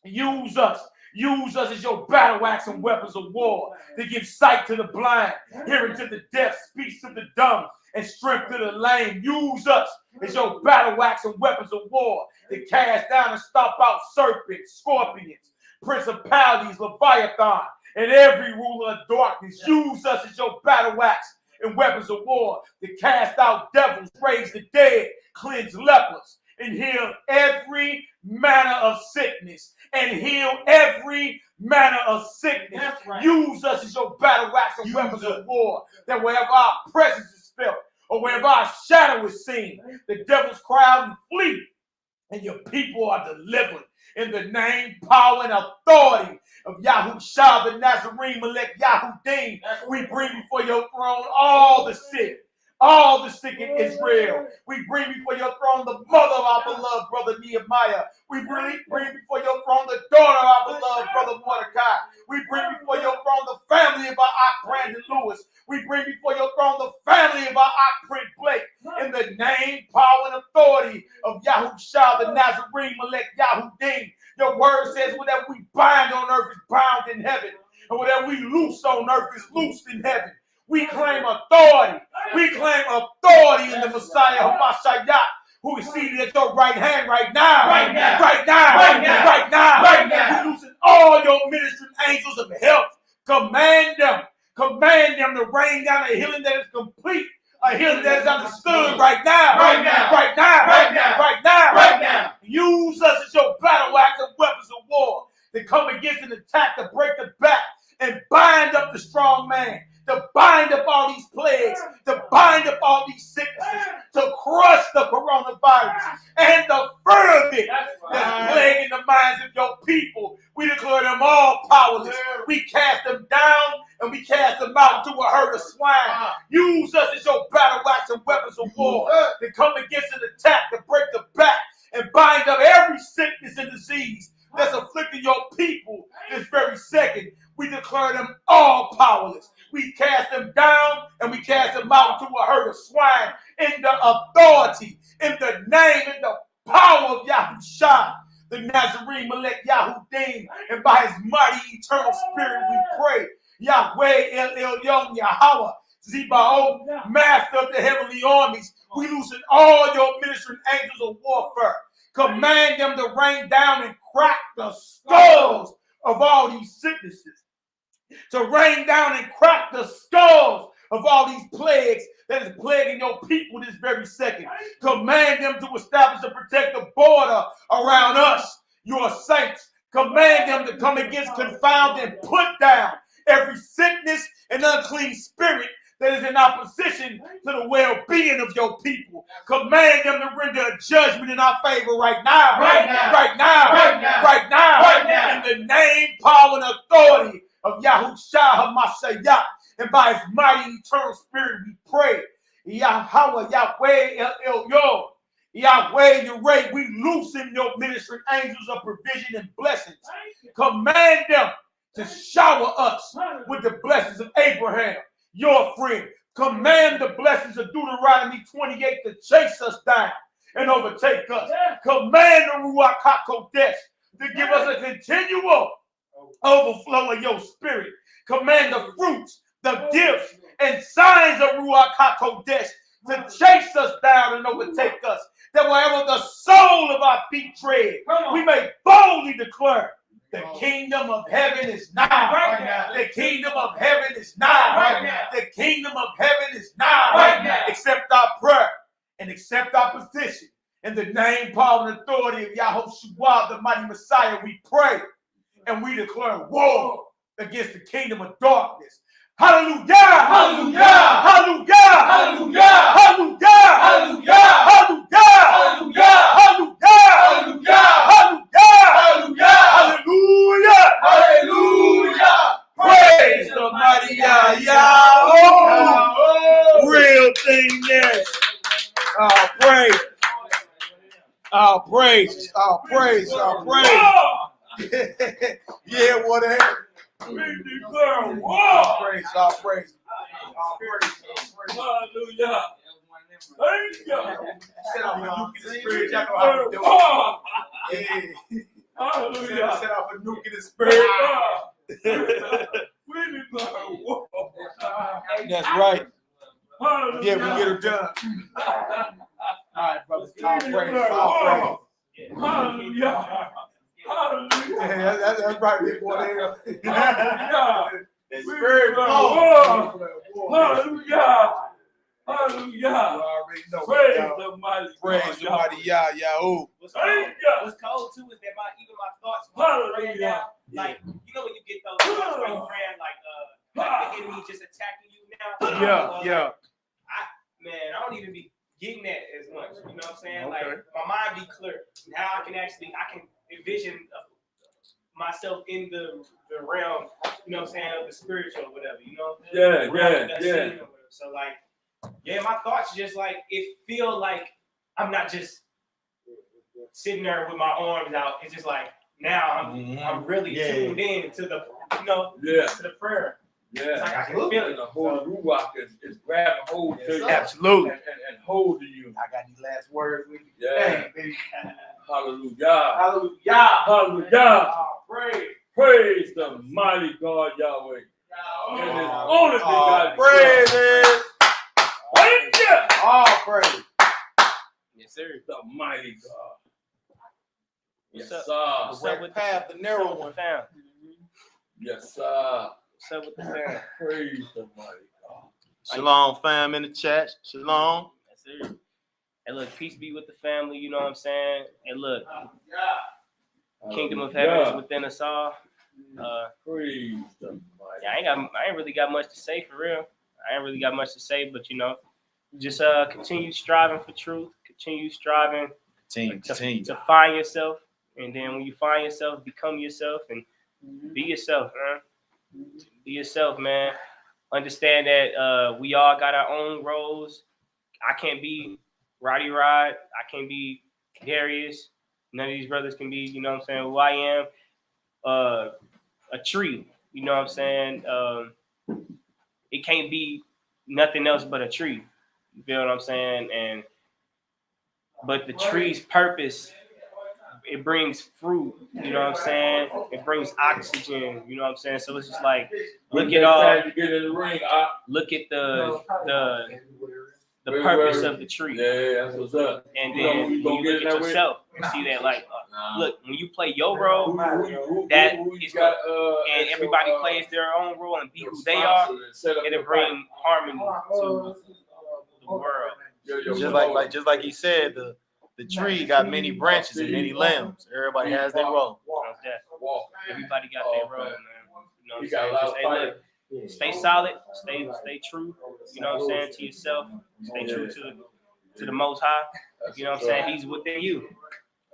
Use us as your battle axe and weapons of war to give sight to the blind, hearing to the deaf, speech to the dumb, and strength to the lame. Use us as your battle axe and weapons of war to cast down and stomp out serpents, scorpions, principalities, Leviathan, and every ruler of darkness. Use us as your battle axe and weapons of war to cast out devils, raise the dead, cleanse lepers, and heal every manner of sickness. And heal every manner of sickness. Right. Use us as your battle axe and weapons of war. That wherever our presence is felt, or wherever our shadow is seen, the devils cry out and flee, and your people are delivered. In the name, power, and authority of YAHWH, the Nazarene, MALAKIMAC, we bring before your throne all the sick in Israel. We bring before your throne the mother of our beloved brother NehemiYAH. We bring before your throne the daughter of our beloved brother Mordecai. We bring before your throne the family of our Brandon Lewis. We bring before your throne the family of our Print Blake. In the name, power, and authority of YAHWH, the Nazarene, MALAKIMAC. Your word says whatever we bind on earth is bound in heaven, and whatever we loose on earth is loosed in heaven. We claim authority. We claim authority in the Messiah, HaMashiach, who is seated at your right hand right now. Right now. Right now. Right now. Right now. Right now. We loosen all your ministering angels of health. Command them to rain down a healing that is complete, a healing that is understood right now. Right now. Right now. Right now. Right now. Right now. Use us as your battle axe and weapons of war to come against an attack, to break the back and bind up the strong man, to bind up all these plagues, to bind up all these sicknesses, to crush the coronavirus and the ferment that's plaguing the minds of your people. We declare them all powerless. We cast them down and we cast them out to a herd of swine. Use us as your battle axe and weapons of war to come against an attack, to break the back and bind up every sickness and disease that's afflicting your people this very second. We declare them all powerless. We cast them down and we cast them out to a herd of swine in the authority, in the name, in the power of YAHWH, the Nazarene, MALAKIMAC, and by his mighty eternal spirit we pray. Yahweh El Yahweh Zebaoth, master of the heavenly armies, we loosen all your ministering angels of warfare. Command them to rain down and crack the skulls of all these sicknesses. To rain down and crack the skulls of all these plagues that is plaguing your people this very second. Command them to establish and protect the border around us, your saints. Command them to come against, confound, and put down every sickness and unclean spirit that is in opposition to the well-being of your people. Command them to render a judgment in our favor right now. Right now. Right now. Right now. Right now. Right now. In the name, power, and authority of YAHWH HaMashiach, and by his mighty eternal spirit we pray. Yahweh, Yahweh, El Yahweh, Yahweh, we loosen your ministering angels of provision and blessings. Command them to shower us with the blessings of Abraham, your friend. Command the blessings of Deuteronomy 28 to chase us down and overtake us. Command the Ruach HaKodesh to give us a continual overflow of your spirit. Command the fruits, the gifts, and signs of Ruach HaKodesh to chase us down and overtake us. That wherever the sole of our feet tread, we may boldly declare, the kingdom of heaven is nigh. Right now. The kingdom of heaven is nigh. Right now. The kingdom of heaven is nigh. Right now. Accept our prayer and accept our petition. In the name, power, and authority of YAHWH, the mighty Messiah, we pray and we declare war against the kingdom of darkness. Hallelujah! Hallelujah! Hallelujah! Hallelujah! Hallelujah! Hallelujah! Hallelujah! Hallelujah! Hallelujah! Hallelujah! Hallelujah! Hallelujah! Praise the mighty Yahweh! Real thing there. All praise. All praise. All praise. All praise. Yeah, whatever. We declare war. All praise, all praise. All praise. Hallelujah. Thank you. Set off a nuke in the spirit. Y'all know how to do it. Yeah. Hallelujah. Set off a nuke in the spirit. We declare war. That's right. Yeah, we get her done. All right, brothers. All praise. All praise. Hallelujah. Hallelujah. Yeah, that's right, big boy. Hallelujah. It's very cold. Hallelujah. Hallelujah. already know. Praise y'all. the mighty Praise God, the mighty YHWH. What's Thank cold too is that even my thoughts Hallelujah. right now, like you know when you get those thoughts where you praying like the enemy just attacking you now. Yeah. Man, I don't even be getting that as much. You know what I'm saying? Okay. Like my mind be clear. Now I can envision myself in the realm, you know what I'm saying, of the spiritual or whatever, you know? Yeah. So like, yeah, my thoughts just like, it feel like I'm not just sitting there with my arms out. It's just like, now I'm really tuned in to the, to the prayer. Yeah, it's like I can feel it. The whole ruach is grabbing hold to you. Absolutely. And hold to you. I got these last words with you. Yeah. Dang, baby. Hallelujah. Hallelujah. Hallelujah. Praise the mighty God Yahweh. Yahweh. And His only thing God Praise it. Hallelujah. All praise. Yes, sir. The mighty God. Yes, What's sir. What's up with path, the narrow one. Fam? Yes, sir. What's up with the fam? Praise the mighty God. Shalom, fam, in the chat. Shalom. Yes, sir. Hey, look, peace be with the family. You know what I'm saying? And look, Kingdom of Heaven is within us all. Praise the mighty. Yeah, I ain't really got much to say for real. I ain't really got much to say, but just continue striving for truth. Continue striving. To find yourself, and then when you find yourself, become yourself and be yourself, man. Be yourself, man. Understand that we all got our own roles. I can't be Roddy Rod. I can't be Darius. None of these brothers can be, you know what I'm saying, who I am. A tree, you know what I'm saying? It can't be nothing else but a tree. You feel what I'm saying? But the tree's purpose, it brings fruit, you know what I'm saying? It brings oxygen, you know what I'm saying? So it's just like, look at the purpose of the tree. Yeah, that's what's up. And then when you look at yourself, you see that like, look, when you play your role, that is good. And everybody plays their own role and be who they are, it'll bring harmony to the world. Just like he said, the tree got many branches and many limbs. Everybody has their role. Everybody got their role, man. You know what I'm saying? Just, hey, look, stay solid, stay true, you know what I'm saying, to yourself. Stay true to the Most High. You know what I'm saying? He's within you.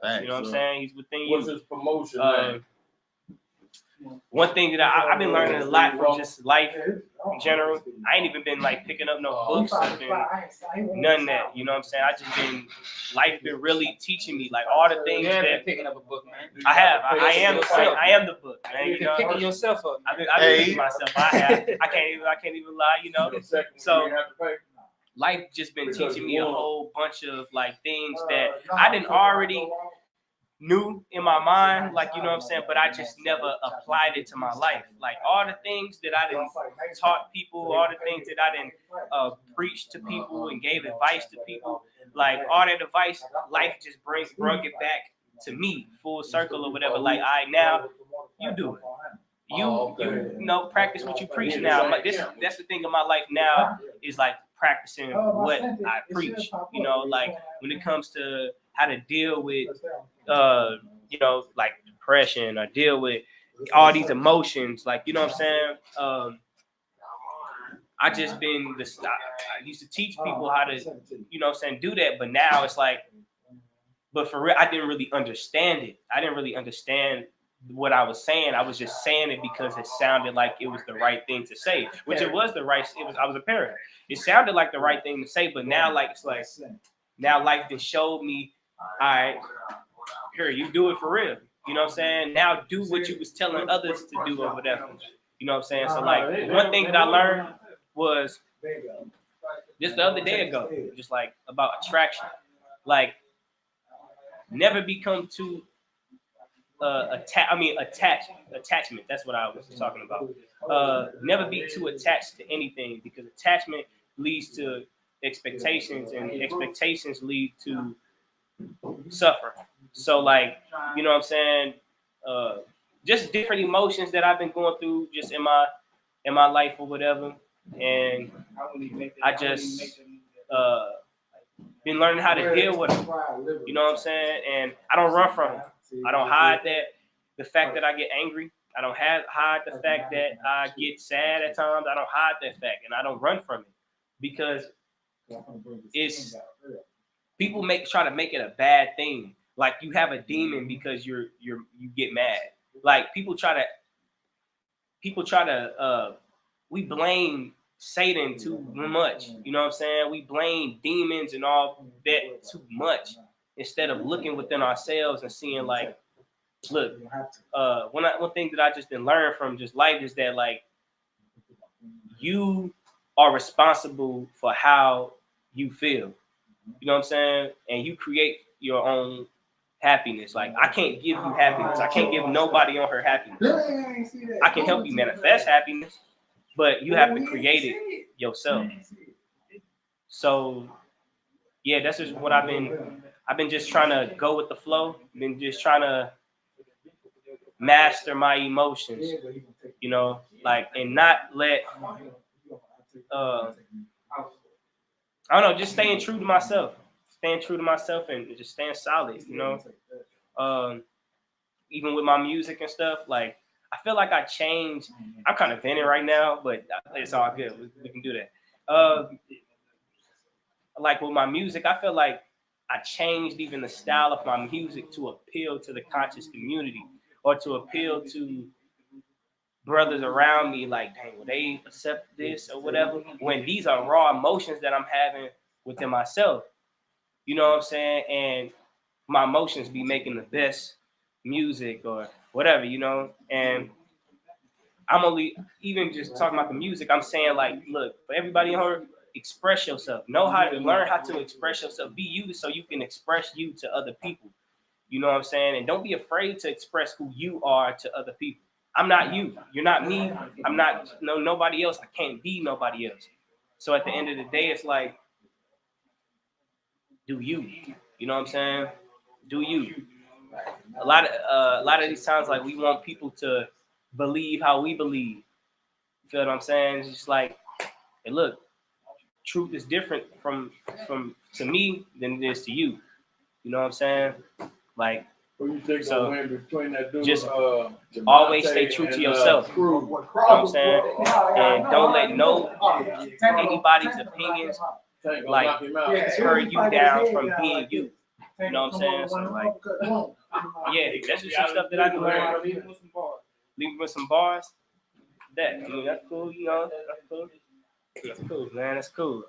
You know what I'm saying? He's within you. What's his promotion, man? One thing that I've been learning a lot from just life in general. I ain't even been like picking up no books. I've been none of that. You know what I'm saying? Life been really teaching me like all the things that picking up a book, man. I have. I am the book, man. You've been picking yourself up. I've been picking myself. I have. I can't even lie. You know. So life just been teaching me a whole bunch of like things that I didn't already knew in my mind, like, you know what I'm saying, but I just never applied it to my life. Like all the things that I didn't taught people, all the things that I didn't preach to people and gave advice to people, like all that advice, life just brought it back to me full circle or whatever. Like now you do it. You know, practice what you preach now. But that's the thing in my life now is like practicing what I preach. You know, like when it comes to how to deal with you know, like depression or deal with all these emotions, like, you know what I'm saying? I just been I used to teach people how to, you know what I'm saying, do that, but now it's like, but for real, I didn't really understand it. I didn't really understand what I was saying. I was just saying it because it sounded like it was the right thing to say, which it was the right, I was a parent. It sounded like the right thing to say, but now like, it's like, now life just showed me, all right, here, you do it for real. You know what I'm saying? Now do what you was telling others to do or whatever. You know what I'm saying? So like one thing that I learned was just the other day ago, just like about attraction. Like never become too attachment. That's what I was talking about. Never be too attached to anything, because attachment leads to expectations, and expectations lead to suffer. So like, you know what I'm saying? Just different emotions that I've been going through just in my life or whatever. And I just been learning how to deal with them. You know what I'm saying? And I don't run from them. I don't hide the fact that I get angry. I don't hide the fact that I get sad at times. I don't hide that fact, and I don't run from it because it's people try to make it a bad thing. Like you have a demon because you get mad. Like people try to we blame Satan too much. You know what I'm saying? We blame demons and all that too much instead of looking within ourselves and seeing like, look, one thing that I just didn't learn from just life is that like you are responsible for how you feel. You know what I'm saying? And you create your own happiness. Like I can't give you happiness. I can't give nobody on her happiness. I can help you manifest happiness, but you have to create it yourself. So yeah, that's just what I've been just trying to go with the flow. Been just trying to master my emotions, you know, like, and not let I don't know, just staying true to myself. Staying true to myself and just staying solid, you know. Even with my music and stuff, like I feel like I changed. I'm kind of venting right now, but it's all good. We can do that. Like with my music, I feel like I changed even the style of my music to appeal to the conscious community or to appeal to brothers around me. Like, dang, will they accept this or whatever? When these are raw emotions that I'm having within myself. You know what I'm saying? And my emotions be making the best music or whatever, you know? And I'm only, even just talking about the music, I'm saying like, look, for everybody in here, express yourself. Know how to learn how to express yourself. Be you so you can express you to other people. You know what I'm saying? And don't be afraid to express who you are to other people. I'm not you. You're not me. I'm not nobody else. I can't be nobody else. So at the end of the day, it's like, do you? You know what I'm saying? Do you? A lot of these times, like we want people to believe how we believe. You feel what I'm saying? It's just like, hey, look, truth is different from to me than it is to you. You know what I'm saying? Like, so just always stay true to yourself. You know what I'm saying? And don't let anybody's opinions like tear you down from being you. You know what I'm saying? So like, yeah, that's just some stuff that I can learn from you. Leave with some bars. That, I mean, that's cool. You know, that's cool. That's cool, man. That's cool.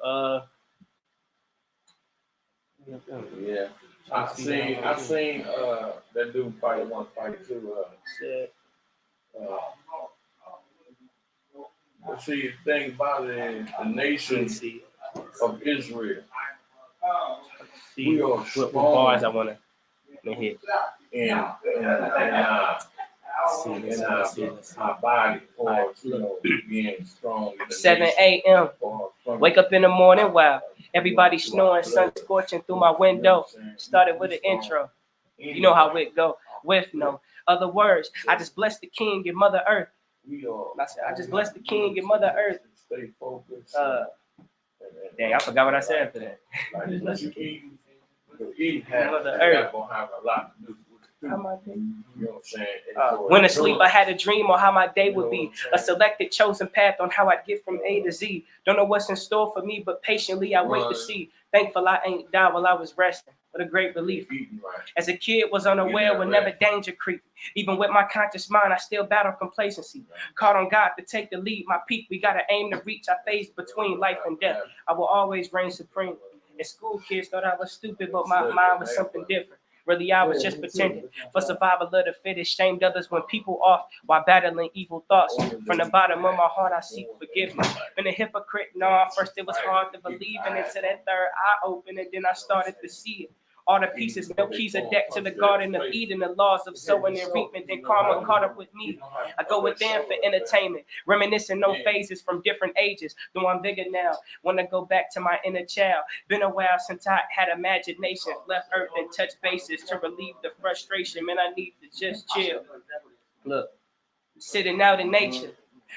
Yeah. I seen that dude fight 1, fight 2. But see, the thing about it is the nation of Israel. See what bars I want to hit. And our body for being strong. 7 a.m. Wake up in the morning, wow. Everybody snoring, sun scorching through my window. Started with an intro. You know how it go. With no other words, I just bless the King and Mother Earth. I just bless the King and Mother Earth. Stay focused. Dang, I forgot what I said after that. Mother Earth gonna have a lot to do with you know what I'm saying? When asleep, I had a dream on how my day would be. A selected, chosen path on how I'd get from A to Z. Don't know what's in store for me, but patiently I wait to see. Thankful I ain't died while I was resting. What a great relief. As a kid, was unaware whenever danger creep. Even with my conscious mind, I still battle complacency. Caught on God to take the lead. My peak, we gotta aim to reach. I phase between life and death. I will always reign supreme. In school, kids thought I was stupid, but my mind was something different. Really, I was just pretending. For survival of the fittest, shamed others when people off while battling evil thoughts. From the bottom of my heart, I seek forgiveness. Been a hypocrite, no. First, it was hard to believe, and until that third eye opened, and then I started to see it. All the pieces, MELCHIZEDEK to the Garden of Eden, the laws of sowing and reaping, then karma caught up with me. I go within for entertainment, reminiscing no phases from different ages. Though I'm bigger now, want to go back to my inner child. Been a while since I had imagination, left earth and touched bases to relieve the frustration. Man, I need to just chill. Look, sitting out in nature,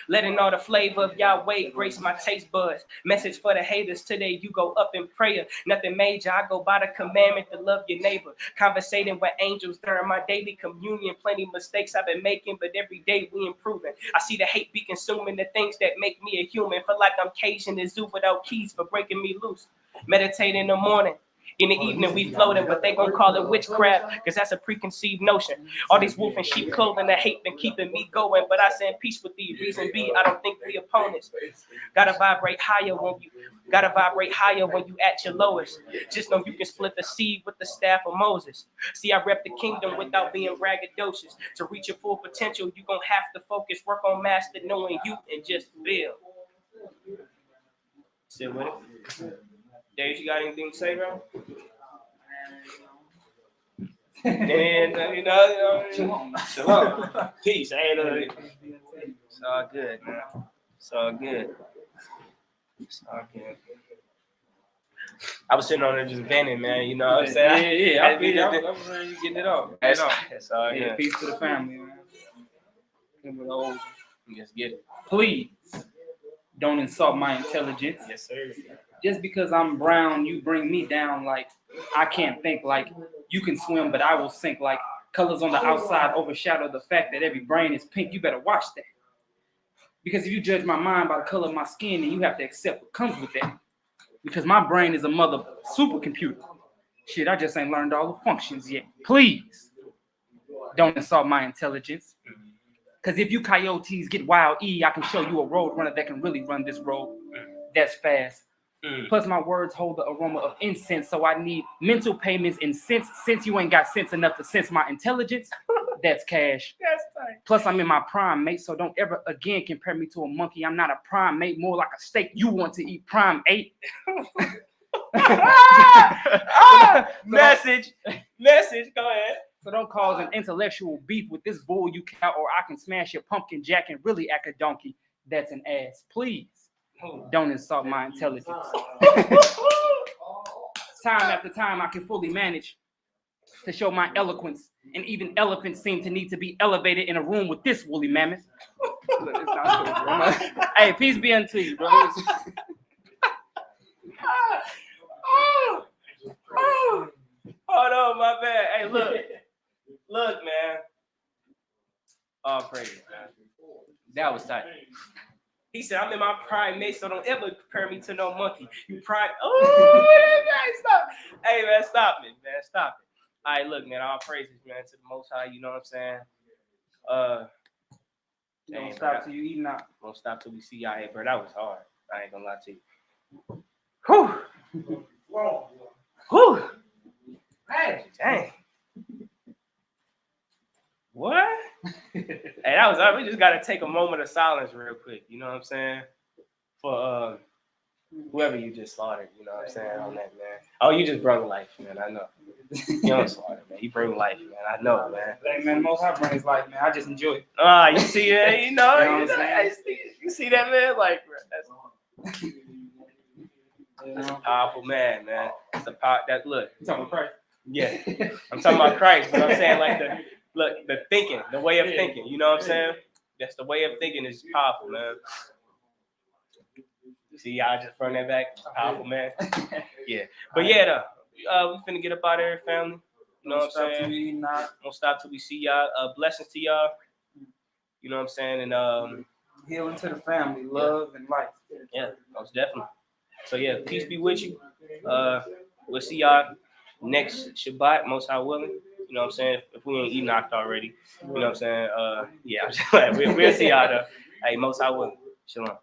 Letting all the flavor of Yahweh grace my taste buds. Message for the haters today, you go up in prayer. Nothing major, I go by the commandment to love your neighbor. Conversating with angels during my daily communion. Plenty mistakes I've been making, but every day we improving. I see the hate be consuming the things that make me a human. Feel like I'm caged in the zoo without keys for breaking me loose. Meditate in the morning. In the evening we floating, but they gon' call it witchcraft, cause that's a preconceived notion. All these wolf and sheep clothing that hate been keeping me going, but I send peace with thee. Reason be, I don't think we opponents. Gotta vibrate higher when you at your lowest. Just know you can split the seed with the staff of Moses. See, I rep the kingdom without being braggadocious. To reach your full potential, you gon' have to focus, work on master knowing you, and just build. Sit with it. Dave, you got anything to say, bro? And shalom. Peace. It's all good, man. It's all good. It's all good. I was sitting on there just venting, man. You know what I'm saying? Yeah. I feel you. I was getting it off. That's all good. Peace to the family, man. Just get it. Please don't insult my intelligence. Yes, sir. Just because I'm brown, you bring me down. Like, I can't think. Like, you can swim, but I will sink. Like, colors on the outside overshadow the fact that every brain is pink. You better watch that. Because if you judge my mind by the color of my skin, then you have to accept what comes with that. Because my brain is a mother supercomputer. Shit, I just ain't learned all the functions yet. Please don't insult my intelligence. Because if you coyotes get wild E, I can show you a road runner that can really run this road that's fast. Plus my words hold the aroma of incense, so I need mental payments in sense. Since you ain't got sense enough to sense my intelligence, that's cash. That's tight. Plus I'm in my prime, mate, so don't ever again compare me to a monkey. I'm not a primate, more like a steak you want to eat prime 8. Message, go ahead. So don't cause an intellectual beef with this bull you cow, or I can smash your pumpkin jack and really act a donkey. That's an ass. Please don't insult my intelligence. Time after time I can fully manage to show my eloquence, and even elephants seem to need to be elevated in a room with this woolly mammoth. Look, it's not true, bro. Hey, peace be unto you, bro. Hold on, my bad. Hey, look, man. All praise, man. That was tight. He said, I'm in my prime, mate, so don't ever compare me to no monkey. You prime. Oh, stop. Hey, man, stop it, man. Stop it. All right, look, man, all praises, man, to the Most High, you know what I'm saying? Don't stop till you eat not. Don't stop till we see y'all. Hey, bro, that was hard. I ain't gonna lie to you. Whew. Whew. Hey, dang. What? Hey, that was we just gotta take a moment of silence real quick, you know what I'm saying? For whoever you just slaughtered, you know what I'm saying, on that, man. Oh, you just brought life, man, I know. You don't slaughter, man. You bring life, man. I know, man. Hey, man, the Most High brings life, man. I just enjoy it. You see that, you know what I'm saying? You see that, man? Like, that's a powerful man, man. It's a power that look. You talking about Christ? Yeah. I'm talking about Christ, but I'm saying like the thinking, the way of thinking, you know what I'm saying? That's the way of thinking is powerful, man. See, y'all just bring that back. Powerful, man. Yeah. But yeah, though, we finna get up out of here, family. You know what I'm saying? Don't stop till we see y'all. Blessings to y'all. You know what I'm saying? And healing to the family, love and life. Yeah, most definitely. So yeah, peace be with you. We'll see y'all next Shabbat, most high willing. You know what I'm saying? If we ain't knocked already, you know what I'm saying? Yeah, we'll see y'all though. Hey, most high willing. Shalom.